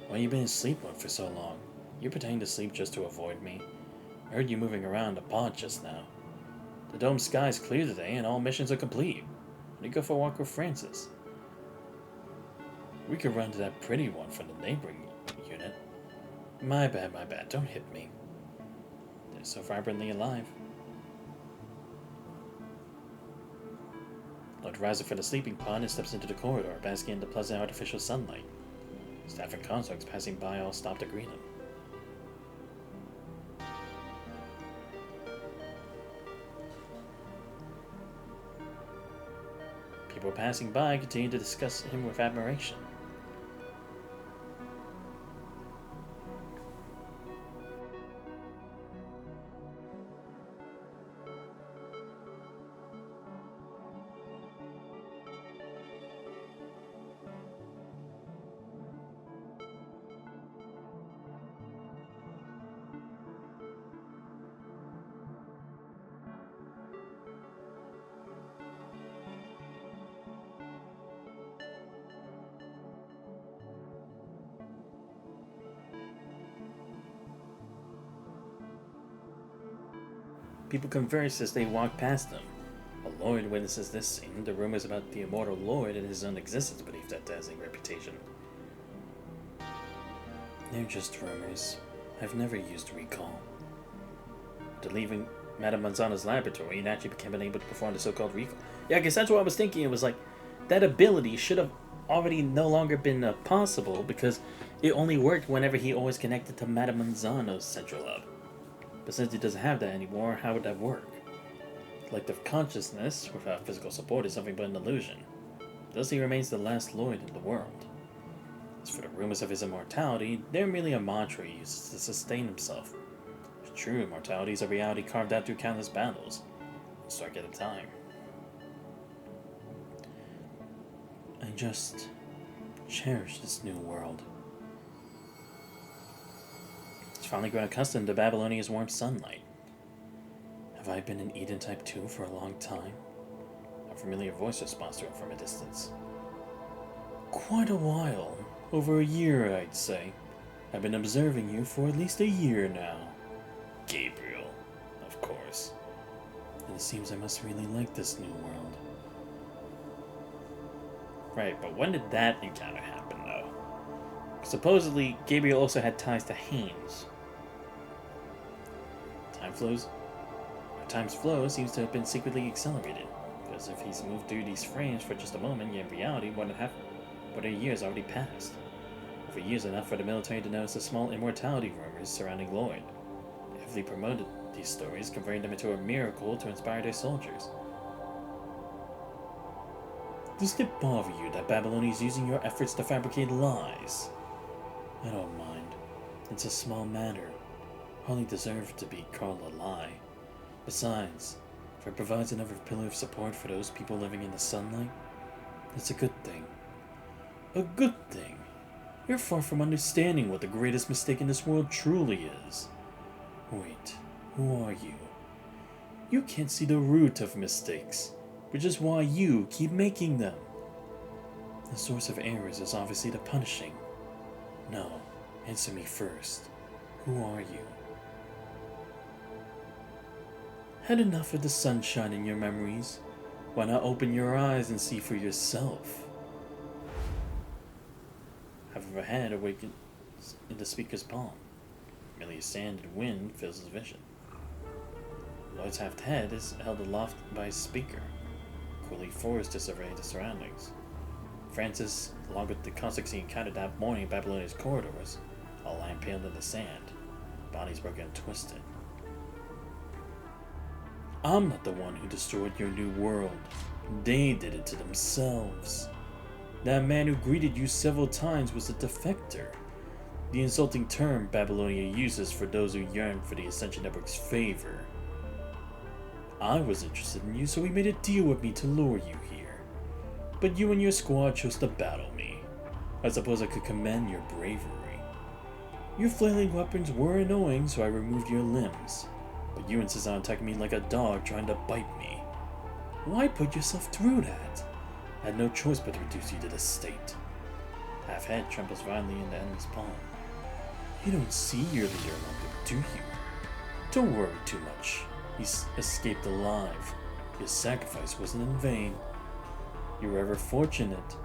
Why you been asleep for so long? You pretending to sleep just to avoid me? I heard you moving around the pod just now. The dome sky is clear today and all missions are complete. Let me go for a walk with Francis. We could run to that pretty one from the neighboring unit. My bad, don't hit me. They're so vibrantly alive. Lloyd rises from the sleeping pod and steps into the corridor, basking in the pleasant artificial sunlight. Staff and consorts passing by all stop to greet him. People passing by continue to discuss him with admiration. People converse as they walk past them. While Lloyd witnesses this scene, the rumors about the immortal Lloyd and his own existence beneath that dazzling reputation. They're just rumors. I've never used recall. After leaving Madame Manzana's laboratory, he naturally became unable to perform the so-called recall. Yeah, I guess that's what I was thinking. It was like, that ability should have already no longer been possible because it only worked whenever he always connected to Madame Manzana's central hub. But since he doesn't have that anymore, how would that work? Collective consciousness without physical support is something but an illusion. Thus he remains the last Lloyd in the world. As for the rumors of his immortality, they're merely a mantra he uses to sustain himself. True immortality is a reality carved out through countless battles, one strike at a time. I just cherish this new world. It's finally grown accustomed to Babylonia's warm sunlight. Have I been an Eden Type 2 for a long time? A familiar voice responds to him from a distance. Quite a while. Over a year, I'd say. I've been observing you for at least a year now. Gabriel, of course. And it seems I must really like this new world. Right, but when did that encounter happen, though? Supposedly, Gabriel also had ties to Haynes. Time's flow seems to have been secretly accelerated, because if he's moved through these frames for just a moment, yet in reality, more than a year has already passed. Over years enough for the military to notice the small immortality rumors surrounding Lloyd. They promoted these stories, converting them into a miracle to inspire their soldiers. Doesn't it bother you that Babylonia is using your efforts to fabricate lies? I don't mind. It's a small matter. Hardly deserved to be called a lie. Besides, if it provides another pillar of support for those people living in the sunlight, it's a good thing. A good thing? You're far from understanding what the greatest mistake in this world truly is. Wait, who are you? You can't see the root of mistakes, which is why you keep making them. The source of errors is obviously the punishing. No, answer me first. Who are you? Had enough of the sunshine in your memories? Why not open your eyes and see for yourself? Half of a hand awakens in the speaker's palm. Merely sand and wind fills his vision. Lloyd's halved head is held aloft by his speaker, coolly forced to survey the surroundings. Francis, along with the conflicts he encountered that morning in Babylonia's corridors, all lie impaled in the sand, bodies broken and twisted. I'm not the one who destroyed your new world. They did it to themselves. That man who greeted you several times was a defector. The insulting term Babylonia uses for those who yearn for the Ascension Network's favor. I was interested in you, so we made a deal with me to lure you here. But you and your squad chose to battle me. I suppose I could commend your bravery. Your flailing weapons were annoying, so I removed your limbs. But you insist on attacking me like a dog trying to bite me. Why put yourself through that? I had no choice but to reduce you to this state. Half-head trembles violently in the enemy's palm. You don't see your leader longer, do you? Don't worry too much. He's escaped alive. Your sacrifice wasn't in vain. You were ever fortunate,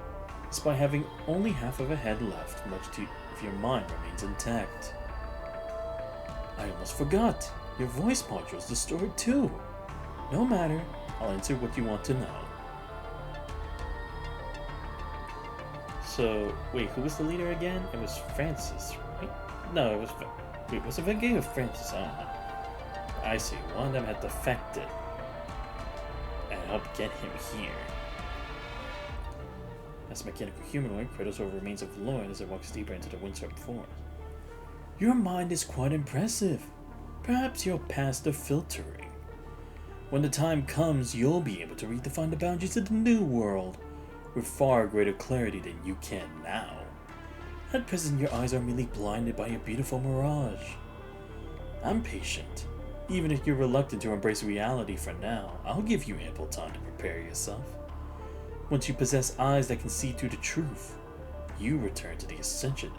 despite having only half of a head left, much if your mind remains intact. I almost forgot. Your voice module is destroyed too. No matter. I'll answer what you want to know. So, wait, who was the leader again? It was Francis, right? No, it was... Wait, was it Vicky or Francis? I don't know. I see. One of them had defected and helped get him here. As a mechanical humanoid, Kratos over remains of Lloyd as it walks deeper into the windswept forest. Your mind is quite impressive. Perhaps you're past the filtering. When the time comes, you'll be able to redefine the boundaries of the new world with far greater clarity than you can now. At present, your eyes are merely blinded by a beautiful mirage. I'm patient. Even if you're reluctant to embrace reality for now, I'll give you ample time to prepare yourself. Once you possess eyes that can see through the truth, your return to the Ascension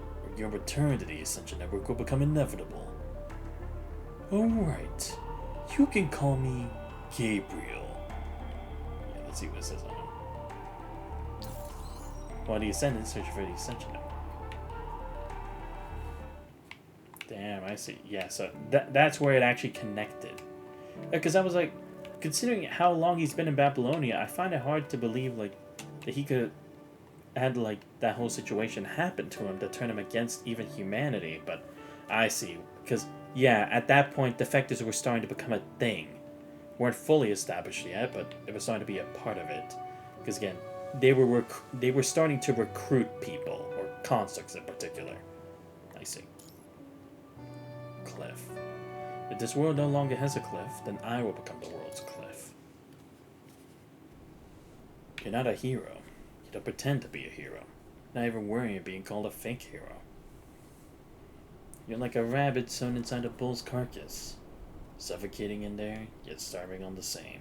Network will become inevitable. Alright, you can call me Gabriel. Yeah, let's see what it says on him. While the Ascendants search for the Ascension Network. Damn, I see. Yeah, so that's where it actually connected. Because I was like, considering how long he's been in Babylonia, I find it hard to believe like that he could had like that whole situation happen to him to turn him against even humanity. But I see, because yeah, at that point, defectors were starting to become a thing. Weren't fully established yet, but it was starting to be a part of it. Because again, they were starting to recruit people or constructs in particular. I see. Cliff. If this world no longer has a cliff, then I will become the world's cliff. You're not a hero. You don't pretend to be a hero. Not even worrying of being called a fake hero. You're like a rabbit sewn inside a bull's carcass. Suffocating in there, yet starving on the same.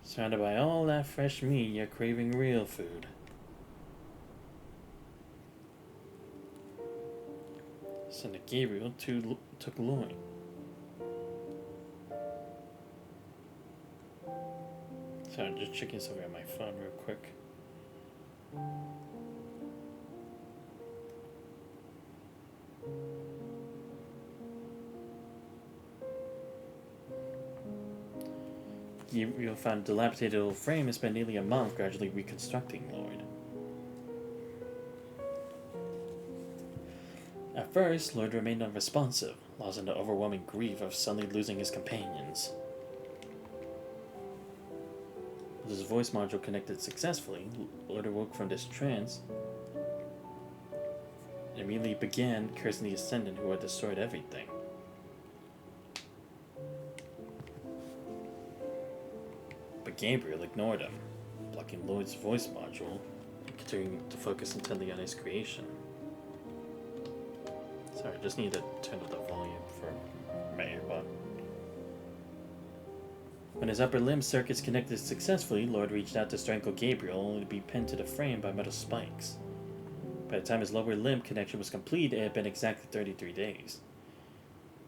Surrounded by all that fresh meat, you're craving real food. Senator Gabriel took Lloyd. Sorry, I'm just checking something on my phone real quick. Gabriel found a dilapidated old frame and spent nearly a month gradually reconstructing Lloyd. At first, Lloyd remained unresponsive, lost in the overwhelming grief of suddenly losing his companions. With his voice module connected successfully, Lloyd awoke from this trance and immediately began cursing the Ascendant who had destroyed everything. But Gabriel ignored him, blocking Lloyd's voice module and continuing to focus intently on his creation. Sorry, I just need to turn up the volume for my earbud. When his upper limb circuits connected successfully, Lloyd reached out to strangle Gabriel, only to be pinned to the frame by metal spikes. By the time his lower limb connection was complete, it had been exactly 33 days.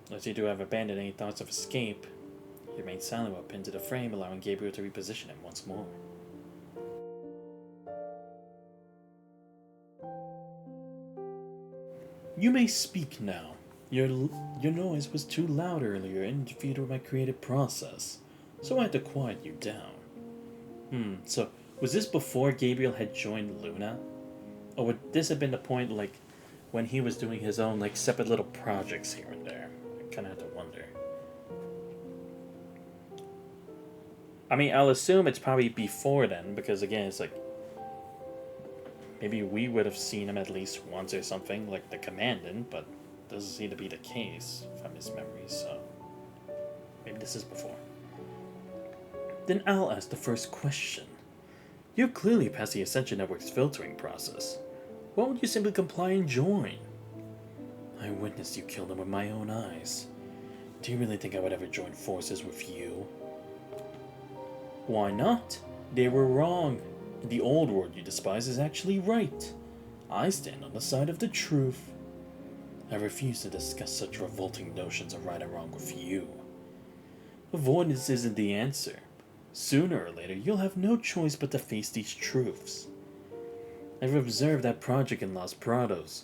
Lloyd seemed to have abandoned any thoughts of escape. He remained silent while pinned to the frame, allowing Gabriel to reposition him once more. You may speak now. Your noise was too loud earlier and interfered with my creative process, so I had to quiet you down. So was this before Gabriel had joined Luna? Or would this have been the point, like, when he was doing his own, like, separate little projects here and there? I kind of had to wonder. I mean, I'll assume it's probably before then, because again, it's like, maybe we would have seen him at least once or something, like the Commandant, but doesn't seem to be the case from his memories, so maybe this is before. Then I'll ask the first question. You're clearly past the Ascension Network's filtering process. Why would you simply comply and join? I witnessed you kill them with my own eyes. Do you really think I would ever join forces with you? Why not? They were wrong. The old world you despise is actually right. I stand on the side of the truth. I refuse to discuss such revolting notions of right and wrong with you. Avoidance isn't the answer. Sooner or later, you'll have no choice but to face these truths. I've observed that project in Los Prados.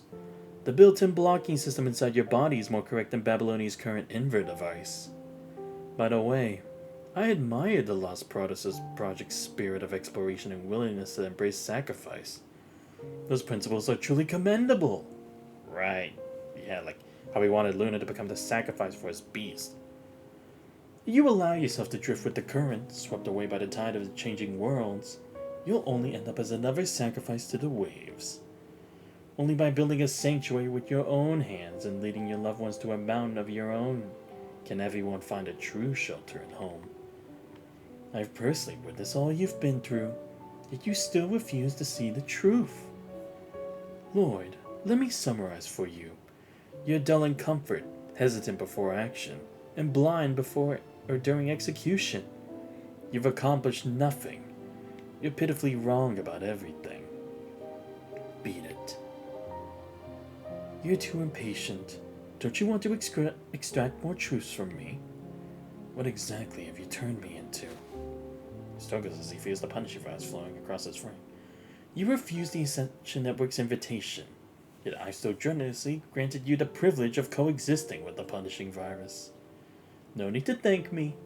The built-in blocking system inside your body is more correct than Babylonia's current invert device. By the way, I admire the Los Prados' project's spirit of exploration and willingness to embrace sacrifice. Those principles are truly commendable. Right. Yeah, like how he wanted Luna to become the sacrifice for his beast. You allow yourself to drift with the current, swept away by the tide of the changing worlds, you'll only end up as another sacrifice to the waves. Only by building a sanctuary with your own hands and leading your loved ones to a mountain of your own can everyone find a true shelter and home. I've personally witnessed all you've been through, yet you still refuse to see the truth. Lloyd, let me summarize for you. You're dull in comfort, hesitant before action, and blind before or during execution. You've accomplished nothing. You're pitifully wrong about everything. Beat it. You're too impatient. Don't you want to extract more truths from me? What exactly have you turned me into? He struggles as he feels the punisher vibes flowing across his frame. You refuse the Ascension Network's invitation. Yet I so generously granted you the privilege of coexisting with the punishing virus. No need to thank me.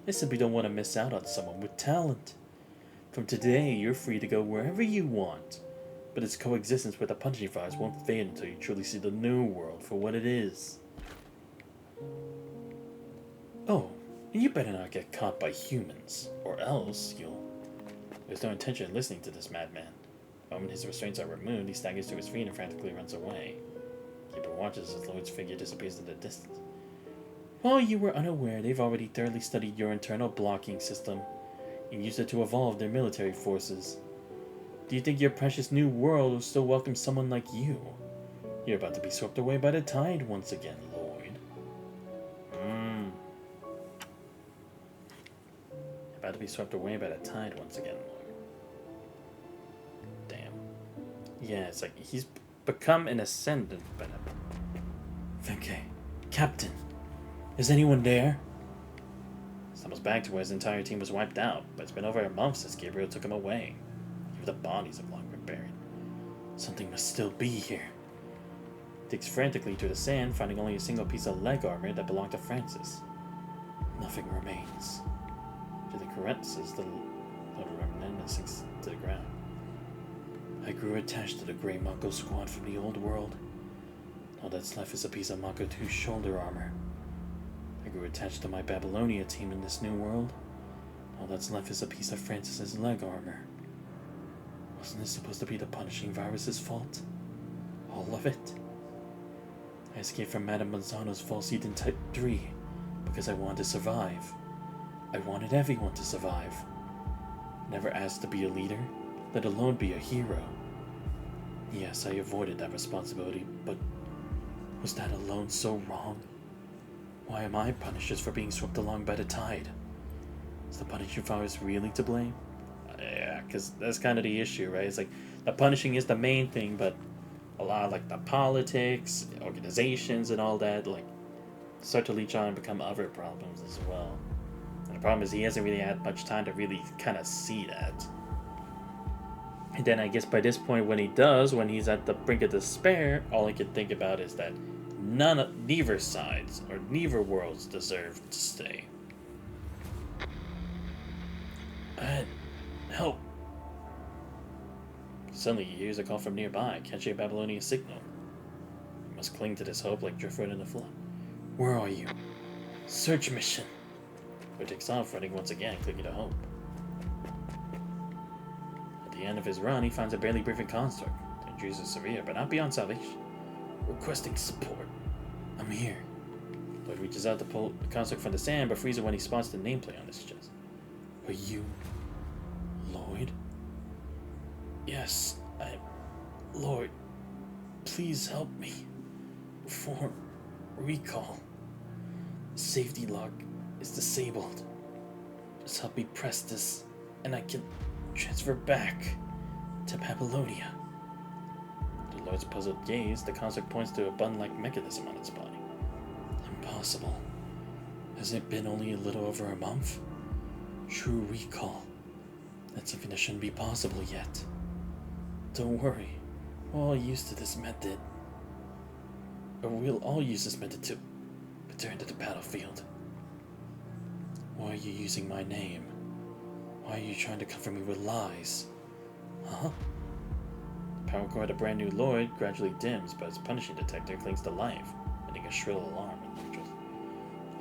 I simply don't want to miss out on someone with talent. From today, you're free to go wherever you want, but its coexistence with the punishing virus won't fade until you truly see the new world for what it is. Oh, and you better not get caught by humans, or else you'll... There's no intention in listening to this madman. The moment his restraints are removed, he staggers to his feet and frantically runs away. Keeper watches as Lloyd's figure disappears in the distance. While you were unaware, they've already thoroughly studied your internal blocking system and used it to evolve their military forces. Do you think your precious new world will still welcome someone like you? You're about to be swept away by the tide once again, Lloyd. About to be swept away by the tide once again, Lloyd. Damn. Yeah, it's like he's become an ascendant, but... Okay. Captain, is anyone there? Stumbles back to where his entire team was wiped out, but it's been over a month since Gabriel took him away. Even the bodies have long been buried. Something must still be here. Digs frantically through the sand, finding only a single piece of leg armor that belonged to Francis. Nothing remains. To the caresses, the load remnant sinks to the ground. I grew attached to the Grey Mako squad from the old world. All that's left is a piece of Mako 2's shoulder armor. I grew attached to my Babylonia team in this new world. All that's left is a piece of Francis's leg armor. Wasn't this supposed to be the punishing virus's fault? All of it? I escaped from Madame Manzano's false Eden Type 3 because I wanted to survive. I wanted everyone to survive. Never asked to be a leader, let alone be a hero. Yes, I avoided that responsibility, but was that alone so wrong? Why am I punished just for being swept along by the tide? Is the punishing virus really to blame? Yeah, because that's kind of the issue, right? It's like the punishing is the main thing, but a lot of like the politics, organizations, and all that like start to leech on and become other problems as well. And the problem is he hasn't really had much time to really kind of see that. And then I guess by this point, when he does, when he's at the brink of despair, all he can think about is that neither sides or neither worlds deserve to stay. Help! Suddenly he hears a call from nearby, catching a Babylonian signal. He must cling to this hope like driftwood in a flood. Where are you? Search mission! He takes off, running once again, clicking to hope. At the end of his run, he finds a barely breathing construct. The injuries are severe, but not beyond salvation. Requesting support. I'm here. Lloyd reaches out to pull the construct from the sand, but freezes when he spots the nameplate on his chest. Are you... Lloyd? Yes, Lloyd, please help me. Before recall. Safety lock is disabled. Just help me press this, and I can transfer back to Babylonia. To Lloyd's puzzled gaze, the construct points to a button-like mechanism on its body. Impossible. Has it been only a little over a month? True recall. That's something that shouldn't be possible yet. Don't worry. We're all used to this method. Or we'll all use this method to return to the battlefield. Why are you using my name? Why are you trying to cover me with lies? Huh? The power cord of brand new Lloyd gradually dims, but his punishing detector clings to life, ending a shrill alarm in interest.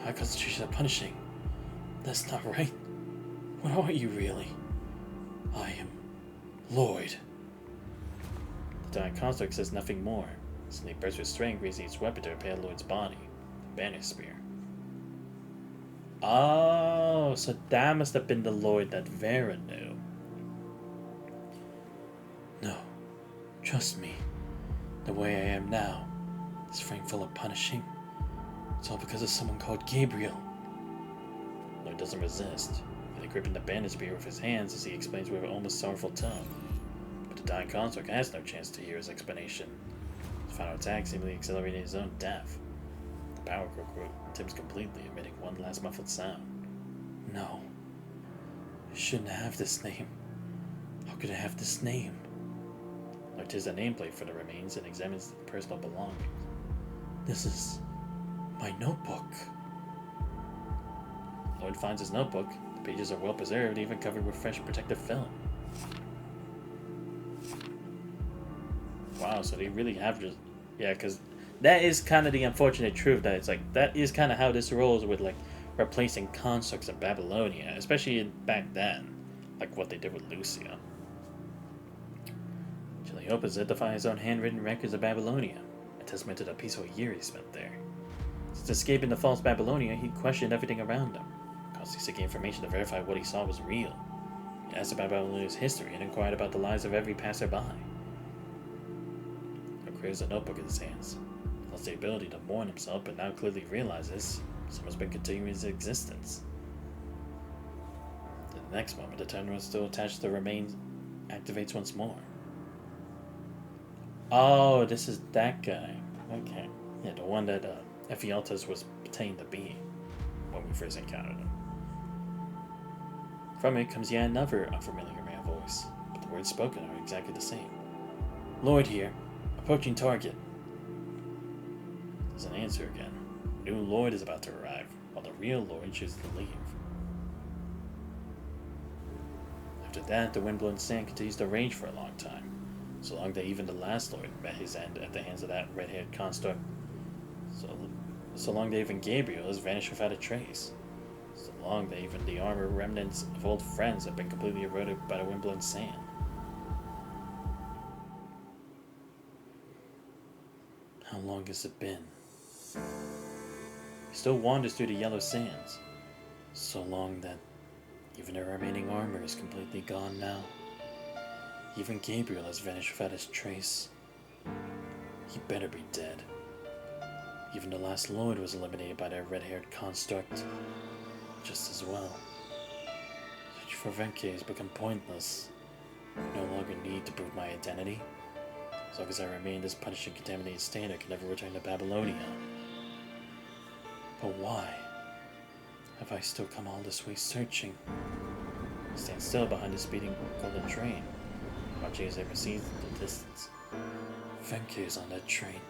High concentration of punishing. That's not right. What are you really? I am Lloyd. The dying construct says nothing more. Suddenly bursts with strength, raising its weapon to impale Lloyd's body. The banner spear. Oh, so that must have been the Lloyd that Vera knew. No. Trust me. The way I am now, this frame full of punishing, it's all because of someone called Gabriel. Lloyd doesn't resist, gripping the bandage spear with his hands as he explains with an almost sorrowful tone. But the dying construct has no chance to hear his explanation. His final attack seemingly accelerating his own death. The power cord dims completely, emitting one last muffled sound. No. I shouldn't have this name. How could I have this name? Lloyd tears a nameplate for the remains and examines the personal belongings. This is my notebook. Lloyd finds his notebook. The pages are well preserved, even covered with fresh protective film. Wow, so they really have just... Yeah, because that is kind of the unfortunate truth, that it's like, that is kind of how this rolls with, like, replacing constructs of Babylonia, especially back then, like what they did with Lucia. Chili opens it to find his own handwritten records of Babylonia, a testament to the peaceful year he spent there. Since escaping the false Babylonia, he questioned everything around him, constantly seeking information to verify what he saw was real. He asked about Babylonia's history and inquired about the lives of every passerby. He cradles a notebook in his hands. He lost the ability to mourn himself, but now clearly realizes someone's been continuing his existence. In the next moment, the terminal still attached to the remains activates once more. Oh, this is that guy. Okay. Yeah, the one that Ephialtes was pretending to be when we first encountered him. From it comes yet another unfamiliar male voice, but the words spoken are exactly the same. Lloyd here. Approaching target. There's an answer again. New Lloyd is about to arrive, while the real Lloyd chooses to leave. After that, the windblown sand continues to rage for a long time, so long that even the last Lloyd met his end at the hands of that red-haired construct. So long that even Gabriel has vanished without a trace. So long that even the armor remnants of old friends have been completely eroded by the windblown sand. How long has it been? He still wanders through the yellow sands. So long that even the remaining armor is completely gone now. Even Gabriel has vanished without his trace. He better be dead. Even the last Lloyd was eliminated by that red-haired construct. Just as well. Search for Venke has become pointless. I no longer need to prove my identity. As long as I remain in this punishing, contaminated state, I can never return to Babylonia. But why? Have I still come all this way searching? I stand still behind the speeding golden train, watching as it recedes in the distance. Venke is on that train.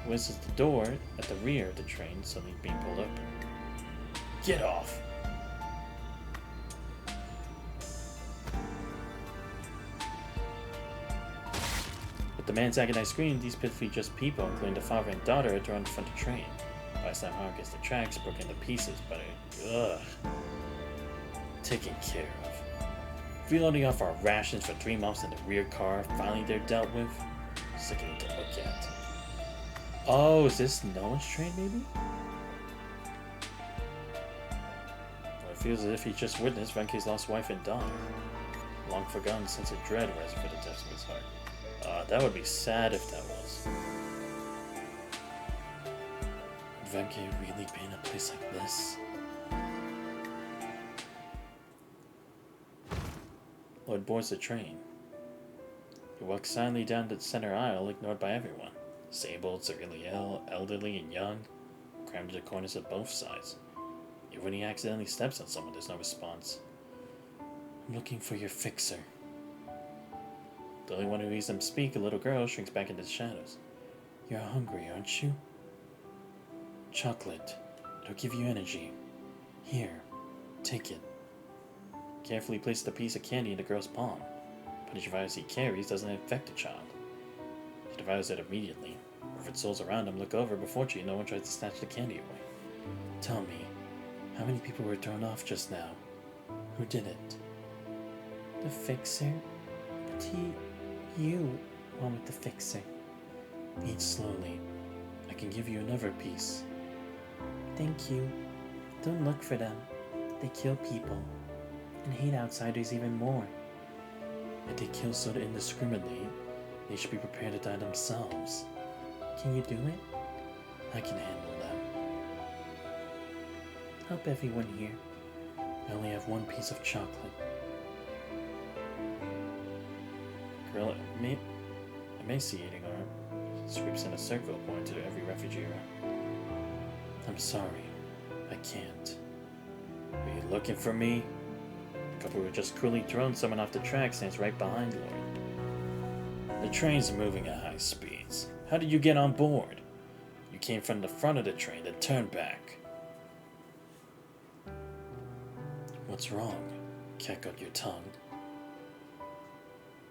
Whistles the door at the rear of the train suddenly being pulled open. Get off! With the man's agonized scream, these pitifully just people, including the father and daughter, are thrown in front of the train. By the time Howard gets the tracks, broken into pieces, but taken care of. Reloading off our rations for 3 months in the rear car, finally they're dealt with. Sickening to look at. Oh, is this Noah's train, maybe? Well, it feels as if he just witnessed Venke's lost wife and daughter. Long forgotten sense of dread rising for the depths of his heart. That would be sad if that was. Would Venke really be in a place like this? Lloyd boards the train. He walks silently down the center aisle, ignored by everyone. Disabled, severely ill, elderly, and young, crammed into corners of both sides. Even when he accidentally steps on someone, there's no response. I'm looking for your fixer. The only one who hears them speak, a little girl, shrinks back into the shadows. You're hungry, aren't you? Chocolate. It'll give you energy. Here, take it. Carefully places the piece of candy in the girl's palm. But each virus he carries doesn't infect the child. He devours it immediately. If souls around him look over before no one tries to snatch the candy away. Tell me, how many people were thrown off just now? Who did it? The fixer? But you went with the fixer. Eat slowly. I can give you another piece. Thank you. Don't look for them. They kill people. And hate outsiders even more. If they kill so indiscriminately, they should be prepared to die themselves. Can you do it? I can handle them. Help everyone here. I only have one piece of chocolate. Girl, emaciating arm sweeps in a circle pointing to every refugee around. I'm sorry. I can't. Are you looking for me? The couple who just cruelly thrown someone off the track stands right behind Lloyd. The train's moving at high speeds. How did you get on board? You came from the front of the train, then turned back. What's wrong? Can't cut your tongue.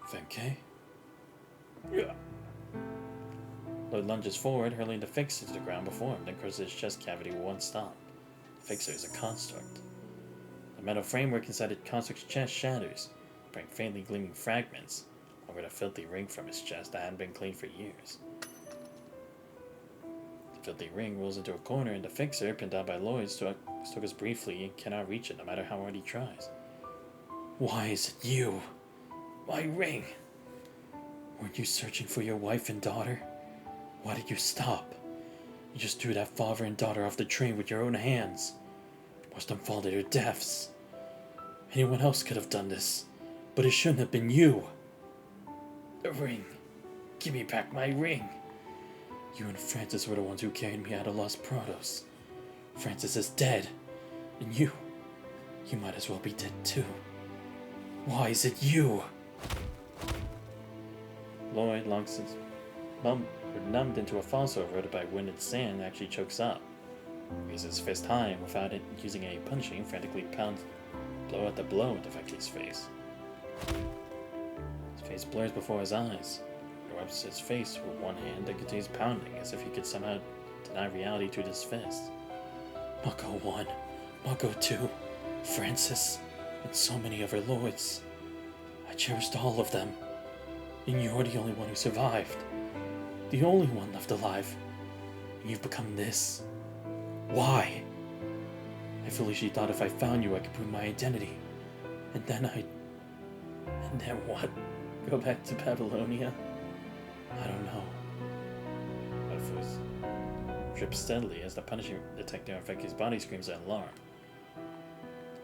Venke? Yeah. Lloyd lunges forward, hurling the fixer to the ground before him, then crosses his chest cavity with one stomp. The fixer is a construct. The metal framework inside the construct's chest shatters, bringing faintly gleaming fragments over the filthy ring from his chest that hadn't been cleaned for years. The filthy ring rolls into a corner, and the fixer, pinned down by Lloyd, struggles briefly and cannot reach it no matter how hard he tries. Why is it you? My ring! Weren't you searching for your wife and daughter? Why did you stop? You just threw that father and daughter off the train with your own hands. Watched them fall to their deaths. Anyone else could have done this, but it shouldn't have been you. The ring. Give me back my ring. You and Francis were the ones who carried me out of Los Prados. Francis is dead, and you might as well be dead too. Why is it you? Lloyd, long since numbed into a fossil eroded by wind and sand, actually chokes up. He raises his fist high and, without it using any punching, frantically pounds blow after blow into Venke's face. His face blurs before his eyes. He rubs his face with one hand and continues pounding as if he could somehow deny reality to his fist. Mako 1, Mako 2, Francis, and so many other Lloyds. I cherished all of them, and you're the only one who survived. The only one left alive. And you've become this. Why? I foolishly thought if I found you I could prove my identity. And then what? Go back to Babylonia? I don't know. Butterflies drip steadily as the punishing detector on Venke's body screams an alarm.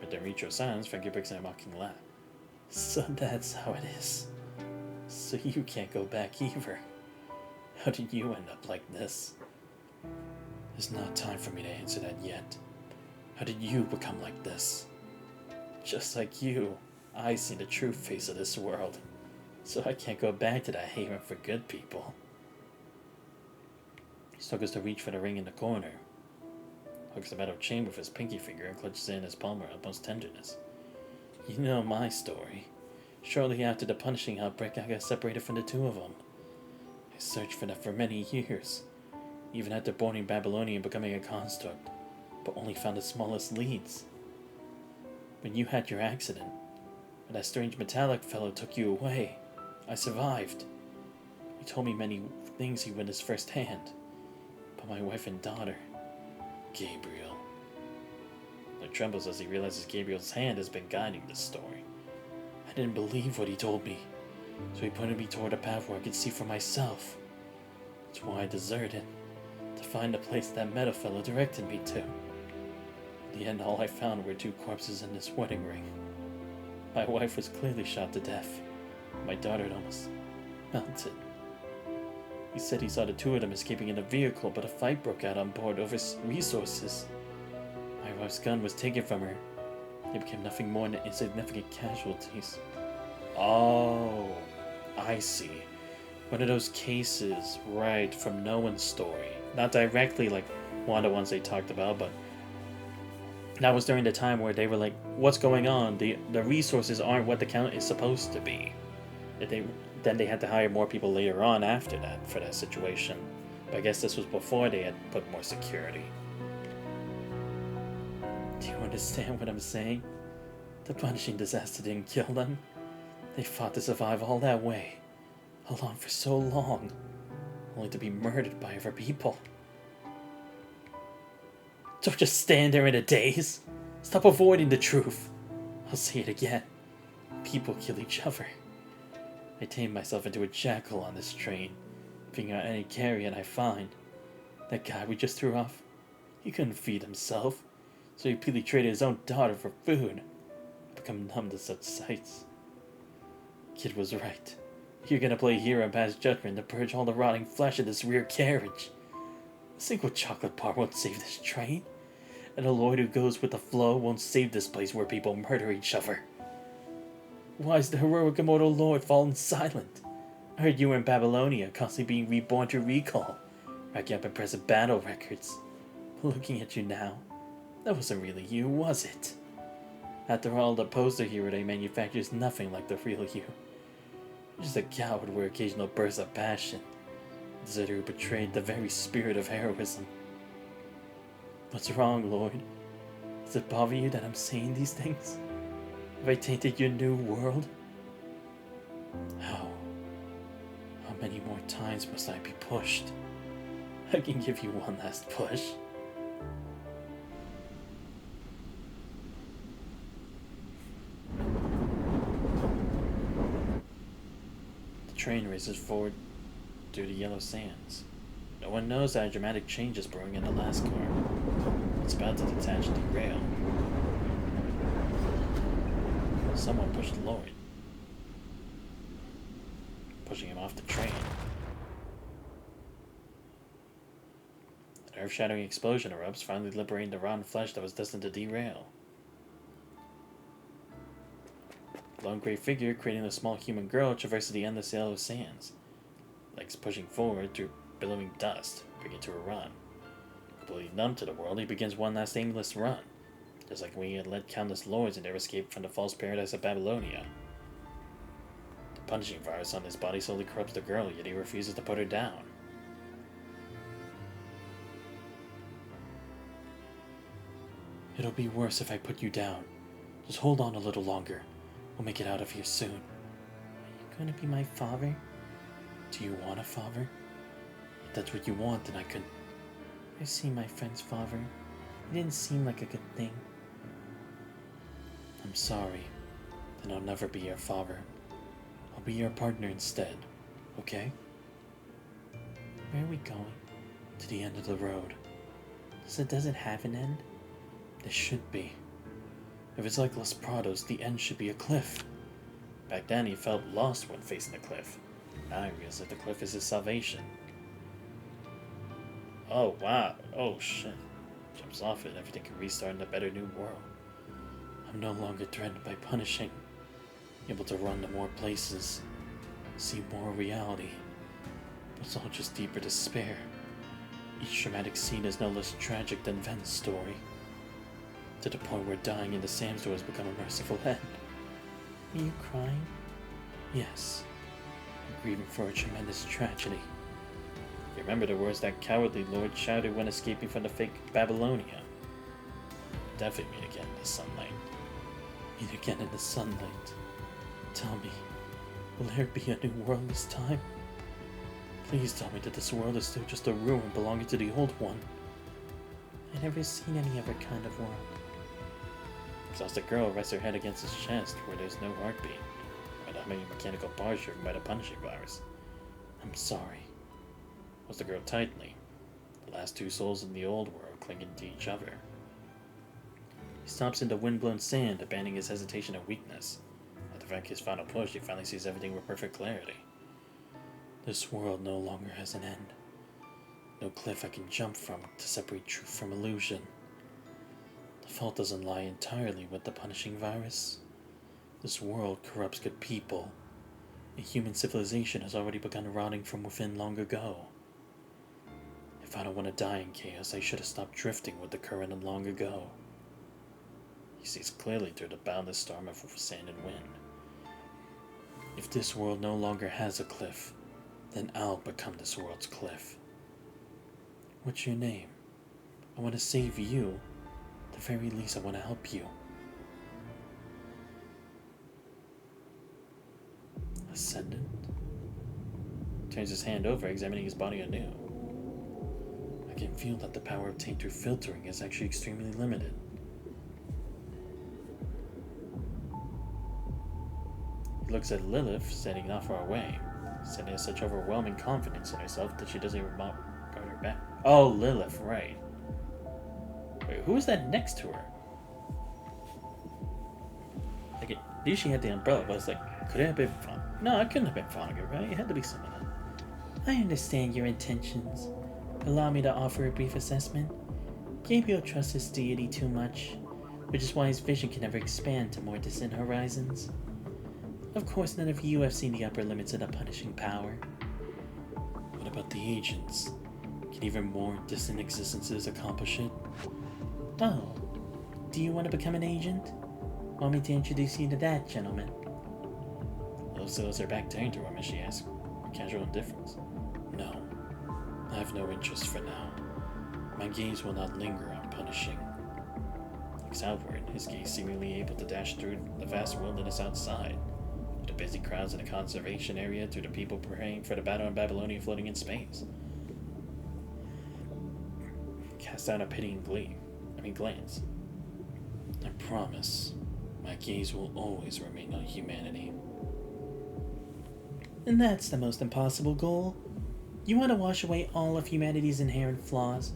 With their mutual silence, Venke breaks in a mocking laugh. So that's how it is. So you can't go back either. How did you end up like this? There's not time for me to answer that yet. How did you become like this? Just like you, I see the true face of this world. So I can't go back to that haven for good people. He struggles to reach for the ring in the corner. Hugs the metal chain with his pinky finger and clutches it in his palm with utmost tenderness. You know my story. Shortly after the punishing outbreak, I got separated from the two of them. I searched for them for many years, even after boarding Babylonia and becoming a construct, but only found the smallest leads. When you had your accident, when that strange metallic fellow took you away, I survived. He told me many things he witnessed firsthand, but my wife and daughter, Gabriel. He trembles as he realizes Gabriel's hand has been guiding this story. I didn't believe what he told me, so he pointed me toward a path where I could see for myself. That's why I deserted, to find the place that metal fellow directed me to. In the end, all I found were two corpses in this wedding ring. My wife was clearly shot to death. My daughter had almost melted. He said he saw the two of them escaping in a vehicle, but a fight broke out on board over resources. My wife's gun was taken from her. They became nothing more than insignificant casualties. Oh, I see. One of those cases, right, from no one's story. Not directly like one of the ones they talked about, but that was during the time where they were like, what's going on? The resources aren't what the count is supposed to be. Then they had to hire more people later on after that for that situation. But I guess this was before they had put more security. Do you understand what I'm saying? The punishing disaster didn't kill them. They fought to survive all that way, alone for so long, only to be murdered by other people. Don't just stand there in a daze. Stop avoiding the truth. I'll say it again. People kill each other. I tamed myself into a jackal on this train, picking out any carrion I find. That guy we just threw off, he couldn't feed himself, so he peely traded his own daughter for food. I become numb to such sights. Kid was right. You're gonna play hero and pass judgment to purge all the rotting flesh of this rear carriage. A single chocolate bar won't save this train. and a lord who goes with the flow won't save this place where people murder each other. Why is the heroic immortal lord fallen silent? I heard you were in Babylonia, constantly being reborn to recall, racking up impressive battle records. But looking at you now, that wasn't really you, was it? After all, the poster hero they manufacture is nothing like the real you. You're just a coward with occasional bursts of passion. A deserter who betrayed the very spirit of heroism. What's wrong, Lord? Does it bother you that I'm saying these things? Have I tainted your new world? How many more times must I be pushed? I can give you one last push. The train races forward through the yellow sands. No one knows that a dramatic change is brewing in the last car. It's about to detach and derail. Someone pushed Lloyd, pushing him off the train. An earth-shattering explosion erupts, finally liberating the rotten flesh that was destined to derail. A lone gray figure, creating a small human girl, traverses the endless yellow sands, legs pushing forward through billowing dust, bringing to a run. Completely numb to the world, he begins one last aimless run, just like when he had led countless lords in their escape from the false paradise of Babylonia. The punishing virus on his body slowly corrupts the girl, yet he refuses to put her down. It'll be worse if I put you down. Just hold on a little longer. We'll make it out of here soon. Are you going to be my father? Do you want a father? If that's what you want, then I could... I've seen my friend's father. It didn't seem like a good thing. I'm sorry. Then I'll never be your father. I'll be your partner instead. Okay? Where are we going? To the end of the road. Does it have an end? There should be. If it's like Los Prados, the end should be a cliff. Back then he felt lost when facing the cliff. Now he realizes that the cliff is his salvation. Oh wow, oh shit. Jumps off it and everything can restart in a better new world. I'm no longer threatened by punishing. Able to run to more places. See more reality. But it's all just deeper despair. Each dramatic scene is no less tragic than Ven's story. To the point where dying in the sandstorm has become a merciful end. Are you crying? Yes. I'm grieving for a tremendous tragedy. You remember the words that cowardly lord shouted when escaping from the fake Babylonia. Definitely meet again in the sunlight. Meet again in the sunlight. Tell me, will there be a new world this time? Please tell me that this world is still just a ruin belonging to the old one. I've never seen any other kind of world. Exhausted girl rests her head against his chest where there's no heartbeat, or not many mechanical parts driven by the punishing virus. I'm sorry. Was the girl tightly, the last two souls in the old world clinging to each other. He stops into windblown sand, abandoning his hesitation and weakness. After his final push, he finally sees everything with perfect clarity. This world no longer has an end. No cliff I can jump from to separate truth from illusion. The fault doesn't lie entirely with the punishing virus. This world corrupts good people. A human civilization has already begun rotting from within long ago. If I don't want to die in chaos, I should have stopped drifting with the current and long ago. He sees clearly through the boundless storm of sand and wind. If this world no longer has a cliff, then I'll become this world's cliff. What's your name? I want to save you. At the very least, I want to help you. Ascendant? Turns his hand over, examining his body anew. I can feel that the power obtained through filtering is actually extremely limited. He looks at Lilith, standing not far away, standing with such overwhelming confidence in herself that she doesn't even guard her back. Oh, Lilith, right. Wait, who was that next to her? Like, it usually had the umbrella, but I was like, could it have been Fon? No, it couldn't have been Fonga, right? It had to be someone else. I understand your intentions. Allow me to offer a brief assessment. Gabriel trusts his deity too much, which is why his vision can never expand to more distant horizons. Of course, none of you have seen the upper limits of the punishing power. What about the agents? Can even more distant existences accomplish it? Oh, do you want to become an agent? Want me to introduce you to that, gentleman? Also, is her back turned to him as she asks with casual indifference? No, I have no interest for now. My gaze will not linger on punishing. Looks outward, his gaze seemingly able to dash through the vast wilderness outside, to the busy crowds in the conservation area, to the people praying for the battle in Babylonia floating in space. Cast out a pitying glance. I promise, my gaze will always remain on humanity. And that's the most impossible goal. You want to wash away all of humanity's inherent flaws.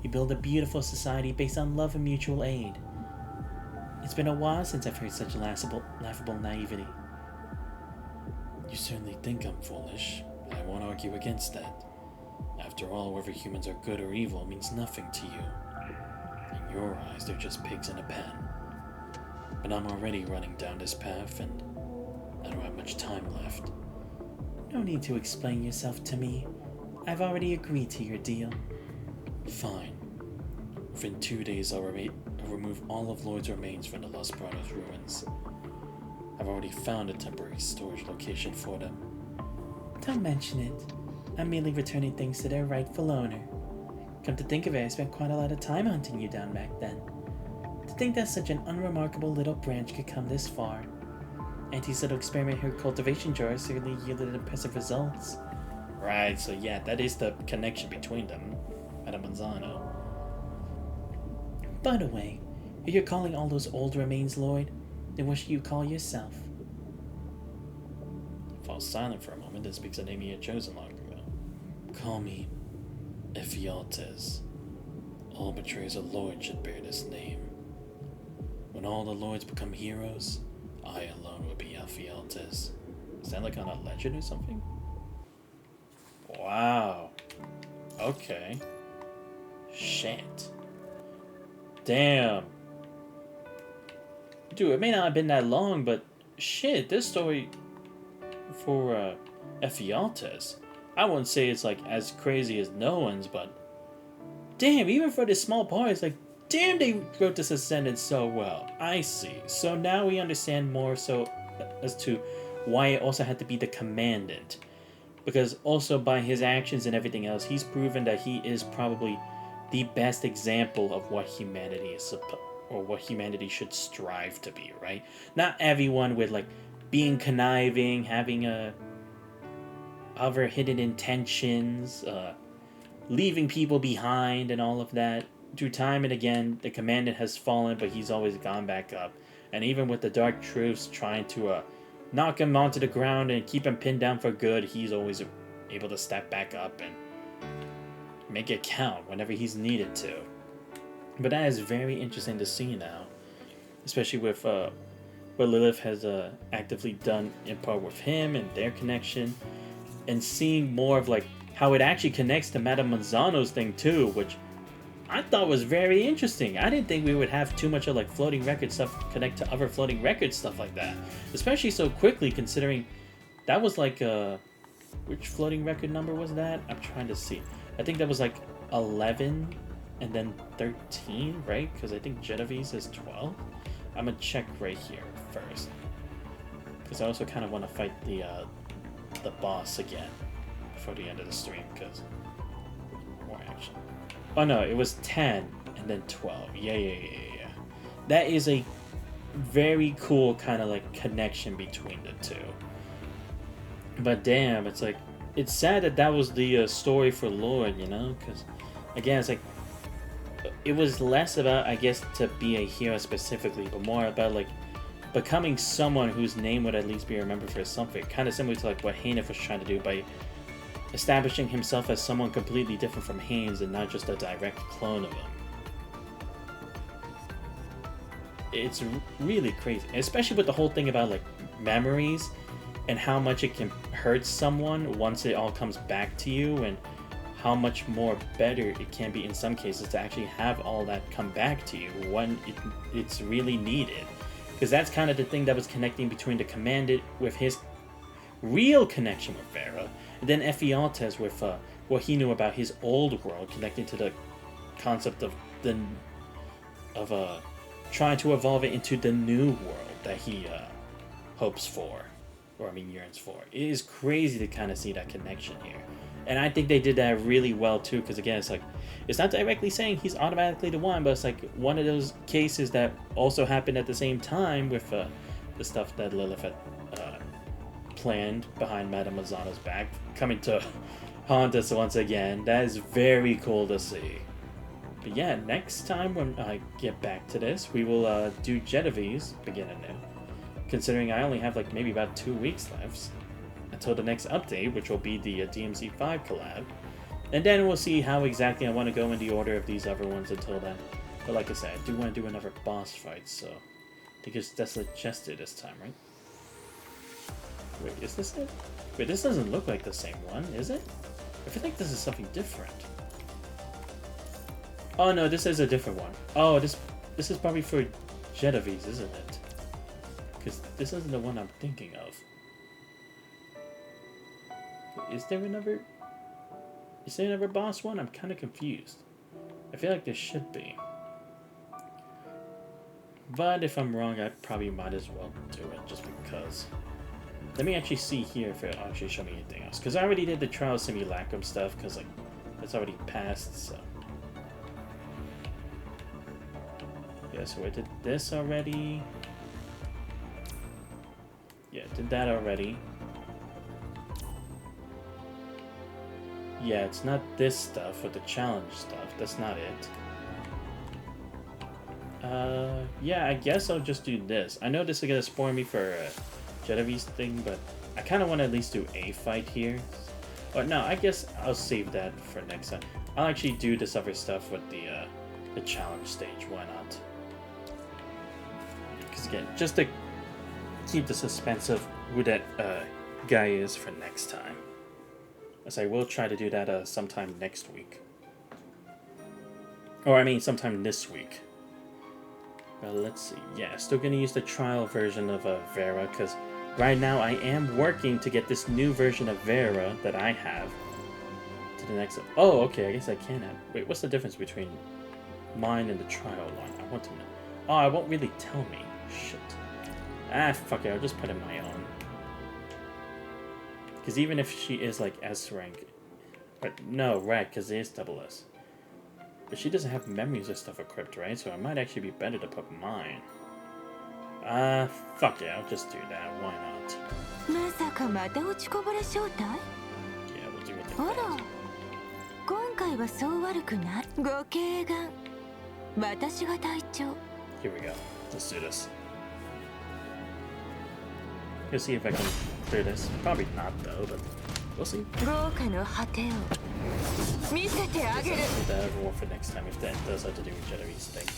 You build a beautiful society based on love and mutual aid. It's been a while since I've heard such laughable naivety. You certainly think I'm foolish, and I won't argue against that. After all, whether humans are good or evil means nothing to you. In your eyes, they're just pigs in a pen. But I'm already running down this path, and I don't have much time left. No need to explain yourself to me. I've already agreed to your deal. Fine. Within 2 days, I'll remove all of Lloyd's remains from the Los Prados ruins. I've already found a temporary storage location for them. Don't mention it. I'm merely returning things to their rightful owner. Come to think of it, I spent quite a lot of time hunting you down back then. To think that such an unremarkable little branch could come this far. Auntie's little experiment here cultivation jar certainly yielded impressive results. Right, so yeah, that is the connection between them. Madame Manzano. By the way, if you're calling all those old remains Lloyd, then what should you call yourself? Falls silent for a moment, then speaks a name he had chosen long ago. Call me Ephialtes. All betrayers of Lloyd should bear this name. When all the Lloyds become heroes, I alone will be Ephialtes. Is that like on a legend or something? Wow. Okay. Shit. Damn. Dude, it may not have been that long, but shit, this story for Ephialtes, I wouldn't say it's like as crazy as no one's, but damn, even for this small part, it's like, damn, they wrote this ascendant so well. I see. So now we understand more so as to why it also had to be the commandant. Because also by his actions and everything else, he's proven that he is probably the best example of what humanity is or what humanity should strive to be, right? Not everyone with like being conniving, having other hidden intentions, leaving people behind and all of that. Through time and again, the commandant has fallen, but he's always gone back up. And even with the dark truths trying to knock him onto the ground and keep him pinned down for good, he's always able to step back up and make it count whenever he's needed to. But that is very interesting to see now, especially with what Lilith has actively done in part with him and their connection, and seeing more of like how it actually connects to Madame Manzano's thing too, which I thought was very interesting. I didn't think we would have too much of like floating record stuff connect to other floating record stuff like that, especially so quickly considering that was like which floating record number was that? I'm trying to see. I think that was like 11 and then 13, right? Because I think Genovese is 12. I'm gonna check right here first, because I also kind of want to fight the boss again before the end of the stream, because more action. Oh no, it was 10 and then 12. Yeah. That is a very cool kind of like connection between the two. But damn, it's like, it's sad that that was the story for Lord, you know? Because again, it's like, it was less about, I guess, to be a hero specifically, but more about like becoming someone whose name would at least be remembered for something. Kind of similar to like what Hainif was trying to do by establishing himself as someone completely different from Haynes and not just a direct clone of him. It's really crazy, especially with the whole thing about like memories and how much it can hurt someone once it all comes back to you, and how much more better it can be in some cases to actually have all that come back to you when it's really needed. Because that's kind of the thing that was connecting between the Commandant with his real connection with Vera, and then Ephialtes with what he knew about his old world, connecting to the concept of trying to evolve it into the new world that he hopes for, or I mean yearns for. It is crazy to kind of see that connection here. And I think they did that really well too, because again, it's like, it's not directly saying he's automatically the one, but it's like one of those cases that also happened at the same time with the stuff that Lilith had planned behind Madame Mazzano's back, coming to haunt us once again. That is very cool to see. But yeah, next time when I get back to this, we will do Genovese, begin anew. Considering I only have like maybe about 2 weeks left until the next update, which will be the DMC5 collab. And then we'll see how exactly I want to go in the order of these other ones until then. But like I said, I do want to do another boss fight, so I think it's Desolate Jester this time, right? Wait, is this it? Wait, this doesn't look like the same one, is it? I feel like this is something different. Oh no, this is a different one. Oh, this is probably for Genovese, isn't it? Because this isn't the one I'm thinking of. Is there another boss one? I'm kind of confused. I feel like there should be. But if I'm wrong, I probably might as well do it just because. Let me actually see here if it'll actually show me anything else. Because I already did the Trial Simulacrum stuff, because like, it's already passed, so. Yeah, so I did this already. Yeah, did that already. Yeah, it's not this stuff, or the challenge stuff. That's not it. Yeah, I guess I'll just do this. I know this is gonna spoil me for a Genovese thing, but I kind of want to at least do a fight here. Or no, I guess I'll save that for next time. I'll actually do this other stuff with the challenge stage. Why not? Because again, just to keep the suspense of who that guy is for next time. As I will try to do that sometime next week. Or I mean sometime this week. Well, let's see. Yeah, still gonna use the trial version of Vera, because right now I am working to get this new version of Vera that I have to the next. Oh, okay, I guess I can have. Wait, what's the difference between mine and the trial one? I want to know. Oh, it won't really tell me. Shit. Ah, fuck it, I'll just put in my own. Because even if she is like S rank, but no, right? Because it is double S. But she doesn't have memories or stuff equipped, right? So it might actually be better to put mine. Fuck yeah, I'll just do that. Why not? Yeah, we'll do it like that. Here we go. Let's do this. Let's see if I can clear this. Probably not though, but we'll see. I'll save that more for next time if that does have to do with Genovese thing.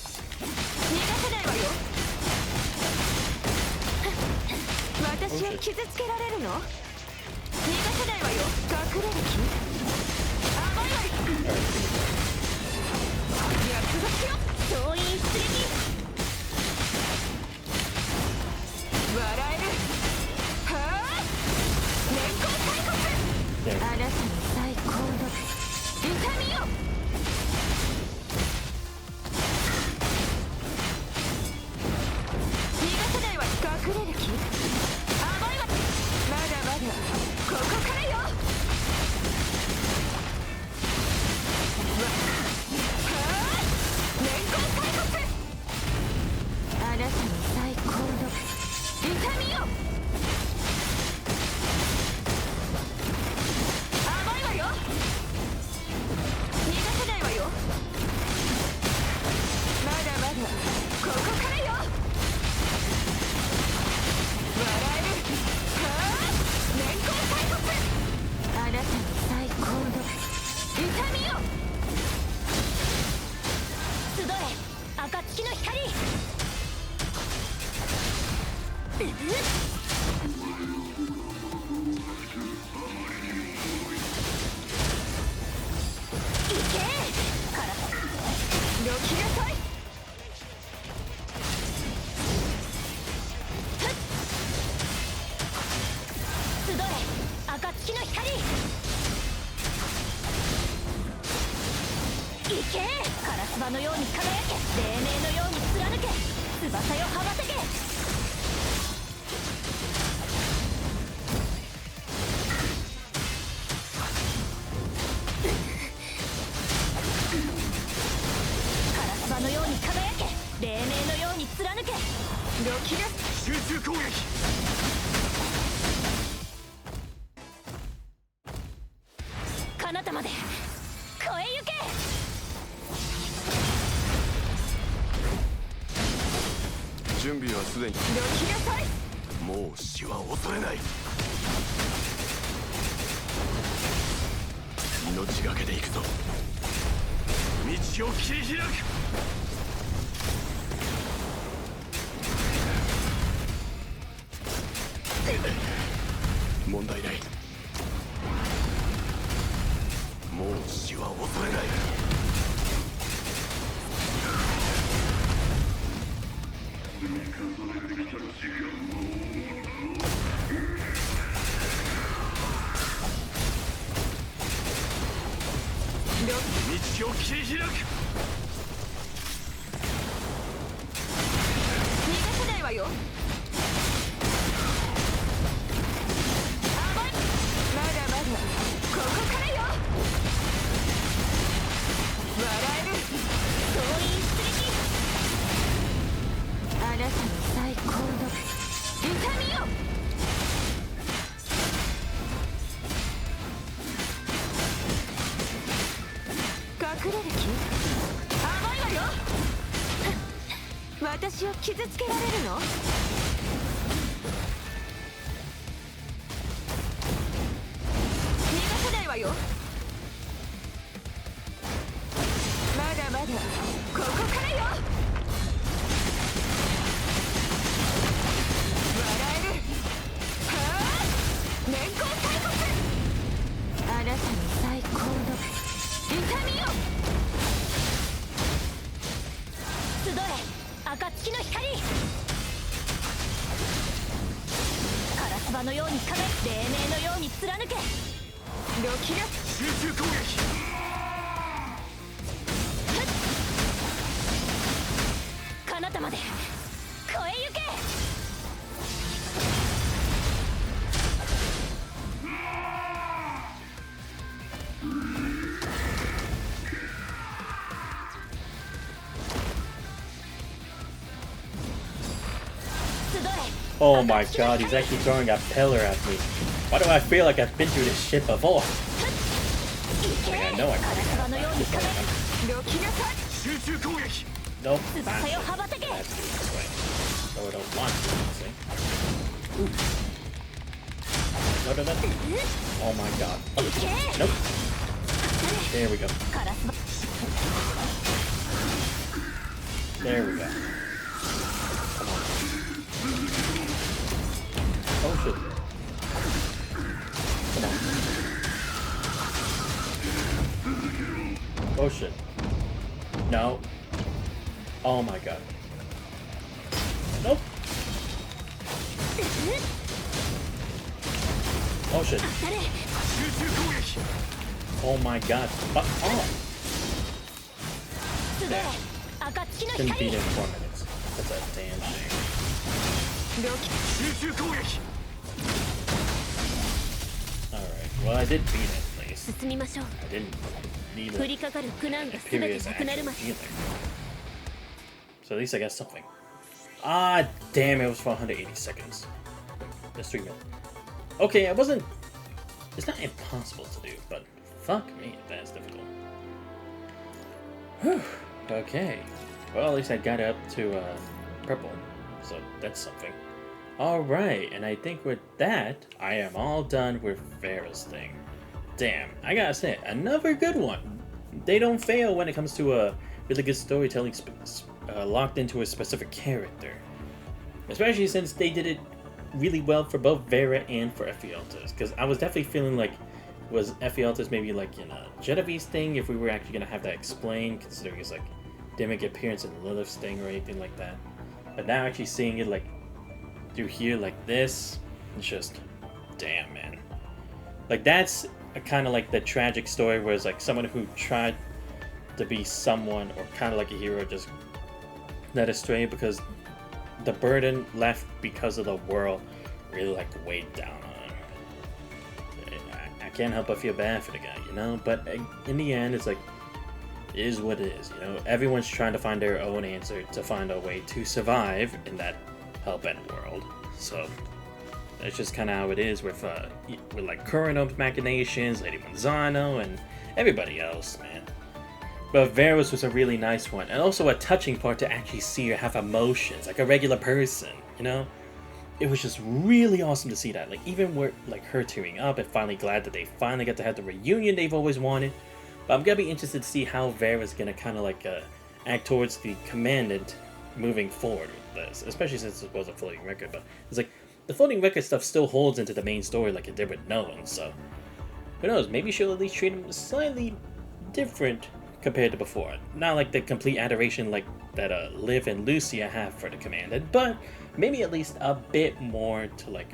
暁の光行けカラスバのように輝け黎明のように貫け翼よ羽ばたけカラスバのように輝け黎明のように貫けロキラス集中攻撃彼方まで越え行け準備はすでに。どきなさいもう死は恐れない。命がけで行くぞ。道を切り開く。問題ない。もう死は恐れない。道を切り開く。逃がせないわよ甘いまだまだここからよ笑える総員出撃あなたの最高の痛みよ隠れる気甘いわよ私を傷つけられるの逃がせないわよまだまだここからよ笑えるはあ年功最骨あなたの最高の痛みよ集え暁の光カラスバのように輝く黎明のように貫けロキラ集中攻撃。彼方まで越え行けOh my god, he's actually throwing a pillar at me. Why do I feel like I've been through this shit before? Like I know I probably have. 集中攻撃。 Nope. That's it this way. So I don't want to, see? Ooh. No, no, no. Oh my god. Oh, nope. There we go. There we go. Come on. Oh shit. Come on. Oh shit. No. Oh my god. Nope. Oh shit. 集中攻撃。 Oh my god. Fuck off. Couldn't beat it in 4 minutes. That's a damn shame. 集中攻撃。 Alright. Well, I did beat it at least. 進みましょう I didn't need 降 a りかかる苦難が全て period なくなる action まで either. So at least I got something. Ah, damn, it was for 180 seconds. That's 3 minutes. Okay, I wasn't... It's not impossible to do, but fuck me, that's difficult. Whew. Okay. Well, at least I got up to purple, so that's something. Alright, and I think with that, I am all done with Vera's thing. Damn, I gotta say, another good one. They don't fail when it comes to a really good storytelling locked into a specific character. Especially since they did it really well for both Vera and for Ephialtes. Because I was definitely feeling like, was Ephialtes maybe like in a Gedivese thing, if we were actually going to have that explained, considering his like didn't make appearance in Lilith's thing or anything like that. But now actually seeing it like through here like this, it's just, damn man. Like that's kind of like the tragic story where it's like someone who tried to be someone or kind of like a hero just led astray because the burden left because of the world really like weighed down on him. I can't help but feel bad for the guy, you know? But in the end, it's like, it is what it is, you know? Everyone's trying to find their own answer to find a way to survive in that hellbent world. So that's just kind of how it is with like Kurano's machinations, Lady Manzano, and everybody else, man. But Vera's was a really nice one, and also a touching part to actually see her have emotions like a regular person, you know? It was just really awesome to see that. Like even with like her tearing up and finally glad that they finally got to have the reunion they've always wanted. But I'm gonna be interested to see how Vera's gonna kind of like act towards the commandant moving forward with this, especially since it was a floating record. But it's like the floating record stuff still holds into the main story like it did with Nolan, so who knows? Maybe she'll at least treat him slightly different compared to before. Not like the complete adoration like that Liv and Lucia have for the commandant, but maybe at least a bit more to like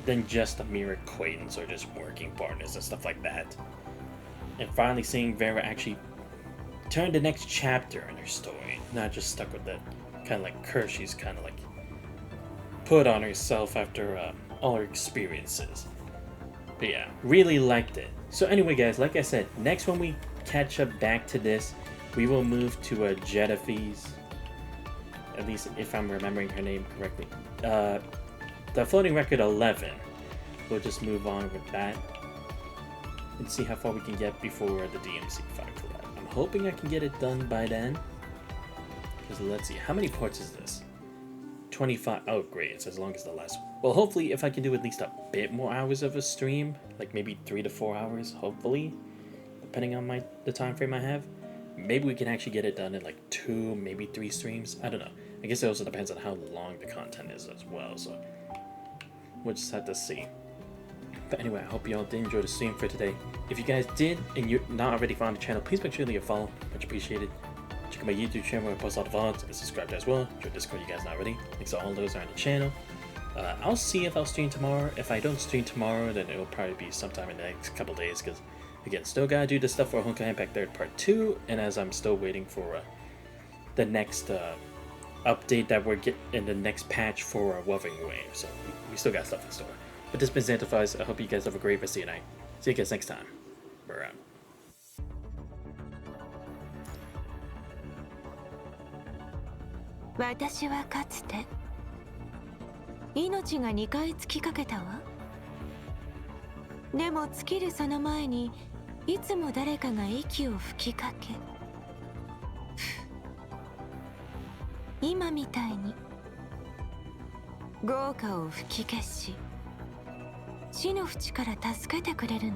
than just a mere acquaintance or just working partners and stuff like that. And finally seeing Vera actually turn the next chapter in her story, not just stuck with that kind of like curse she's kind of like put on herself after all her experiences. But yeah, really liked it. So anyway guys, like I said, next when we catch up back to this, we will move to Jedafe's, at least if I'm remembering her name correctly. The floating record 11. We'll just move on with that and see how far we can get before the DMC fight for that. I'm hoping I can get it done by then. Because let's see, how many parts is this? 25. Oh great, it's as long as the last one. Well, hopefully if I can do at least a bit more hours of a stream, like maybe 3 to 4 hours, hopefully, depending on the time frame I have, maybe we can actually get it done in like 2, maybe 3 streams. I don't know. I guess it also depends on how long the content is as well, so we'll just have to see. But anyway, I hope you all did enjoy the stream for today. If you guys did and you're not already found the channel, please make sure to leave a follow. Much appreciated. Check out my YouTube channel where I post all the vlogs, and subscribe as well. Join Discord, you guys not already. Links to all those are on the channel. I'll see if I'll stream tomorrow. If I don't stream tomorrow, then it'll probably be sometime in the next couple days, because again, still gotta do the stuff for Honkai Impact 3rd Part 2, and as I'm still waiting for the next update that we're getting in the next patch for Wuthering Wave, so we still got stuff in store. But this has been Xantifies. I hope you guys have a great rest of your night. See you guys next time. We're out. 私はかつて命が2回尽きかけたわ。でも尽きるその前にいつも誰かが息を吹きかけ、今みたいに豪華を吹き消し死の淵から助けてくれるの。